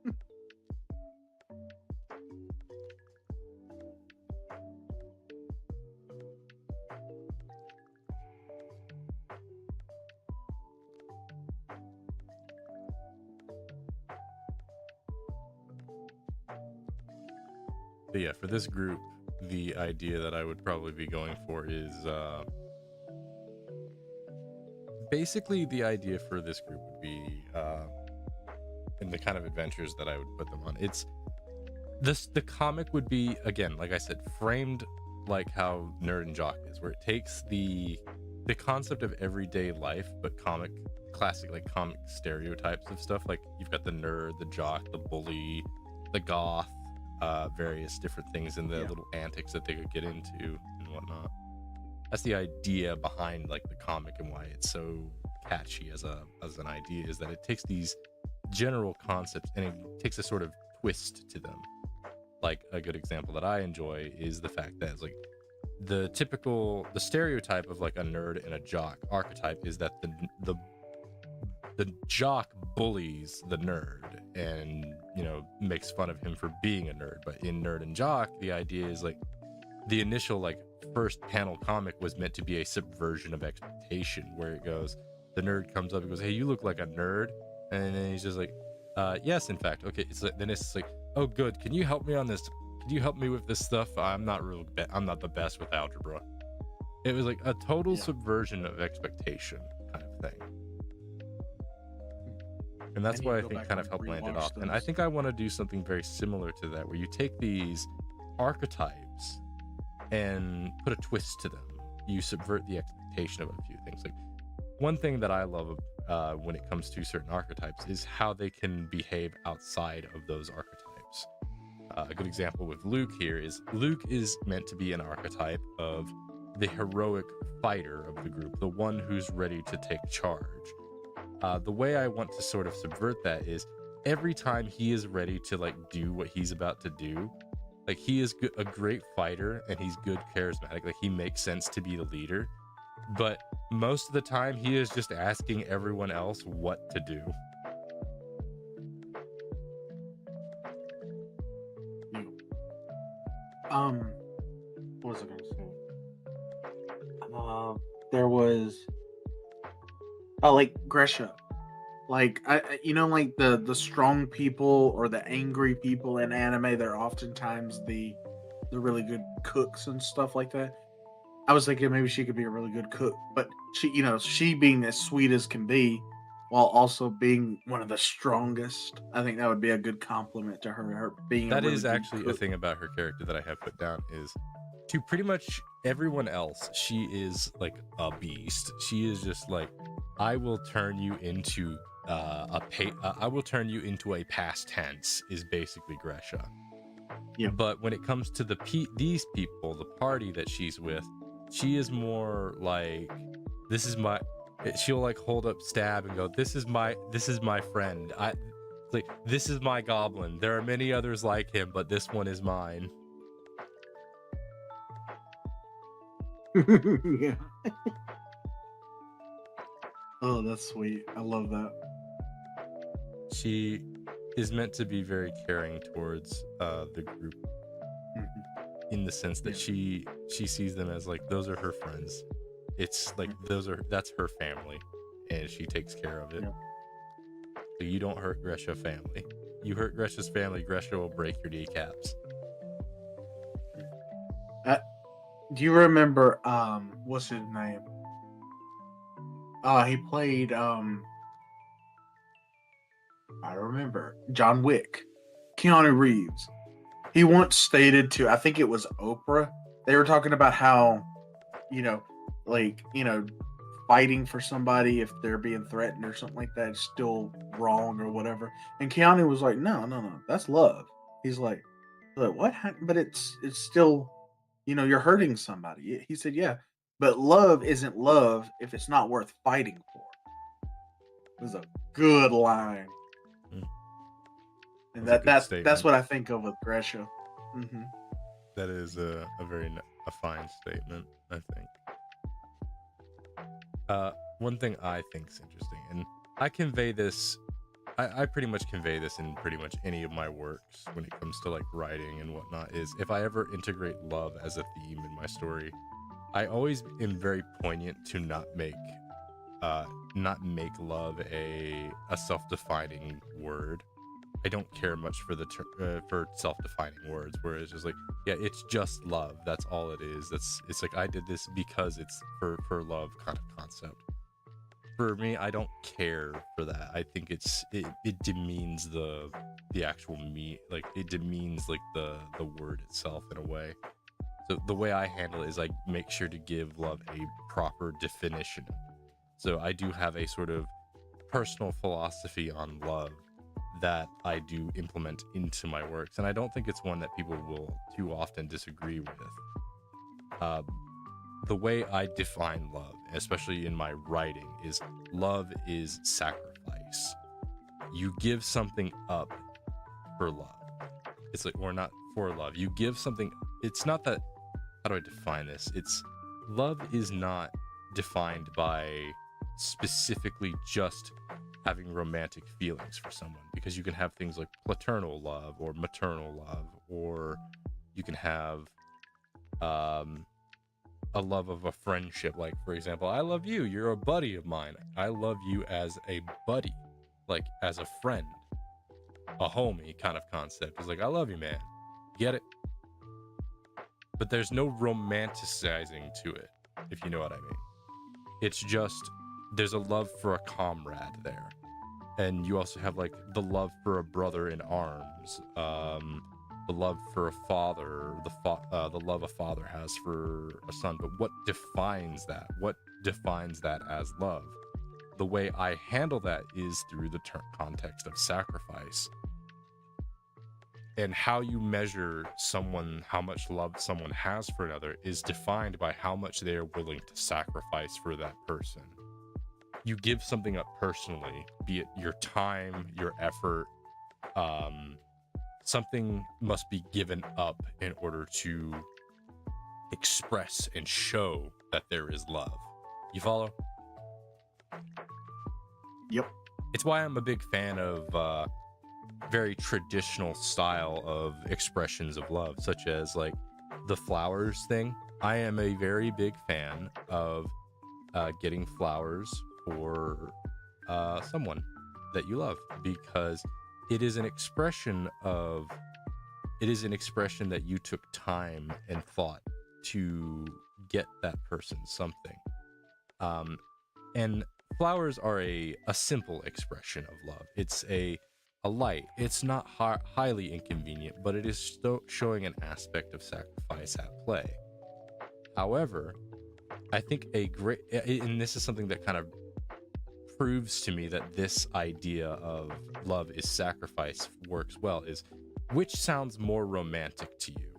But yeah, for this group, the idea that I would probably be going for is basically the idea for this group would be and the kind of adventures that I would put them on. It's the comic would be, again, like I said, framed like how Nerd and Jock is, where it takes the concept of everyday life, but classic like comic stereotypes of stuff. Like you've got the nerd, the jock, the bully, the goth, various different things and the little antics that they could get into and whatnot. That's the idea behind like the comic and why it's so catchy as an idea, is that it takes these general concepts and it takes a sort of twist to them. Like a good example that I enjoy is the fact that it's like the stereotype of like a nerd and a jock archetype is that the jock bullies the nerd and makes fun of him for being a nerd. But in Nerd and Jock, the idea is like the initial like first panel comic was meant to be a subversion of expectation, where it goes, the nerd comes up and goes, hey, you look like a nerd, and then he's just like, yes, in fact. Okay, it's like, then it's like, oh good, can you help me on this, can you help me with this stuff? I'm not the best with algebra. It was like a total subversion of expectation kind of thing. And that's why I think kind of helped land it off. And I think I want to do something very similar to that, where you take these archetypes and put a twist to them. You subvert the expectation of a few things. Like, one thing that I love when it comes to certain archetypes is how they can behave outside of those archetypes. A good example with Luke here is Luke is meant to be an archetype of the heroic fighter of the group, the one who's ready to take charge. The way I want to sort of subvert that is every time he is ready to like do what he's about to do, like he is a great fighter and he's good charismatic, like he makes sense to be the leader, but most of the time he is just asking everyone else what to do. What was I gonna say? There was like Gresha. Like like the strong people or the angry people in anime, they're oftentimes the really good cooks and stuff like that. I was thinking maybe she could be a really good cook, but she being as sweet as can be while also being one of the strongest, I think that would be a good compliment to her being that a really is good actually cook. a thing about her character that I have put down is to pretty much everyone else, she is like a beast. She is just like, I will turn you into I will turn you into a past tense is basically Gresha. Yeah. But when it comes to these people, the party that she's with, she is more like, this is my, she'll like hold up Stab and go, this is my friend. Like, this is my goblin. There are many others like him, but this one is mine. Yeah. Oh, that's sweet. I love that. She is meant to be very caring towards the group, in the sense that she sees them as like, those are her friends. It's like that's her family, and she takes care of it. Yeah. So you don't hurt Gresha family. You hurt Gresha's family, Gresha will break your kneecaps. Do you remember what's his name? He played I remember John Wick, Keanu Reeves. He once stated to, I think it was Oprah, they were talking about how, fighting for somebody if they're being threatened or something like that is still wrong or whatever. And Keanu was like, no, that's love. He's like what? But it's still, you're hurting somebody. He said, yeah, but love isn't love if it's not worth fighting for. It was a good line. And that's what I think of with Gresha. Mm-hmm. That is a fine statement, I think. One thing I think is interesting, and I convey this, I pretty much convey this in pretty much any of my works when it comes to like writing and whatnot, is if I ever integrate love as a theme in my story, I always am very poignant to not make love a self-defining word. I don't care much for for self-defining words, where it's just like, yeah, it's just love. That's all it is. It's like, I did this because it's for love kind of concept. For me, I don't care for that. I think it demeans the actual me, like it demeans like the word itself in a way. So the way I handle it is I make sure to give love a proper definition. So I do have a sort of personal philosophy on love that I do implement into my works, and I don't think it's one that people will too often disagree with. The way I define love, especially in my writing, is love is sacrifice. You give something up for love. It's like, or not for love. You give something. It's not that. How do I define this? It's love is not defined by specifically just having romantic feelings for someone, because you can have things like paternal love or maternal love, or you can have a love of a friendship. Like, for example, I love you. You're a buddy of mine. I love you as a buddy, like as a friend, a homie kind of concept. It's like, I love you, man. Get it? But there's no romanticizing to it, if you know what I mean. It's just, there's a love for a comrade there. And you also have like the love for a brother in arms, the love for a father, the love a father has for a son. But what defines that? What defines that as love? The way I handle that is through the context of sacrifice. And how you measure someone, how much love someone has for another, is defined by how much they are willing to sacrifice for that person. You give something up personally, be it your time, your effort, something must be given up in order to express and show that there is love. You follow? Yep. It's why I'm a big fan of very traditional style of expressions of love, such as like the flowers thing. I am a very big fan of getting flowers for someone that you love, because it is an expression that you took time and thought to get that person something. And flowers are a simple expression of love. It's a light. It's not highly inconvenient, but it is still showing an aspect of sacrifice at play. However, I think and this is something that kind of proves to me that this idea of love is sacrifice works well, is which sounds more romantic to you?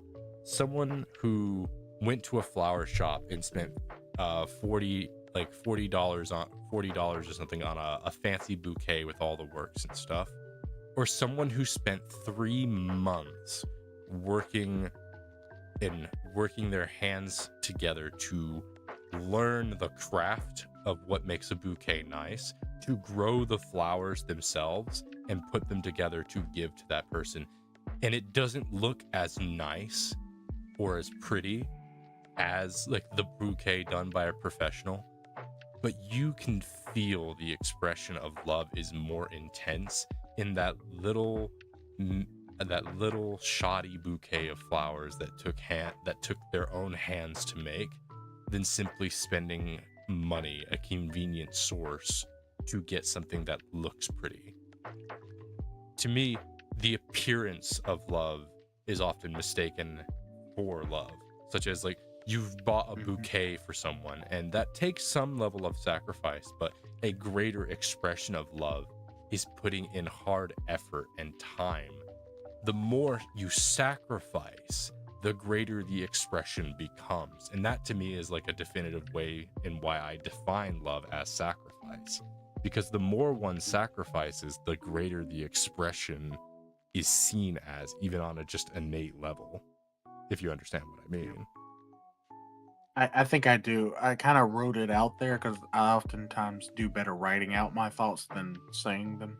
Someone who went to a flower shop and spent $40 or something on a fancy bouquet with all the works and stuff, or someone who spent 3 months working their hands together to learn the craft of what makes a bouquet nice, to grow the flowers themselves and put them together to give to that person. And it doesn't look as nice or as pretty as like the bouquet done by a professional, but you can feel the expression of love is more intense in that little shoddy bouquet of flowers that took their own hands to make, than simply spending money, a convenient source, to get something that looks pretty. To me, the appearance of love is often mistaken for love, such as like you've bought a bouquet for someone, and that takes some level of sacrifice, but a greater expression of love is putting in hard effort and time. The more you sacrifice, the greater the expression becomes. And that to me is like a definitive way in why I define love as sacrifice. Because the more one sacrifices, the greater the expression is seen as, even on a just innate level, if you understand what I mean. I think I do. I kind of wrote it out there because I oftentimes do better writing out my thoughts than saying them.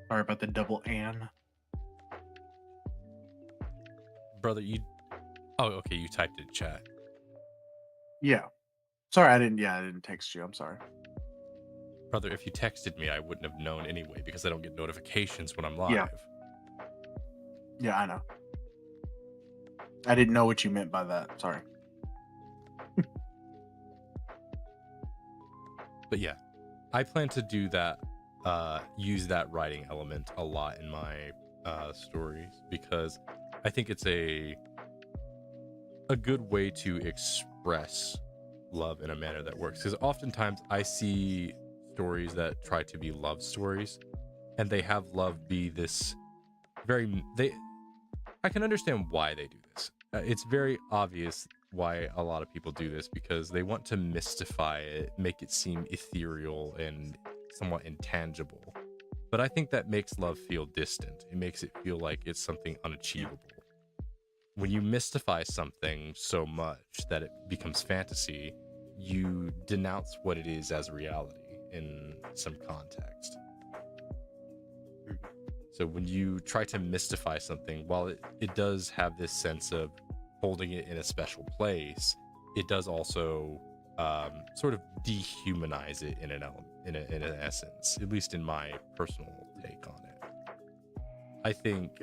Sorry about the double "and." Brother, oh, okay, you typed it in chat. Yeah. Sorry, I didn't text you. I'm sorry. Brother, if you texted me, I wouldn't have known anyway, because I don't get notifications when I'm live. Yeah, I know. I didn't know what you meant by that. Sorry. But yeah, I plan to do that, use that writing element a lot in my stories, because I think it's a good way to express love in a manner that works. Because oftentimes I see stories that try to be love stories, and they have love be this I can understand why they do this. It's very obvious why a lot of people do this, because they want to mystify it, make it seem ethereal and somewhat intangible. But I think that makes love feel distant. It makes it feel like it's something unachievable. When you mystify something so much that it becomes fantasy, you denounce what it is as reality in some context. So when you try to mystify something, while it does have this sense of holding it in a special place, it does also sort of dehumanize it in an essence, at least in my personal take on it. I think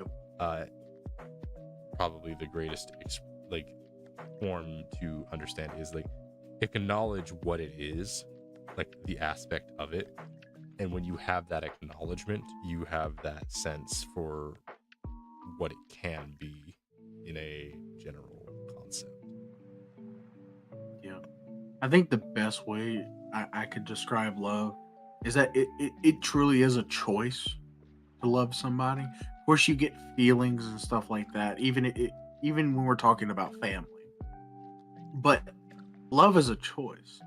probably the greatest form to understand is like acknowledge what it is, like the aspect of it. And when you have that acknowledgement, you have that sense for what it can be in a general concept. Yeah. I think the best way I could describe love is that it truly is a choice to love somebody. Of course, you get feelings and stuff like that, even even when we're talking about family. But love is a choice.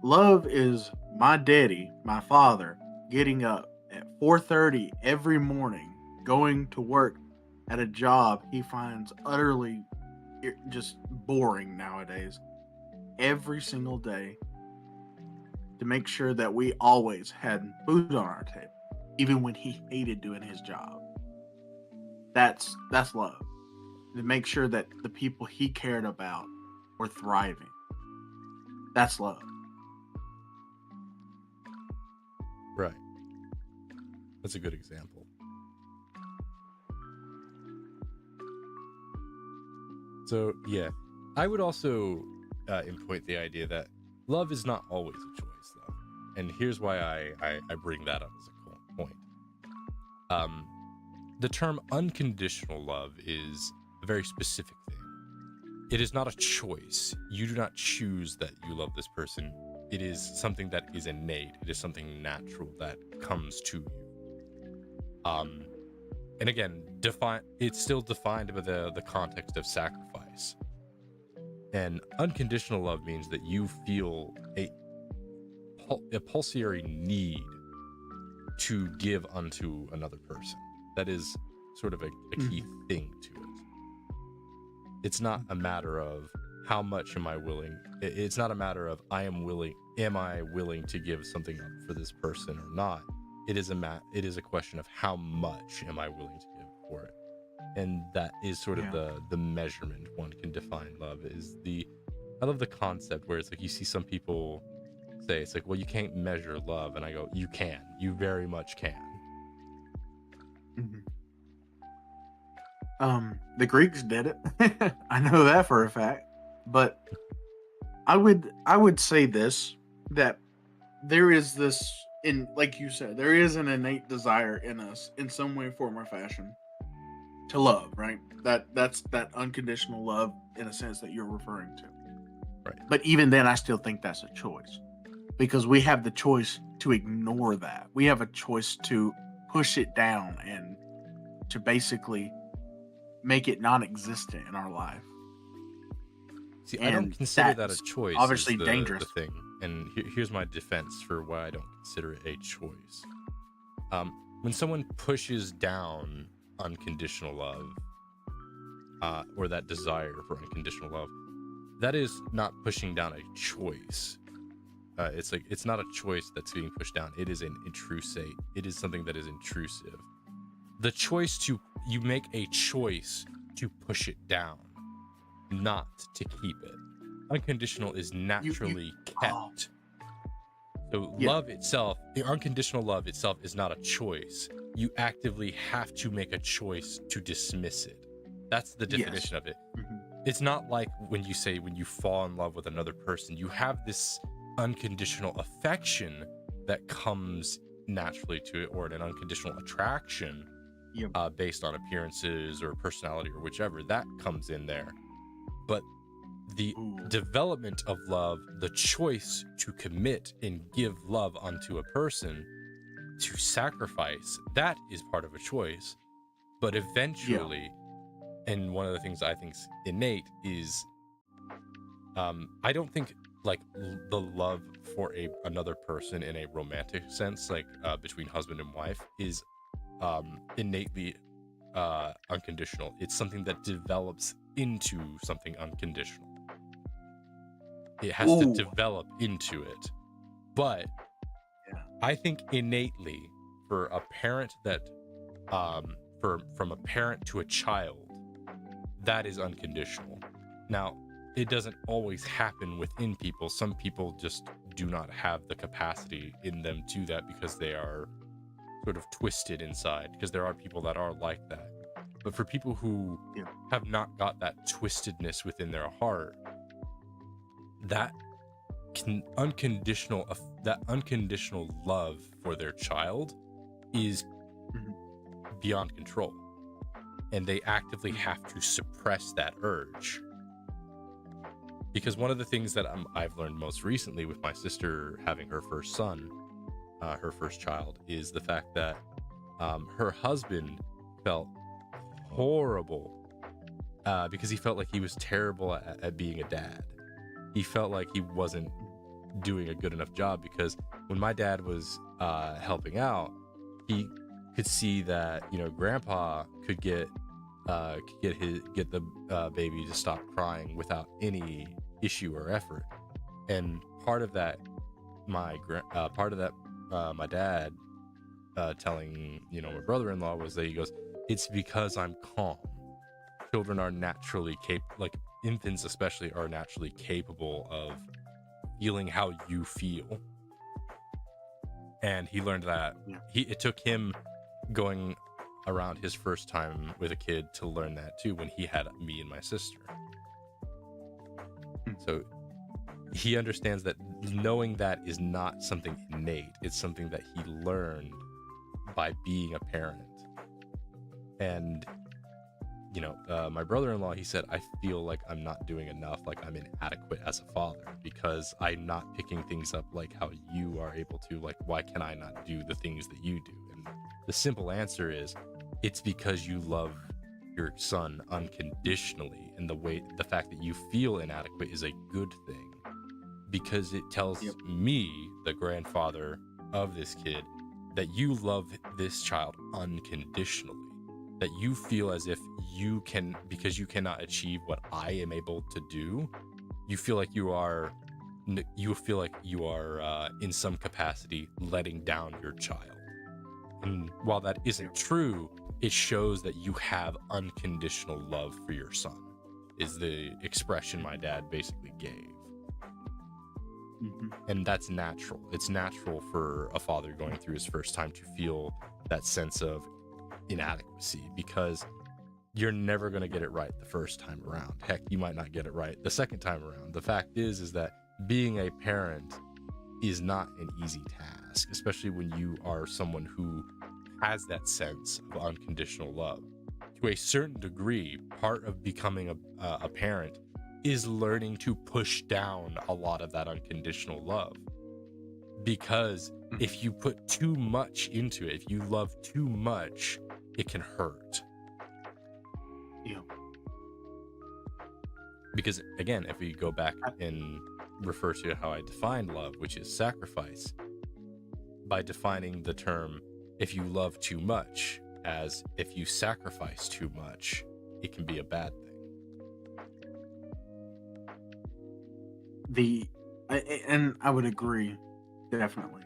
Love is my daddy, my father, getting up at 4:30 every morning, going to work at a job he finds utterly just boring nowadays, every single day, to make sure that we always had food on our table, even when he hated doing his job. That's love. To make sure that the people he cared about were thriving. That's love. Right. That's a good example. So, yeah, I would also import the idea that love is not always a choice, though. And here's why I bring that up as a point. The term unconditional love is a very specific thing. It is not a choice. You do not choose that you love this person. It is something that is innate. It is something natural that comes to you. And again, it's still defined by the context of sacrifice. And unconditional love means that you feel a pulsary need to give unto another person. That is sort of a key thing to it. It's not a matter of how much am I willing. It's not a matter of am I willing to give something up for this person or not. It is a question of how much am I willing to give for it. And that is sort of the measurement one can define love is I love the concept where it's like you see some people say it's like, well, you can't measure love, and I go, you can. You very much can. The Greeks did it. I know that for a fact. But I would say this, that there is this, like you said, there is an innate desire in us in some way, form, or fashion to love, right? That's that unconditional love in a sense that you're referring to. Right. But even then, I still think that's a choice, because we have the choice to ignore that. We have a choice to push it down and to basically make it non-existent in our life. See, And I don't consider that a that's choice. obviously is dangerous. The thing, and here's my defense for why I don't consider it a choice. When someone pushes down unconditional love, or that desire for unconditional love, that is not pushing down a choice. It's not a choice that's being pushed down. It is an intrusive. It is something that is intrusive. The choice you make a choice to push it down, not to keep it. Unconditional is naturally kept. So love itself, the unconditional love itself is not a choice. You actively have to make a choice to dismiss it. That's the definition of it. It's not like when you fall in love with another person, you have this unconditional affection that comes naturally to it, or an unconditional attraction based on appearances or personality or whichever, that comes in there. But the development of love, the choice to commit and give love unto a person, to sacrifice, that is part of a choice. But eventually, and one of the things I think is innate is, I don't think like the love for another person in a romantic sense, like between husband and wife, is innately unconditional. It's something that develops into something unconditional. It has to develop into it. But I think innately, for a parent that from a parent to a child, that is unconditional. Now, it doesn't always happen within people. Some people just do not have the capacity in them to that because they are sort of twisted inside, because there are people that are like that. But for people who have not got that twistedness within their heart, that unconditional love for their child is beyond control, and they actively have to suppress that urge. Because one of the things that I've learned most recently with my sister having her first son, her first child, is the fact that her husband felt horrible because he felt like he was terrible at being a dad. He felt like he wasn't doing a good enough job, because when my dad was helping out, he could see that, you know, grandpa could get the baby to stop crying without any issue or effort. And part of that my dad telling, you know, my brother-in-law was that he goes, it's because I'm calm. Children are naturally like infants especially are naturally capable of feeling how you feel. And he learned that it took him going around his first time with a kid to learn that too, when he had me and my sister. So he understands that knowing that is not something innate, it's something that he learned by being a parent. And you know, my brother-in-law, he said, I feel like I'm not doing enough, like I'm inadequate as a father because I'm not picking things up like how you are able to. Like, why can I not do the things that you do? And the simple answer is, it's because you love your son unconditionally, and the fact that you feel inadequate is a good thing, because it tells me, the grandfather of this kid, that you love this child unconditionally. That you feel as if you can, because you cannot achieve what I am able to do, you feel like you are in some capacity letting down your child. And while that isn't true, it shows that you have unconditional love for your son, is the expression my dad basically gave. And that's natural. It's natural for a father going through his first time to feel that sense of inadequacy, because you're never going to get it right the first time around. Heck, you might not get it right the second time around. The fact is that being a parent is not an easy task, especially when you are someone who has that sense of unconditional love. To a certain degree, part of becoming a parent is learning to push down a lot of that unconditional love. Because if you put too much into it, if you love too much, it can hurt. Because again, if we go back and refer to how I defined love, which is sacrifice, by defining the term, if you love too much, as if you sacrifice too much, it can be a bad thing. And I would agree, definitely.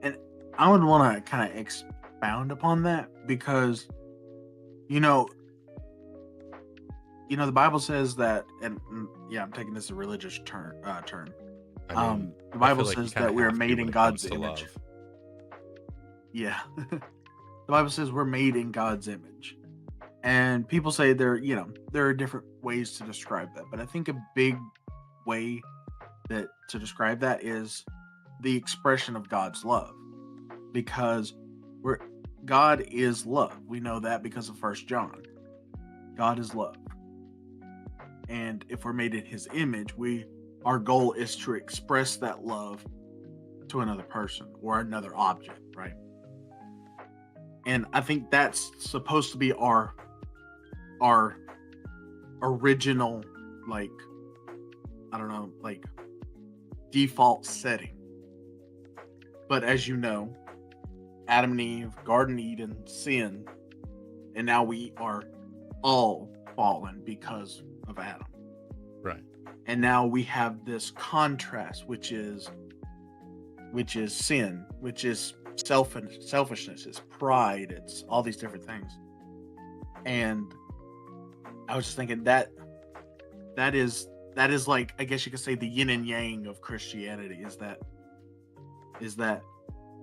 And I would want to kind of expound upon that, because, you know, the Bible says that, and I'm taking this as a religious term. I mean, the Bible like says that we are made in God's image. Love. Yeah. The Bible says we're made in God's image. And people say there are different ways to describe that. But I think a big way to describe that is the expression of God's love. Because God is love. We know that because of 1 John. God is love. And if we're made in his image, our goal is to express that love to another person or another object, right? And I think that's supposed to be our original, default setting. But as you know, Adam and Eve, Garden of Eden, sin, and now we are all fallen because of Adam. Right. And now we have this contrast, which is sin, which is selfishness, it's pride, it's all these different things. And I was just thinking that is like, I guess you could say, the yin and yang of Christianity is that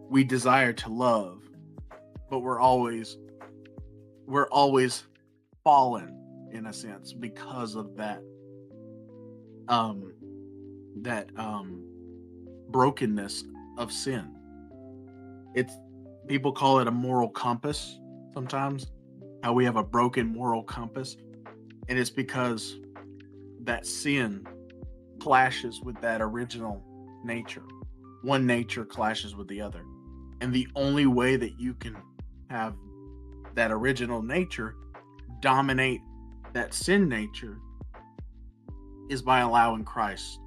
we desire to love, but we're always fallen in a sense because of that brokenness of sin. It's people call it a moral compass sometimes, how we have a broken moral compass, and it's because that sin clashes with that original nature. One nature clashes with the other, and the only way that you can have that original nature dominate that sin nature is by allowing Christ,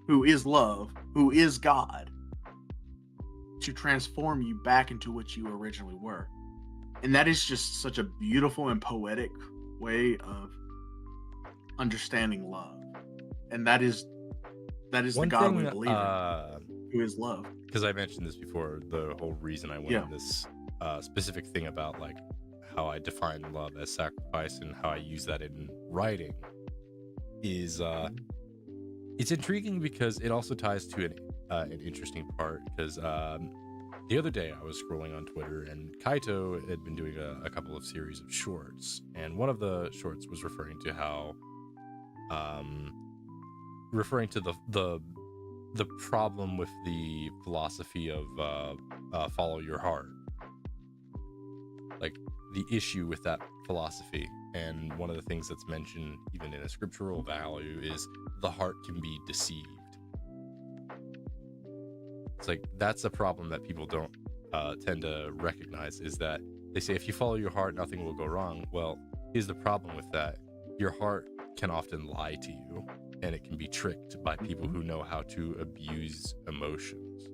who is love, who is God, to transform you back into what you originally were. And that is just such a beautiful and poetic way of understanding love. And that is the God we believe in, who is love. Because I mentioned this before, the whole reason I went on this specific thing about like how I define love as sacrifice and how I use that in writing is it's intriguing because it also ties to an interesting part. Because the other day I was scrolling on Twitter and Kaito had been doing a couple of series of shorts, and one of the shorts was referring to how referring to the problem with the philosophy of follow your heart, like the issue with that philosophy. And one of the things that's mentioned even in a scriptural value is the heart can be deceived. It's like that's a problem that people don't tend to recognize, is that they say if you follow your heart nothing will go wrong. Well, here's the problem with that: your heart can often lie to you, and it can be tricked by people who know how to abuse emotions.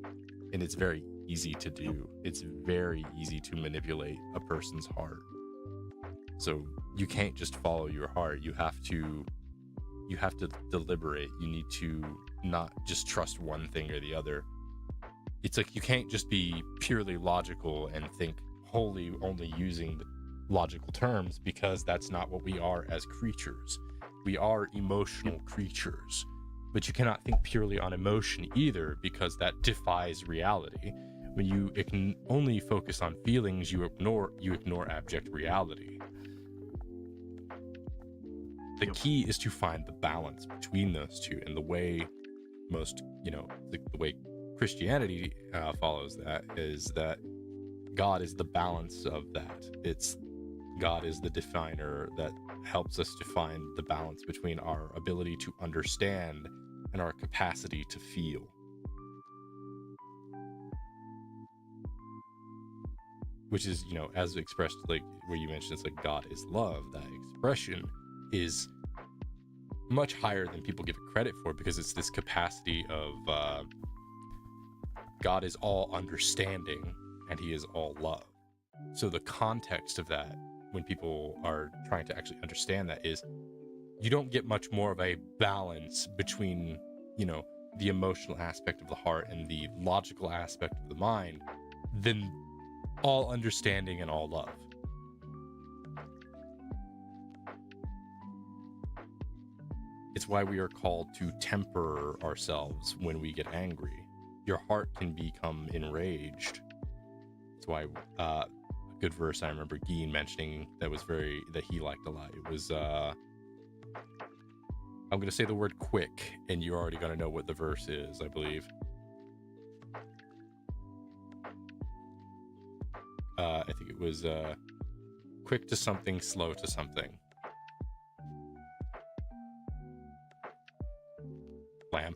And it's very easy to do. It's very easy to manipulate a person's heart. So you can't just follow your heart. You have to deliberate. You need to not just trust one thing or the other. It's like you can't just be purely logical and think wholly only using logical terms, because that's not what we are as creatures. We are emotional creatures, but you cannot think purely on emotion either, because that defies reality. When you can only focus on feelings, you ignore abject reality. The key is to find the balance between those two, and the way most, the way Christianity follows that is that God is the balance of that. God is the definer that helps us to find the balance between our ability to understand and our capacity to feel. Which is, as expressed, like where you mentioned, it's like God is love. That expression is much higher than people give it credit for, because it's this capacity of God is all understanding and he is all love. So the context of that, when people are trying to actually understand that, is you don't get much more of a balance between, the emotional aspect of the heart and the logical aspect of the mind than all understanding and all love. It's why we are called to temper ourselves when we get angry. Your heart can become enraged. That's why a good verse I remember Geen mentioning that he liked a lot. It was I'm going to say the word quick, and you're already going to know what the verse is, I believe. I think it was quick to something, slow to something. Lamb.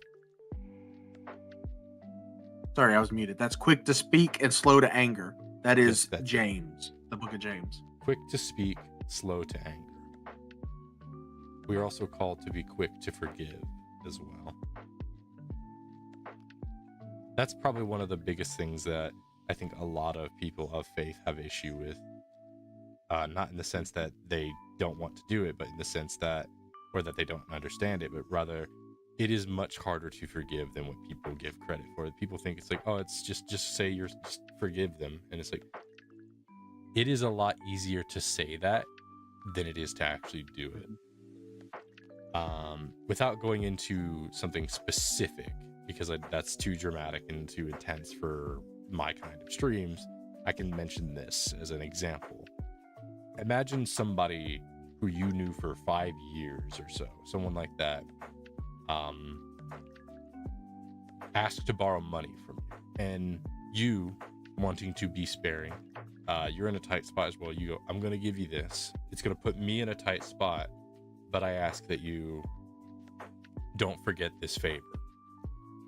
Sorry, I was muted. That's quick to speak and slow to anger. That is That's James, the book of James. Quick to speak, slow to anger. We are also called to be quick to forgive as well. That's probably one of the biggest things that I think a lot of people of faith have issue with. Not in the sense that they don't want to do it, but in the sense that, or that they don't understand it, but rather it is much harder to forgive than what people give credit for. People think it's like, oh, it's just say you're just forgive them, and it's like, it is a lot easier to say that than it is to actually do it. Without going into something specific, because that's too dramatic and too intense for my kind of streams, I can mention this as an example. Imagine somebody who you knew for 5 years or so, someone like that, asked to borrow money from you, and you wanting to be sparing, you're in a tight spot as well. You go, I'm going to give you this. It's going to put me in a tight spot, but I ask that you don't forget this favor.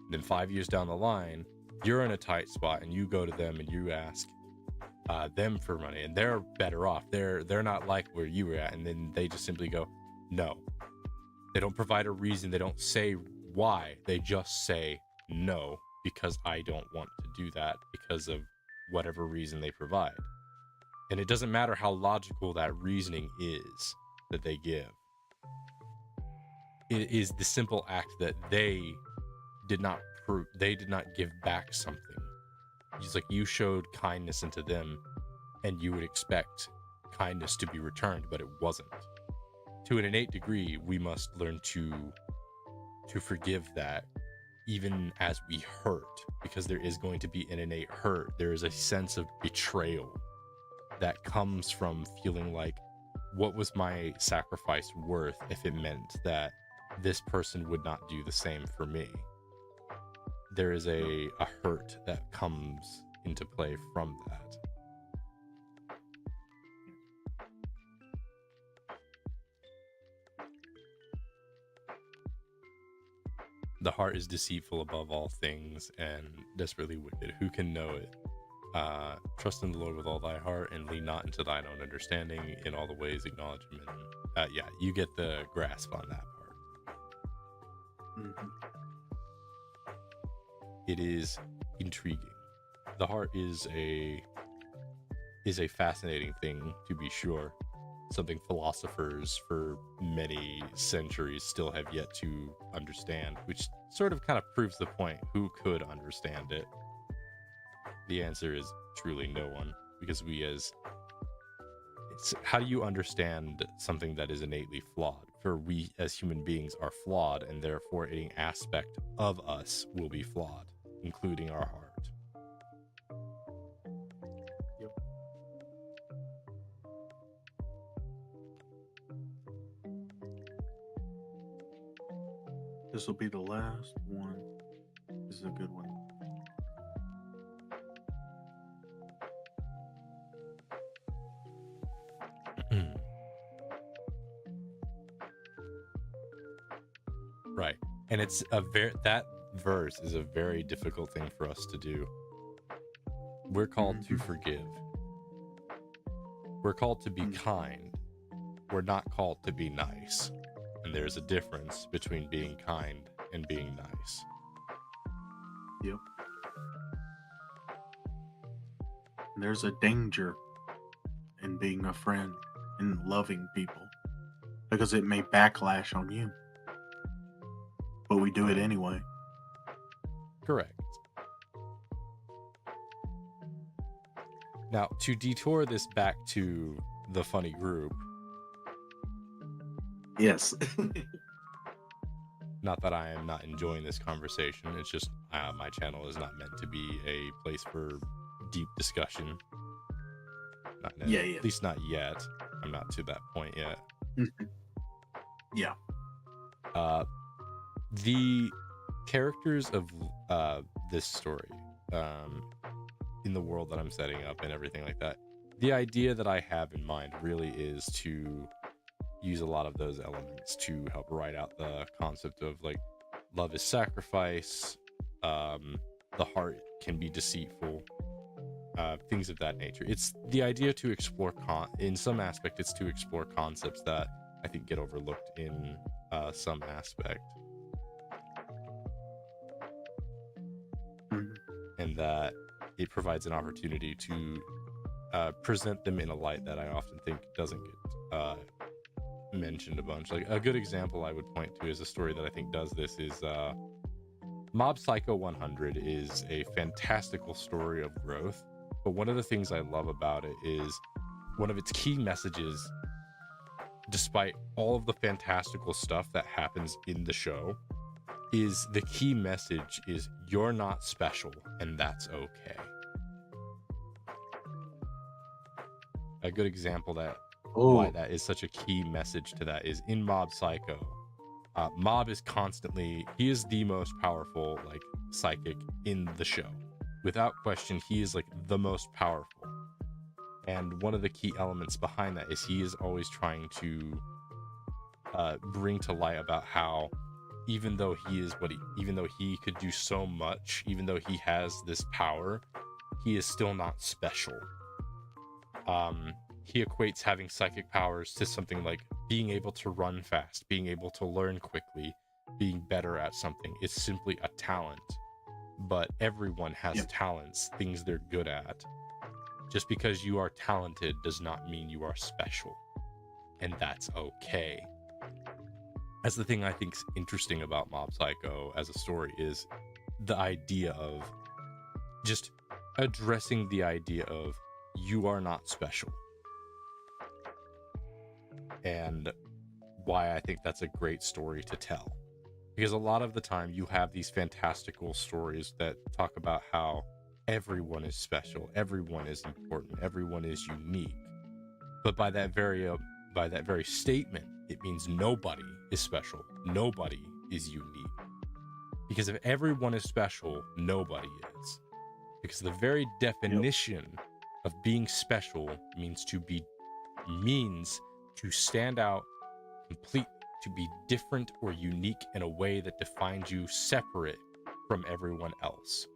Then 5 years down the line, you're in a tight spot and you go to them and you ask them for money, and they're better off. They're not like where you were at, and then they just simply go, no. They don't provide a reason. They don't say why. They just say no, because I don't want to do that because of whatever reason they provide. And it doesn't matter how logical that reasoning is that they give. It is the simple act that they did not give back something. It's like you showed kindness into them, and you would expect kindness to be returned, but it wasn't. To an innate degree, we must learn to forgive that, even as we hurt, because there is going to be an innate hurt. There is a sense of betrayal that comes from feeling like, what was my sacrifice worth if it meant that this person would not do the same for me? There is a hurt that comes into play from that. The heart is deceitful above all things and desperately wicked. Who can know it? Trust in the Lord with all thy heart and lean not into thine own understanding. In all the ways acknowledge him. Yeah, you get the grasp on that part. Mm-hmm. It is intriguing. The heart is a fascinating thing, to be sure. Something philosophers for many centuries still have yet to understand, which sort of kind of proves the point. Who could understand it? The answer is truly no one, because how do you understand something that is innately flawed? For we as human beings are flawed, and therefore any aspect of us will be flawed, including our heart. This will be the last one. This is a good one. Right. And it's that verse is a very difficult thing for us to do. We're called to forgive. We're called to be kind. We're not called to be nice. And there's a difference between being kind and being nice. Yep. There's a danger in being a friend and loving people, because it may backlash on you. But we do it anyway. Correct. Now, to detour this back to the funny group. Yes. Not that I am not enjoying this conversation. It's just my channel is not meant to be a place for deep discussion. Yeah. At least not yet. I'm not to that point yet. Yeah. The characters of this story, in the world that I'm setting up and everything like that, the idea that I have in mind really is to use a lot of those elements to help write out the concept of like love is sacrifice, the heart can be deceitful, things of that nature. It's the idea to explore in some aspect, it's to explore concepts that I think get overlooked in some aspect. And that it provides an opportunity to present them in a light that I often think doesn't get mentioned a bunch. Like a good example I would point to is a story that I think does this is Mob Psycho 100 is a fantastical story of growth. But one of the things I love about it is one of its key messages, despite all of the fantastical stuff that happens in the show, is the key message is you're not special and that's okay. A good example that why that is such a key message to that is in Mob Psycho. Mob is constantly, he is the most powerful like psychic in the show. Without question, he is like the most powerful. And one of the key elements behind that is he is always trying to bring to light about how even though he could do so much, even though he has this power, he is still not special. He equates having psychic powers to something like being able to run fast, being able to learn quickly, being better at something. It's simply a talent. But everyone has talents, things they're good at. Just because you are talented does not mean you are special. And that's okay. That's the thing I think's interesting about Mob Psycho as a story is the idea of just addressing the idea of you are not special. And why I think that's a great story to tell. Because a lot of the time you have these fantastical stories that talk about how everyone is special, everyone is important, everyone is unique. But by that very statement, it means nobody is special, nobody is unique. Because if everyone is special, nobody is. Because the very definition of being special means to stand out, complete, to be different or unique in a way that defines you separate from everyone else.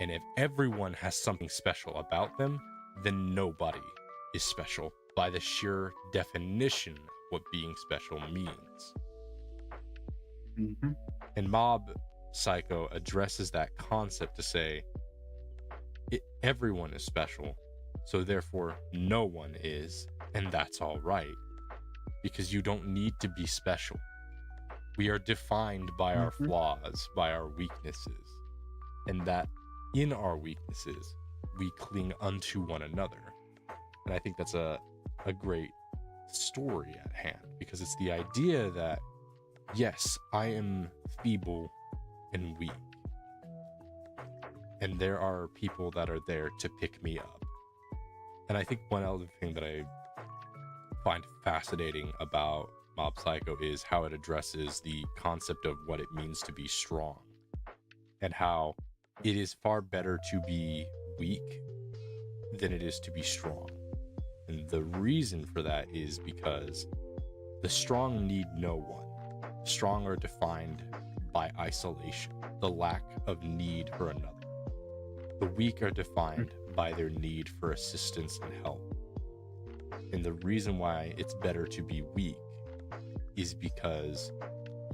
And if everyone has something special about them, then nobody is special by the sheer definition of what being special means. Mm-hmm. And Mob Psycho addresses that concept to say everyone is special, so therefore no one is, and that's all right. Because you don't need to be special. We are defined by our flaws, by our weaknesses. And that in our weaknesses, we cling unto one another. And I think that's a great story at hand. Because it's the idea that, yes, I am feeble and weak. And there are people that are there to pick me up. And I think one other thing that I find fascinating about Mob Psycho is how it addresses the concept of what it means to be strong and how it is far better to be weak than it is to be strong. And the reason for that is because the strong need no one. Strong are defined by isolation, the lack of need for another. The weak are defined by their need for assistance and help. And the reason why it's better to be weak is because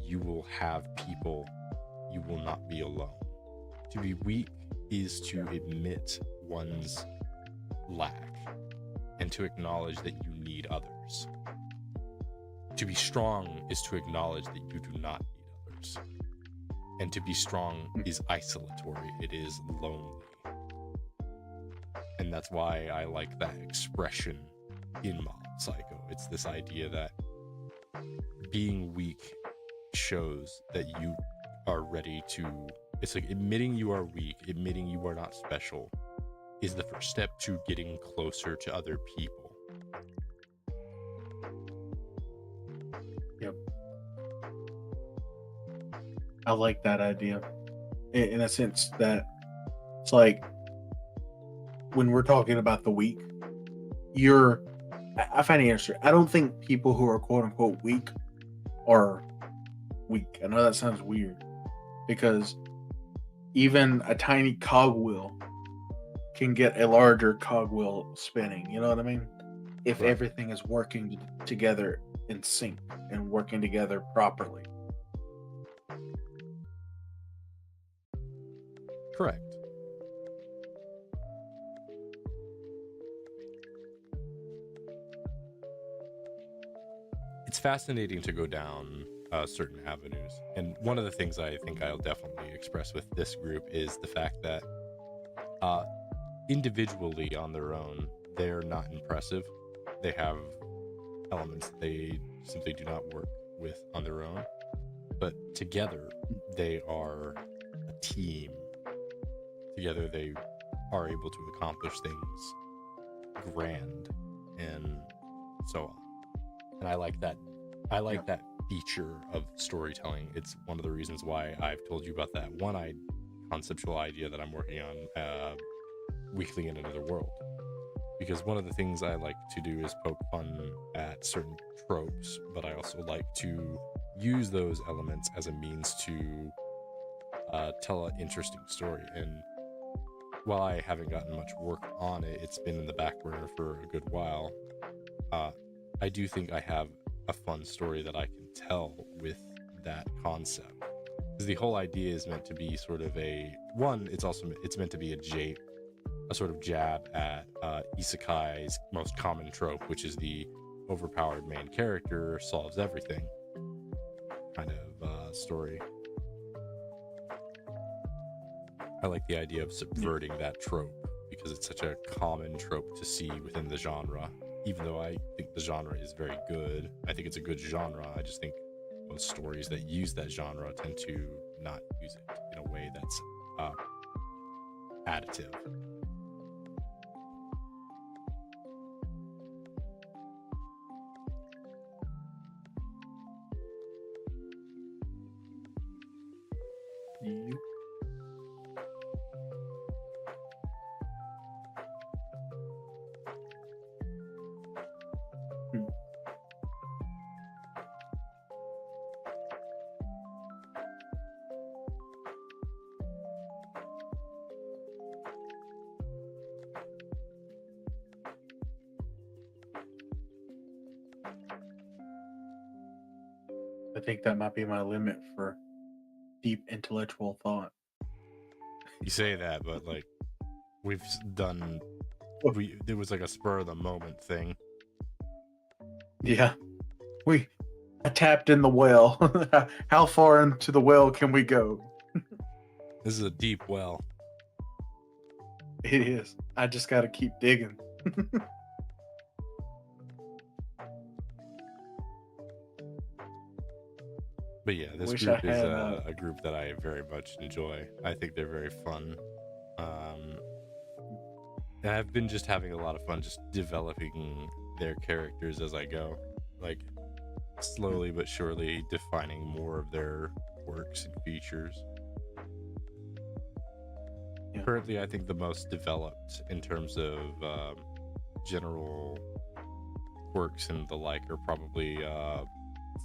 you will have people, you will not be alone. To be weak is to admit one's lack and to acknowledge that you need others. To be strong is to acknowledge that you do not need others. And to be strong is isolatory, it is lonely. And that's why I like that expression in Mob Psycho. It's this idea that being weak shows that you are ready to, it's like admitting you are weak, admitting you are not special is the first step to getting closer to other people. Yep. I like that idea. In a sense that it's like when we're talking about the weak, I find it interesting. I don't think people who are quote unquote weak are weak. I know that sounds weird because even a tiny cogwheel can get a larger cogwheel spinning. You know what I mean? If Right. everything is working together in sync and working together properly. Correct. It's fascinating to go down certain avenues. And one of the things I think I'll definitely express with this group is the fact that individually on their own, they're not impressive. They have elements that they simply do not work with on their own. But together, they are a team. Together, they are able to accomplish things grand and so on. And I like that. I like that feature of storytelling. It's one of the reasons why I've told you about that conceptual idea that I'm working on, Weekly in Another World. Because one of the things I like to do is poke fun at certain tropes, but I also like to use those elements as a means to tell an interesting story. And while I haven't gotten much work on it, it's been in the back burner for a good while. I do think I have a fun story that I can tell with that concept. Because the whole idea is meant to be sort of it's meant to be a sort of jab at isekai's most common trope, which is the overpowered main character solves everything kind of story. I like the idea of subverting that trope because it's such a common trope to see within the genre. Even though I think the genre is very good, I think it's a good genre. I just think most stories that use that genre tend to not use it in a way that's additive. You. I think that might be my limit for deep intellectual thought. You say that, but like we've done, it was like a spur of the moment thing. Yeah. I tapped in the well. How far into the well can we go? This is a deep well. It is. I just got to keep digging. But yeah, this Wish group I is had, a group that I very much enjoy. I think they're very fun. And I've been just having a lot of fun just developing their characters as I go. Like, slowly but surely defining more of their quirks and features. Yeah. Currently, I think the most developed in terms of general quirks and the like are probably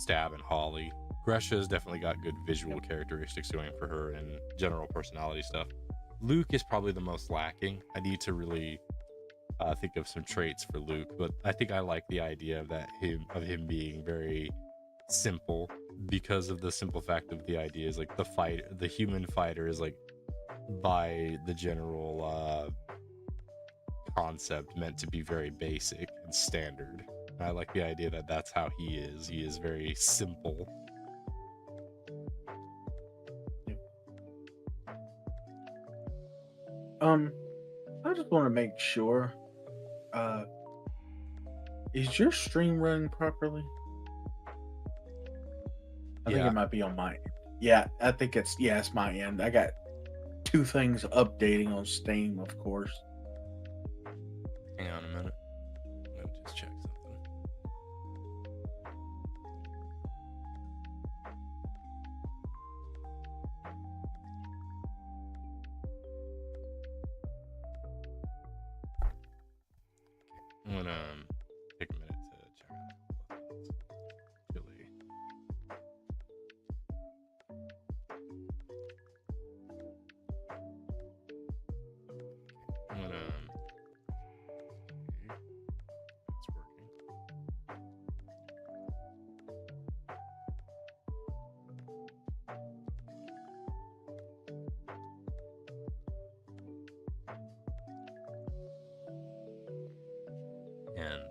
Stab and Holly. Gresha has definitely got good visual characteristics going for her and general personality stuff. Luke is probably the most lacking. I need to really think of some traits for Luke, but I think I like the idea of him being very simple, because of the simple fact of the idea is like the human fighter is like by the general concept meant to be very basic and standard. And I like the idea that that's how he is. He is very simple. I just want to make sure. Is your stream running properly? I think Yeah. it might be on my end. Yeah, I think it's my end. I got two things updating on Steam, of course. Hang on a minute. I'm gonna just check something. I'm gonna take a minute to check out Chili. I'm gonna. Okay, it's working. And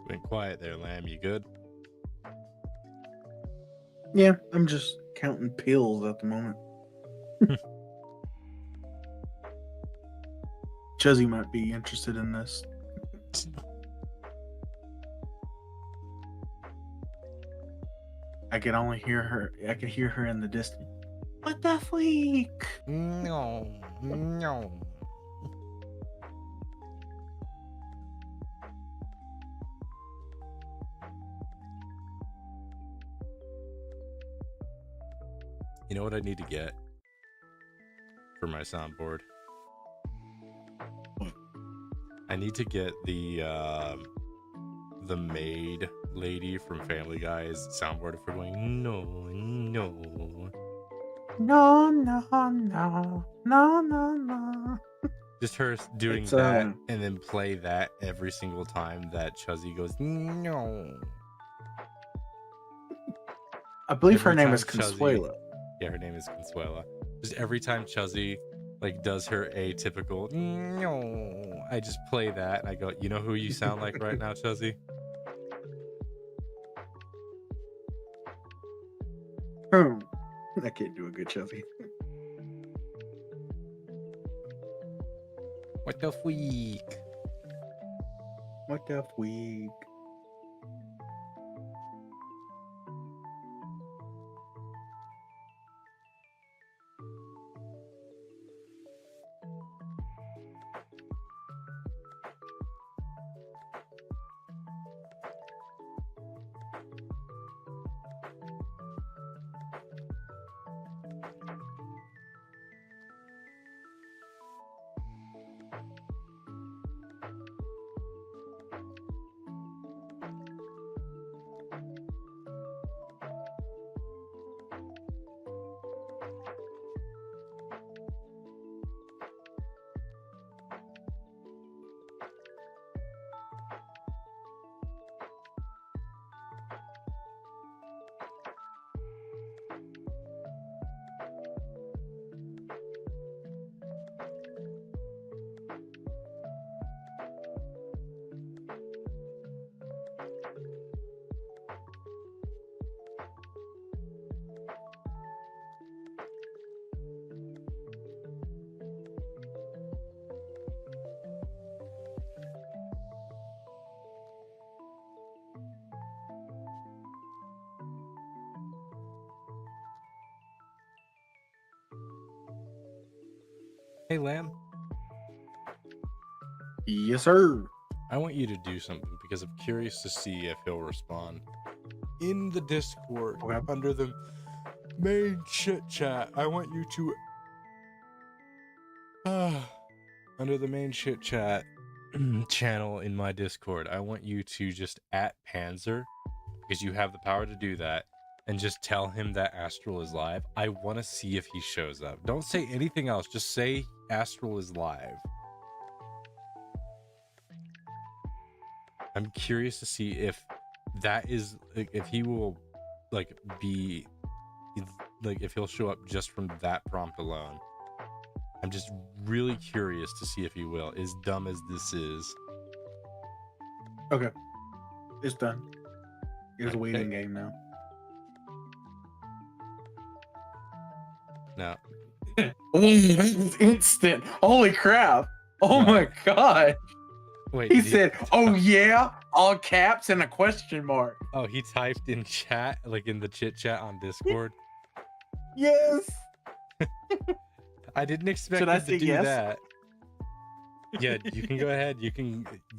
Went quiet there, Lamb. You good? Yeah, I'm just counting pills at the moment. Chuzzy might be interested in this. I could only hear her. I could hear her in the distance. What the freak? No, no. You know what I need to get for my soundboard? What? I need to get the maid lady from Family Guy's soundboard for going no, no. No, no, no, no, no, no. Just her doing It's, that and then play that every single time that Chuzzy goes no. I believe her Every name is time Chuzzy- Consuela. Yeah, her name is Consuela. Just every time Chuzzy like does her atypical no, I just play that and I go, you know who you sound like right now, Chuzzy? I can't do a good Chuzzy. What the freak? What the freak? Hey, Lamb, Yes, sir. I want you to do something because I'm curious to see if he'll respond. In the Discord, Okay. under the main chit chat, I want you to under the main chit chat channel in my Discord, I want you to just at Panzer, because you have the power to do that, and just tell him that Astral is live. I want to see if he shows up. Don't say anything else. Just say Astral is live. I'm curious to see if that is, if he will, like, be, like, if he'll show up just from that prompt alone. I'm just really curious to see if he will, as dumb as this is. Okay. It's done. It's a Okay. waiting game now. Now, Oh, that was instant. Holy crap. Oh What? my god. wait, He did said, oh yeah, all caps and a question mark. oh, he typed in chat, like in the chit chat on Discord. Yes. I didn't expect Should I him to say do yes? that. Yeah, you can go ahead.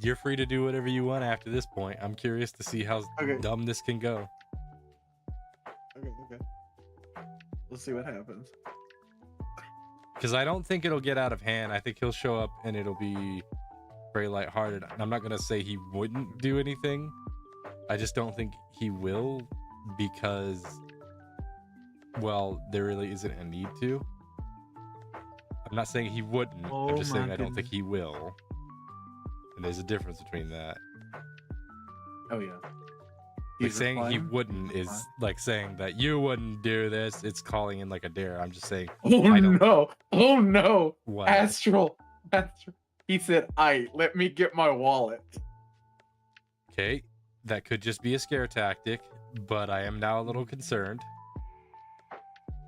You're free to do whatever you want after this point. I'm curious to see how Okay. dumb this can go. Okay. Let's see what happens. Because I don't think it'll get out of hand. I think he'll show up and it'll be very lighthearted. And I'm not gonna say he wouldn't do anything. I just don't think he will because, well, there really isn't a need to. I'm not saying he wouldn't. Oh I'm just saying my I don't think goodness. he will. And there's a difference between that. Oh yeah. Like He's saying he replying? wouldn't is Fine. like saying that you wouldn't do this. It's calling in like a dare. I'm just saying Oh I don't- no. Oh no. what. Astral. He said, "I let me get my wallet." Okay. that could just be a scare tactic, but I am now a little concerned.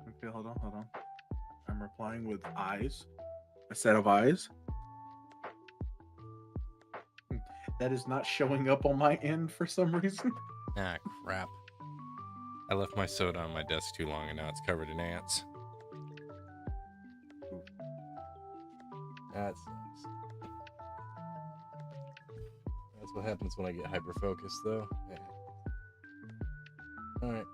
Okay, hold on. I'm replying with eyes. A set of eyes. That is not showing up on my end for some reason. Ah, crap. I left my soda on my desk too long and now it's covered in ants. That sucks. That's what happens when I get hyper-focused, though. Yeah. Alright.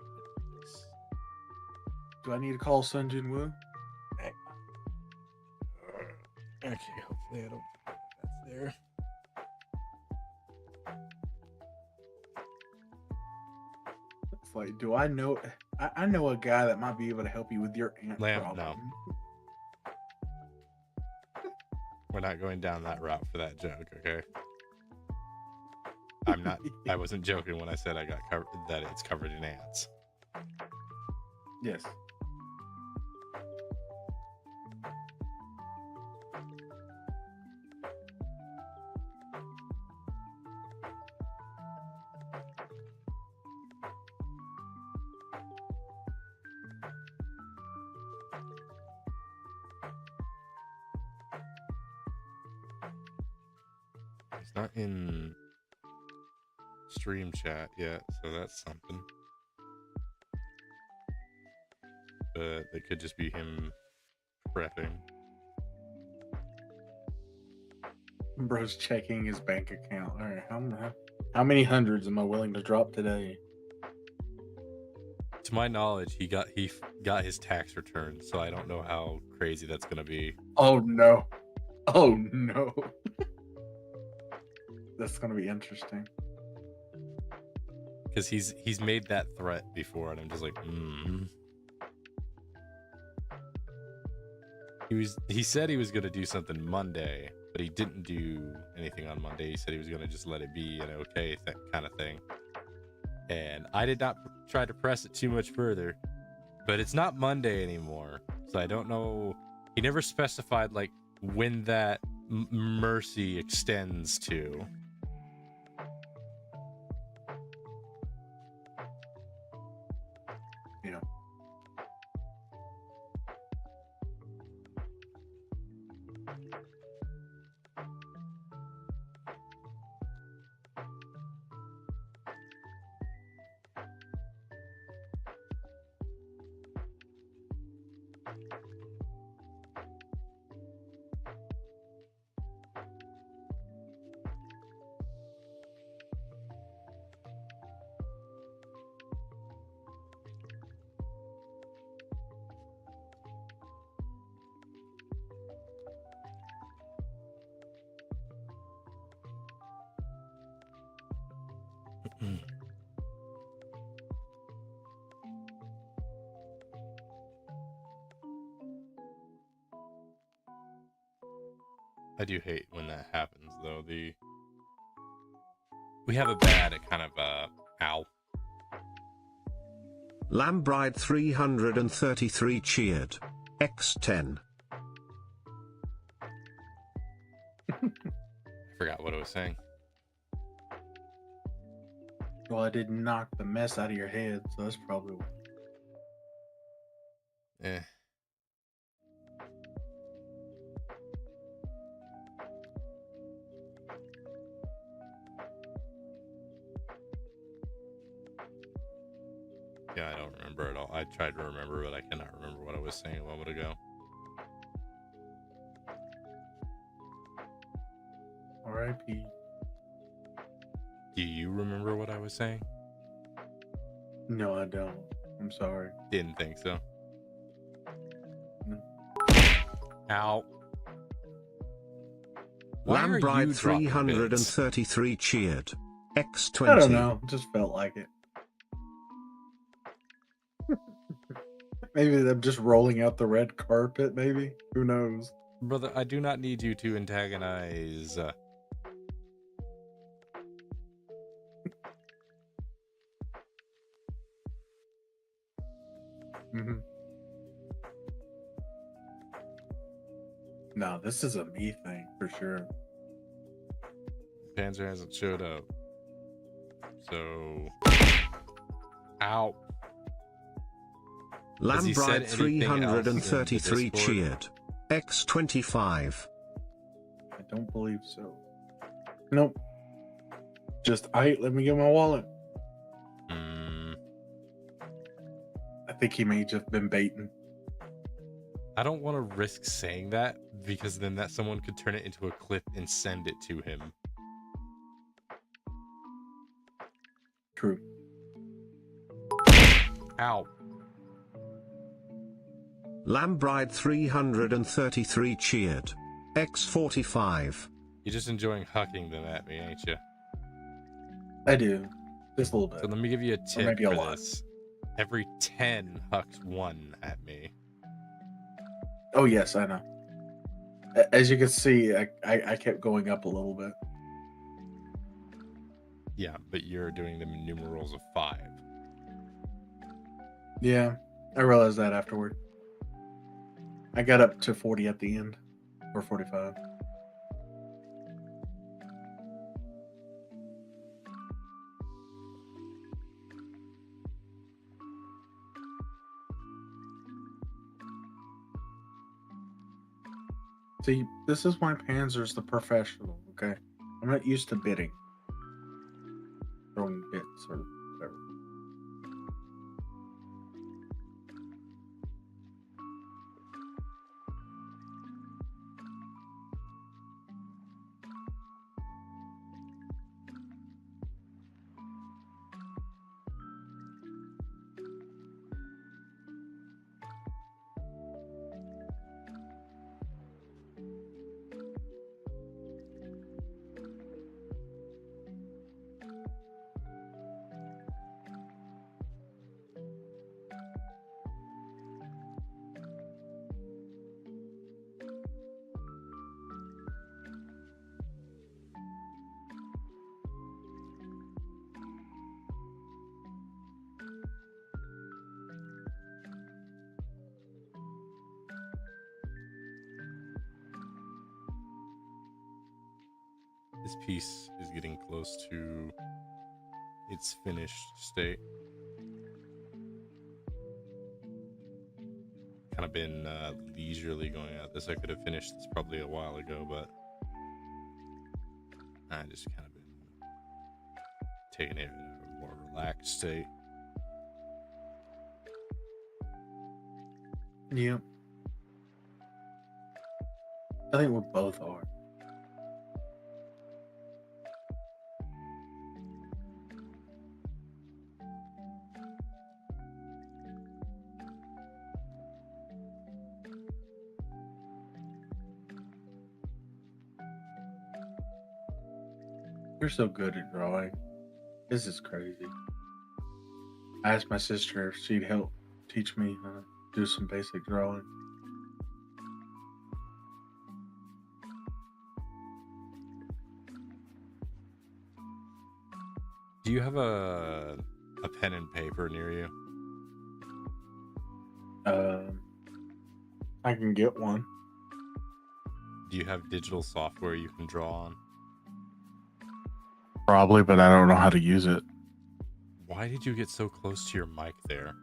Do I need to call Sun Jin Woo? Okay, hopefully I don't... That's there. It's like, do I know... I know a guy that might be able to help you with your ant Lamp, problem. no. We're not going down that route for that joke, okay? I'm not... I wasn't joking when I said I got covered... that it's covered in ants. Yes. It's not in stream chat yet, so that's something. But it could just be him prepping. Bro's checking his bank account. All right, how many hundreds am I willing to drop today? To my knowledge, he got his tax return, so I don't know how crazy that's gonna be. Oh no! Oh no! That's gonna be interesting. Because he's made that threat before, and I'm just like, He said he was gonna do something Monday, but he didn't do anything on Monday. He said he was gonna just let it be an okay kind of thing. And I did not try to press it too much further, but it's not Monday anymore, so I don't know. He never specified like when that mercy extends to. Yeah. I do hate when that happens, though. We have a bad kind of ow. Lambride 333 cheered. X10. I forgot what I was saying. Well, I did knock the mess out of your head, so that's probably. Eh. Yeah, I don't remember at all. I tried to remember, but I cannot remember what I was saying a moment ago. R.I.P. Do you remember what I was saying? No, I don't. I'm sorry. Didn't think so. No. Ow. Why are you Lambride dropping 333 cheered. X20. I don't know. Just felt like it. Maybe them just rolling out the red carpet, maybe? Who knows? Brother, I do not need you to antagonize. Mm-hmm. No, this is a me thing for sure. Panzer hasn't showed up. So, ow. Has he Lambride said anything else in the 333 Discord? cheered. X25. I don't believe so. Nope. Just, let me get my wallet. I think he may just been baiting. I don't want to risk saying that because then that someone could turn it into a clip and send it to him. True. Ow. Lambride 333 cheered. X45. You're just enjoying hucking them at me, ain't you? I do. Just a little bit. So let me give you a tip maybe a for lot. this. Every 10 hucks 1 at me. Oh, yes, I know. As you can see, I kept going up a little bit. Yeah, but you're doing them in numerals of 5. Yeah, I realized that afterward. I got up to 40 at the end, or 45. See, this is why Panzer's the professional, okay? I'm not used to bidding. Throwing bits or whatever. This piece is getting close to its finished state. Kind of been leisurely going at this. I could have finished this probably a while ago, but I just kind of been taking it in a more relaxed state. Yeah. I think we both are. You're so good at drawing. This is crazy. I asked my sister if she'd help teach me how to do some basic drawing. Do you have a pen and paper near you? I can get one. Do you have digital software you can draw on? Probably, but I don't know how to use it. Why did you get so close to your mic there?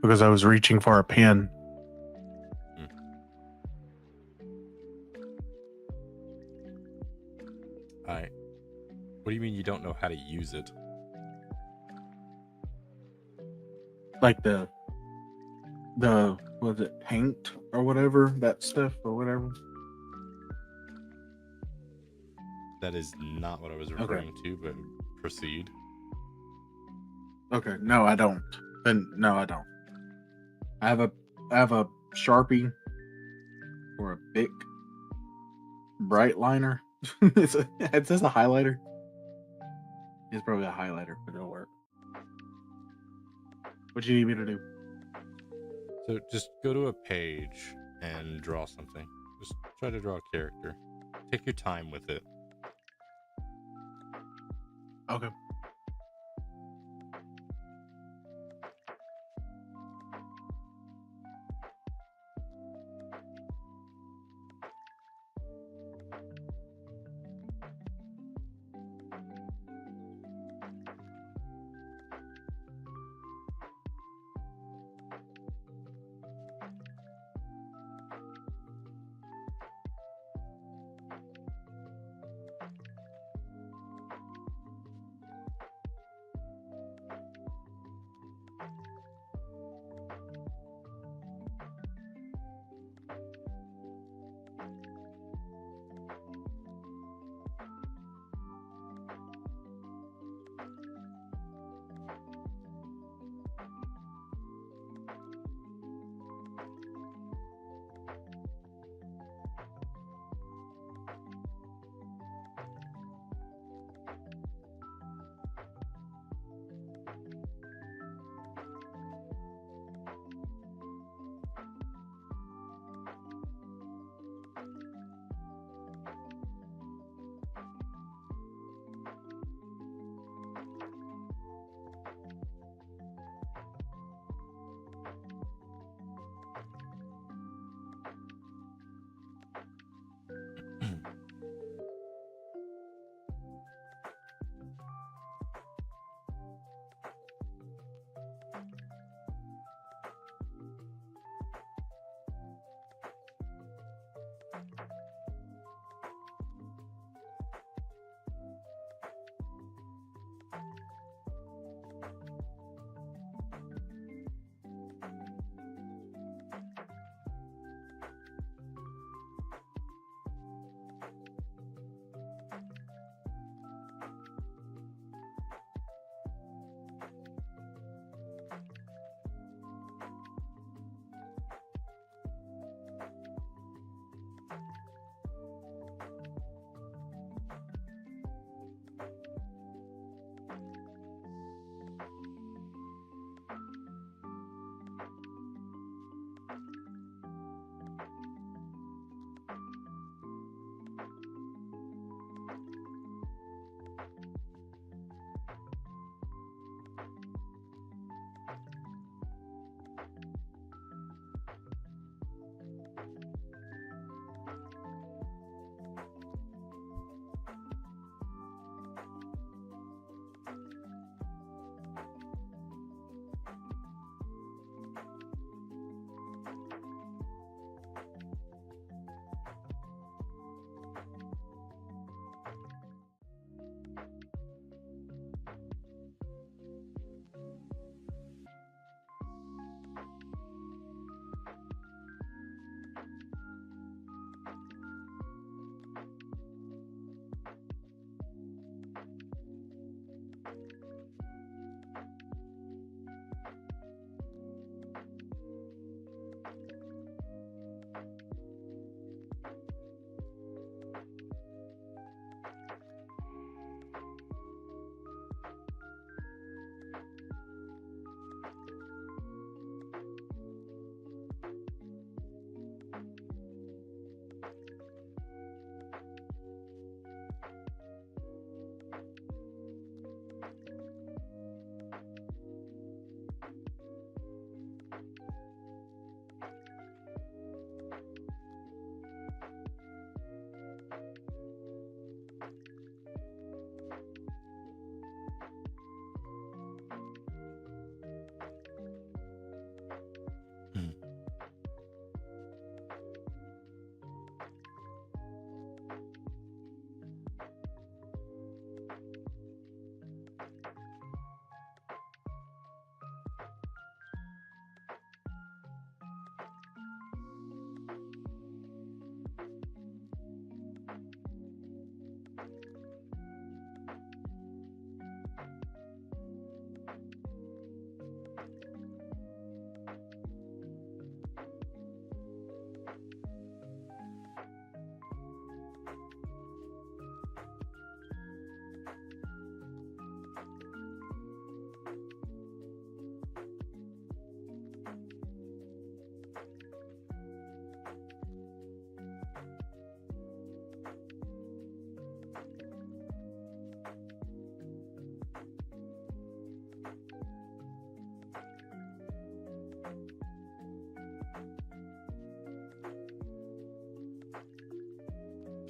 Because I was reaching for a pen. What do you mean you don't know how to use it? Like the was it paint or whatever, that stuff or whatever. That is not what I was referring to, but proceed. Okay, no, I don't. Then no, I don't. I have a Sharpie or a Bic bright liner. It's a highlighter. It's probably a highlighter, but it'll work. What do you need me to do? So just go to a page and draw something. Just try to draw a character. Take your time with it. Okay.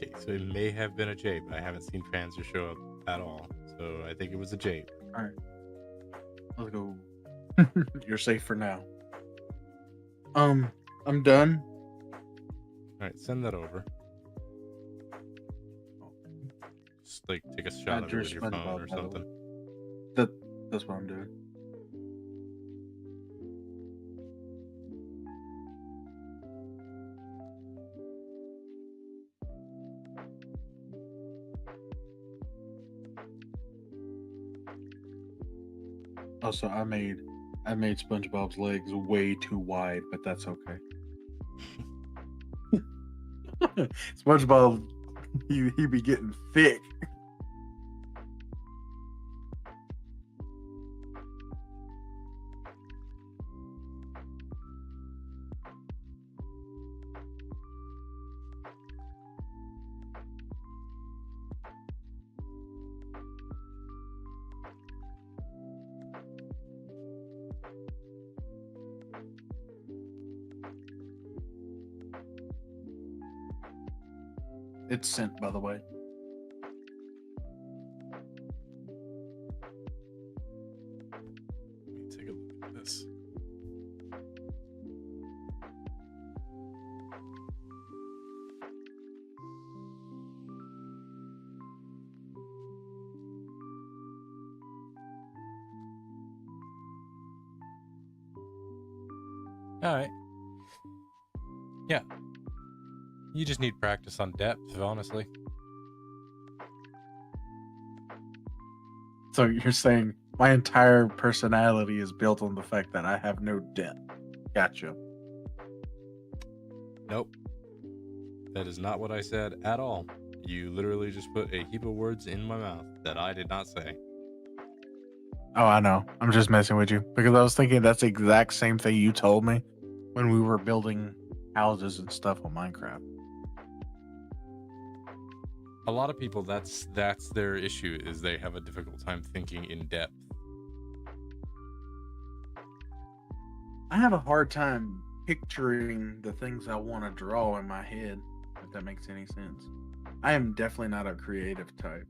Okay, so it may have been a jape. I haven't seen Panzer show up at all, so I think it was a jape. All right, let's go. You're safe for now. I'm done. All right, send that over. Just like take a shot of it with your phone or something. That's what I'm doing. Also, I made SpongeBob's legs way too wide, but that's okay. SpongeBob, he be getting thick. It's sent, by the way. Let me take a look at this. All right. Yeah. You just need practice on depth, honestly. So you're saying my entire personality is built on the fact that I have no depth. Gotcha. Nope. That is not what I said at all. You literally just put a heap of words in my mouth that I did not say. Oh, I know. I'm just messing with you because I was thinking that's the exact same thing you told me when we were building houses and stuff on Minecraft. A lot of people, that's their issue, is they have a difficult time thinking in depth. I have a hard time picturing the things I want to draw in my head, if that makes any sense. I am definitely not a creative type.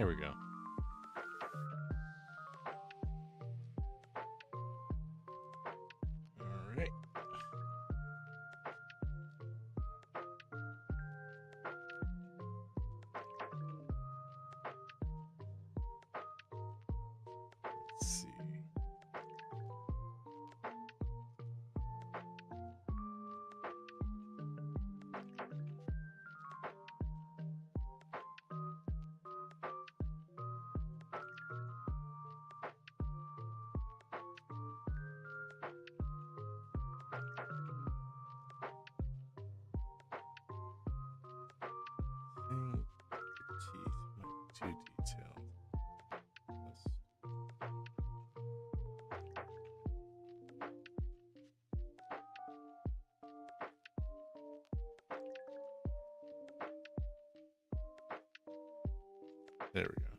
Here we go. All right. Let's see. I think the teeth might be too detailed. There we go.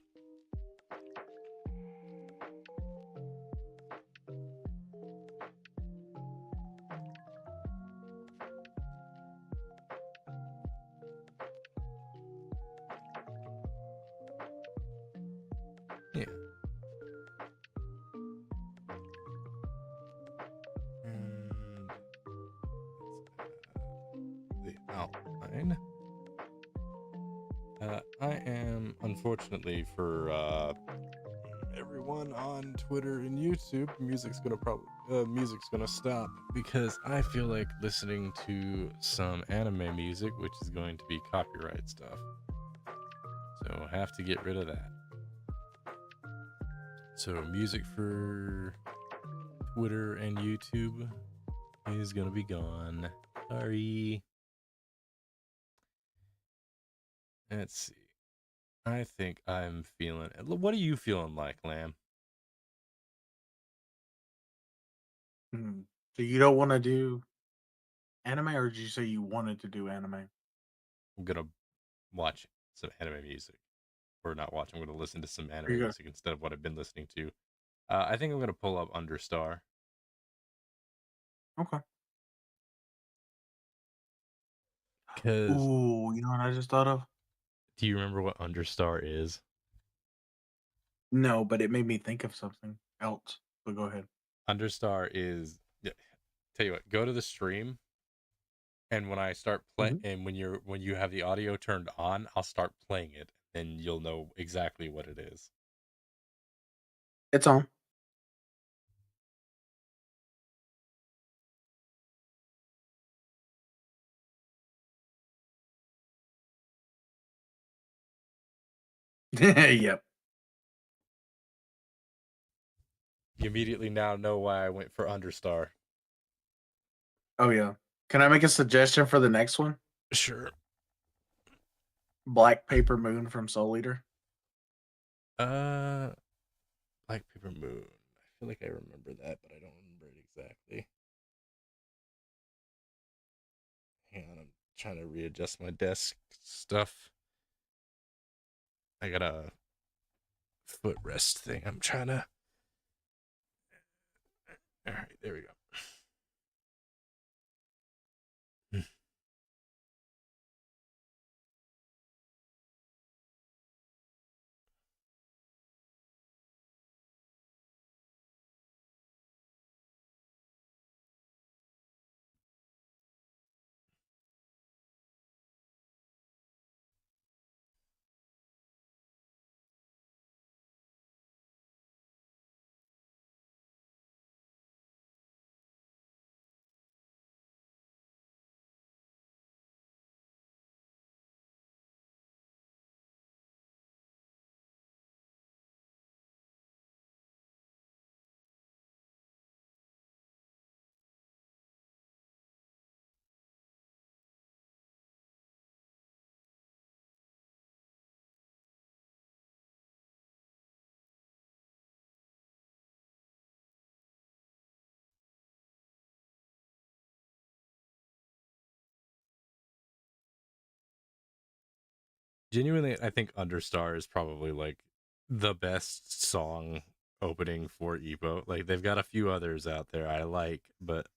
Yeah. And let's add the outline. I am, unfortunately for everyone on Twitter and YouTube, music's gonna stop because I feel like listening to some anime music, which is going to be copyright stuff. So I have to get rid of that. So music for Twitter and YouTube is gonna be gone. Sorry. Let's see. I think I'm feeling. What are you feeling like, Lamb? So you don't want to do anime, or did you say you wanted to do anime? I'm gonna watch some anime music, or not watch. I'm gonna listen to some Are anime you gonna? music instead of what I've been listening to. I think I'm gonna pull up Understar Okay. because Ooh, you know what I just thought of? do you remember what Understar is? No, but it made me think of something else. But go ahead. Understar is. Yeah, tell you what, go to the stream, and when I start playing, Mhm. and when you have the audio turned on, I'll start playing it, and you'll know exactly what it is. It's on. Yep. You immediately now know why I went for Understar. Oh yeah. Can I make a suggestion for the next one? Sure. Black Paper Moon from Soul Eater. Uh, Black Paper Moon. I feel like I remember that, but I don't remember it exactly. Hang on, I'm trying to readjust my desk stuff. I got a footrest thing. I'm trying to. All right, there we go. Genuinely, I think Understar is probably like the best song opening for Evo. Like they've got a few others out there I like, but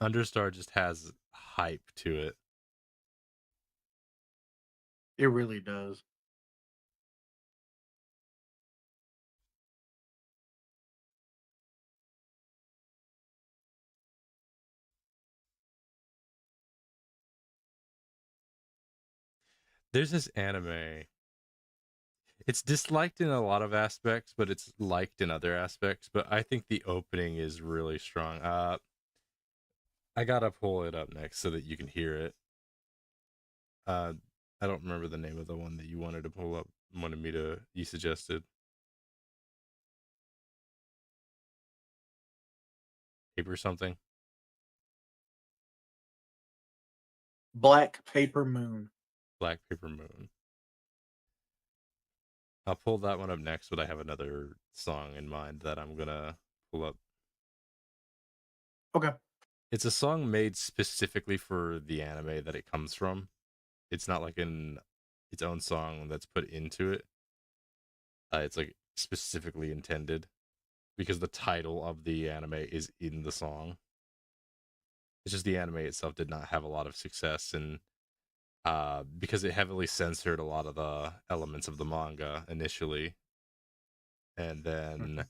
Understar just has hype to it. It really does. There's this anime. It's disliked in a lot of aspects, but it's liked in other aspects. But I think the opening is really strong. I gotta pull it up next so that you can hear it. Uh, I don't remember the name of the one that you wanted to pull up. You suggested. Paper something. Black Paper Moon. Black Paper Moon. I'll pull that one up next, but I have another song in mind that I'm gonna pull up. Okay. It's a song made specifically for the anime that it comes from. It's not like its own song that's put into it. It's like specifically intended because the title of the anime is in the song. It's just the anime itself did not have a lot of success, and because it heavily censored a lot of the elements of the manga initially, and then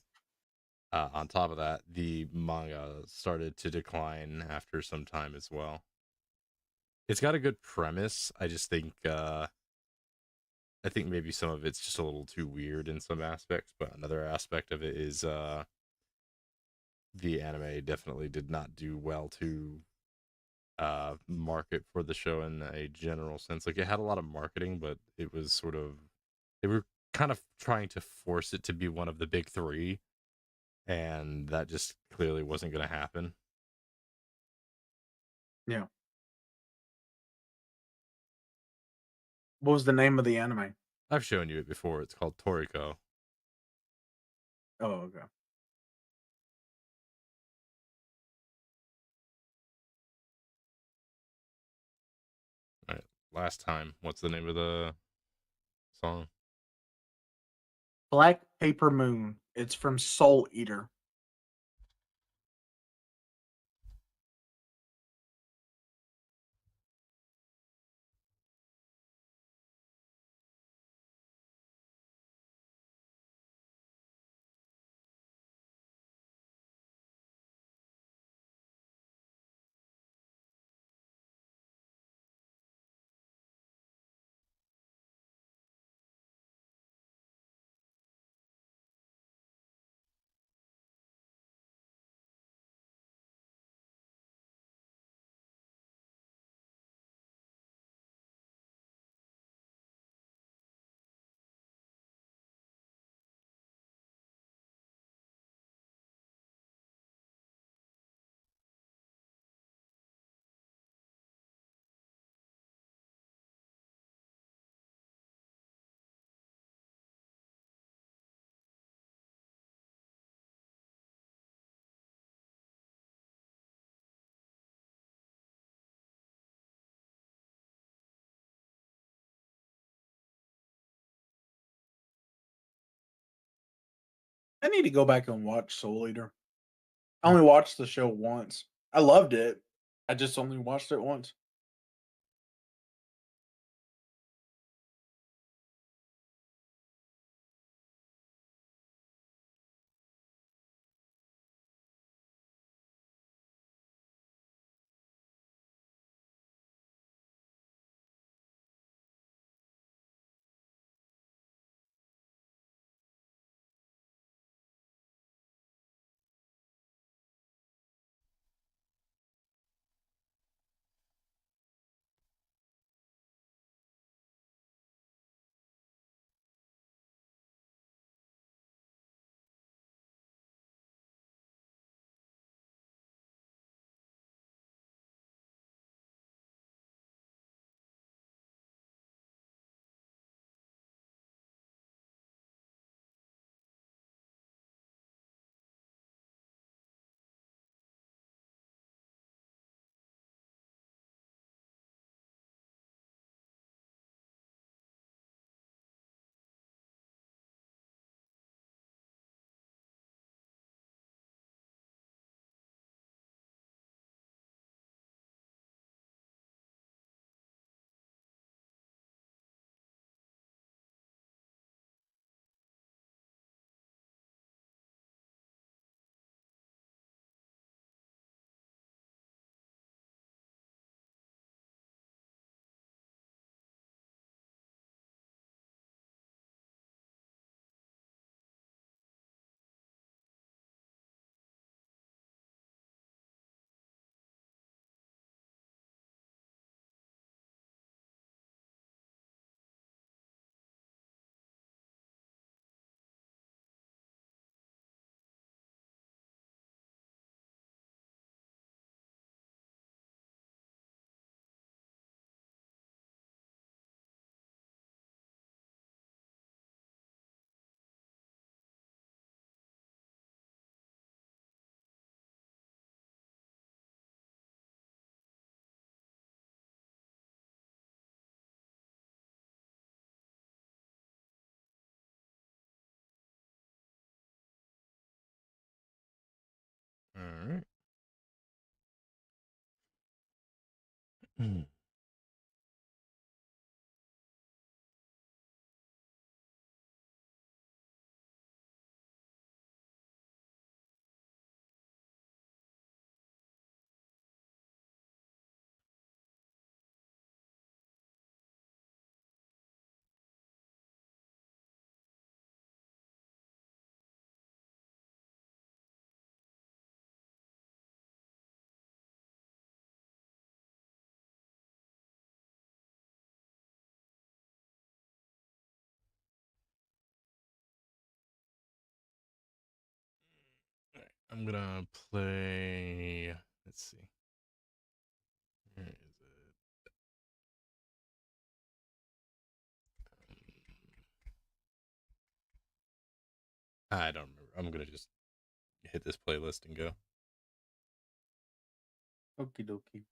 on top of that, the manga started to decline after some time as well. It's got a good premise. I think maybe some of it's just a little too weird in some aspects, but another aspect of it is the anime definitely did not do well to market for the show in a general sense. Like it had a lot of marketing, but it was sort of they were kind of trying to force it to be one of the big three, and that just clearly wasn't going to happen. Yeah. What was the name of the anime? I've shown you it before. It's called Toriko. Oh, okay. All right. Last time. What's the name of the song? Black Paper Moon. It's from Soul Eater. I need to go back and watch Soul Eater. I only watched the show once. I loved it. I just only watched it once. All right. Mm. All right. I'm gonna play. Let's see. Where is it? I don't remember. I'm gonna just hit this playlist and go. Okie dokie.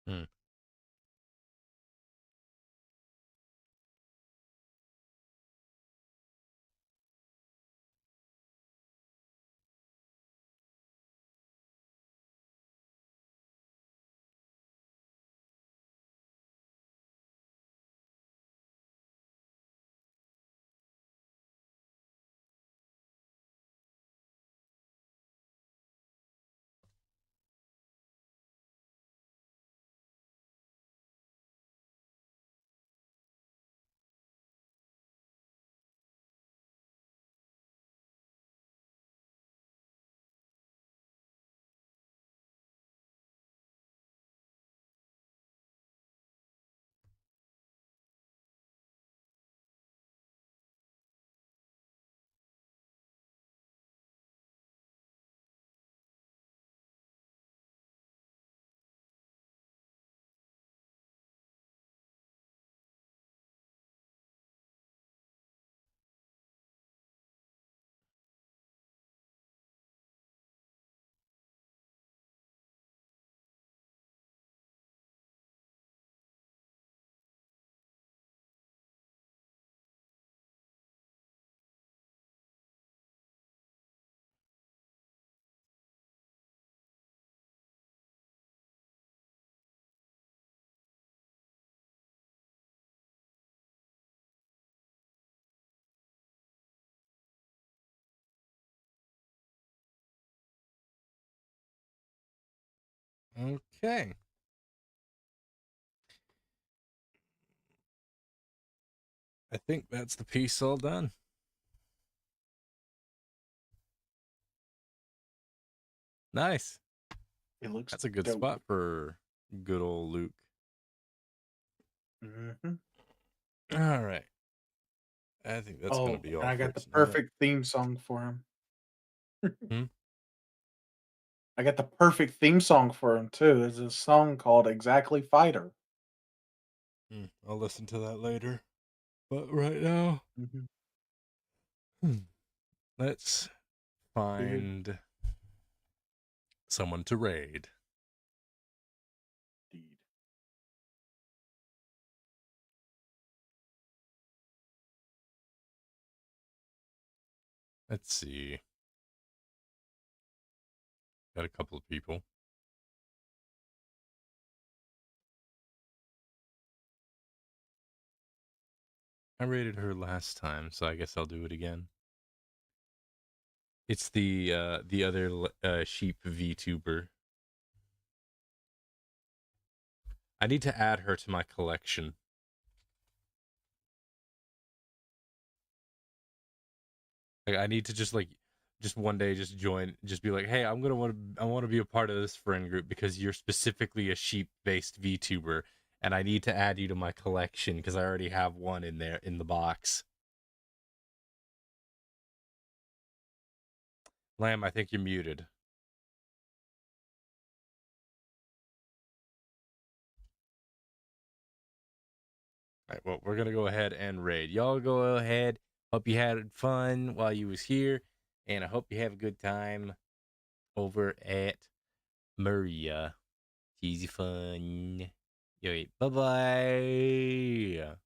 Hmm. Okay. I think that's the piece all done. Nice. It looks That's a good dope. spot for good old Luke. Mm-hmm. All right. I think that's going to be all. And I got for the tonight. perfect theme song for him. Hmm? I got the perfect theme song for him too. It's a song called "Exactly Fighter." I'll listen to that later. But right now, let's find someone to raid. Indeed. Let's see. Got a couple of people. I rated her last time, so I guess I'll do it again. It's the other sheep VTuber. I need to add her to my collection. Like I need to just one day just join, just be like, hey, I want to be a part of this friend group because you're specifically a sheep based VTuber, and I need to add you to my collection because I already have one in there in the box. Lamb, I think you're muted. All right, well, we're gonna go ahead and raid. Y'all go ahead. Hope you had fun while you was here, and I hope you have a good time over at Maria. Cheesy fun. Yo, bye bye.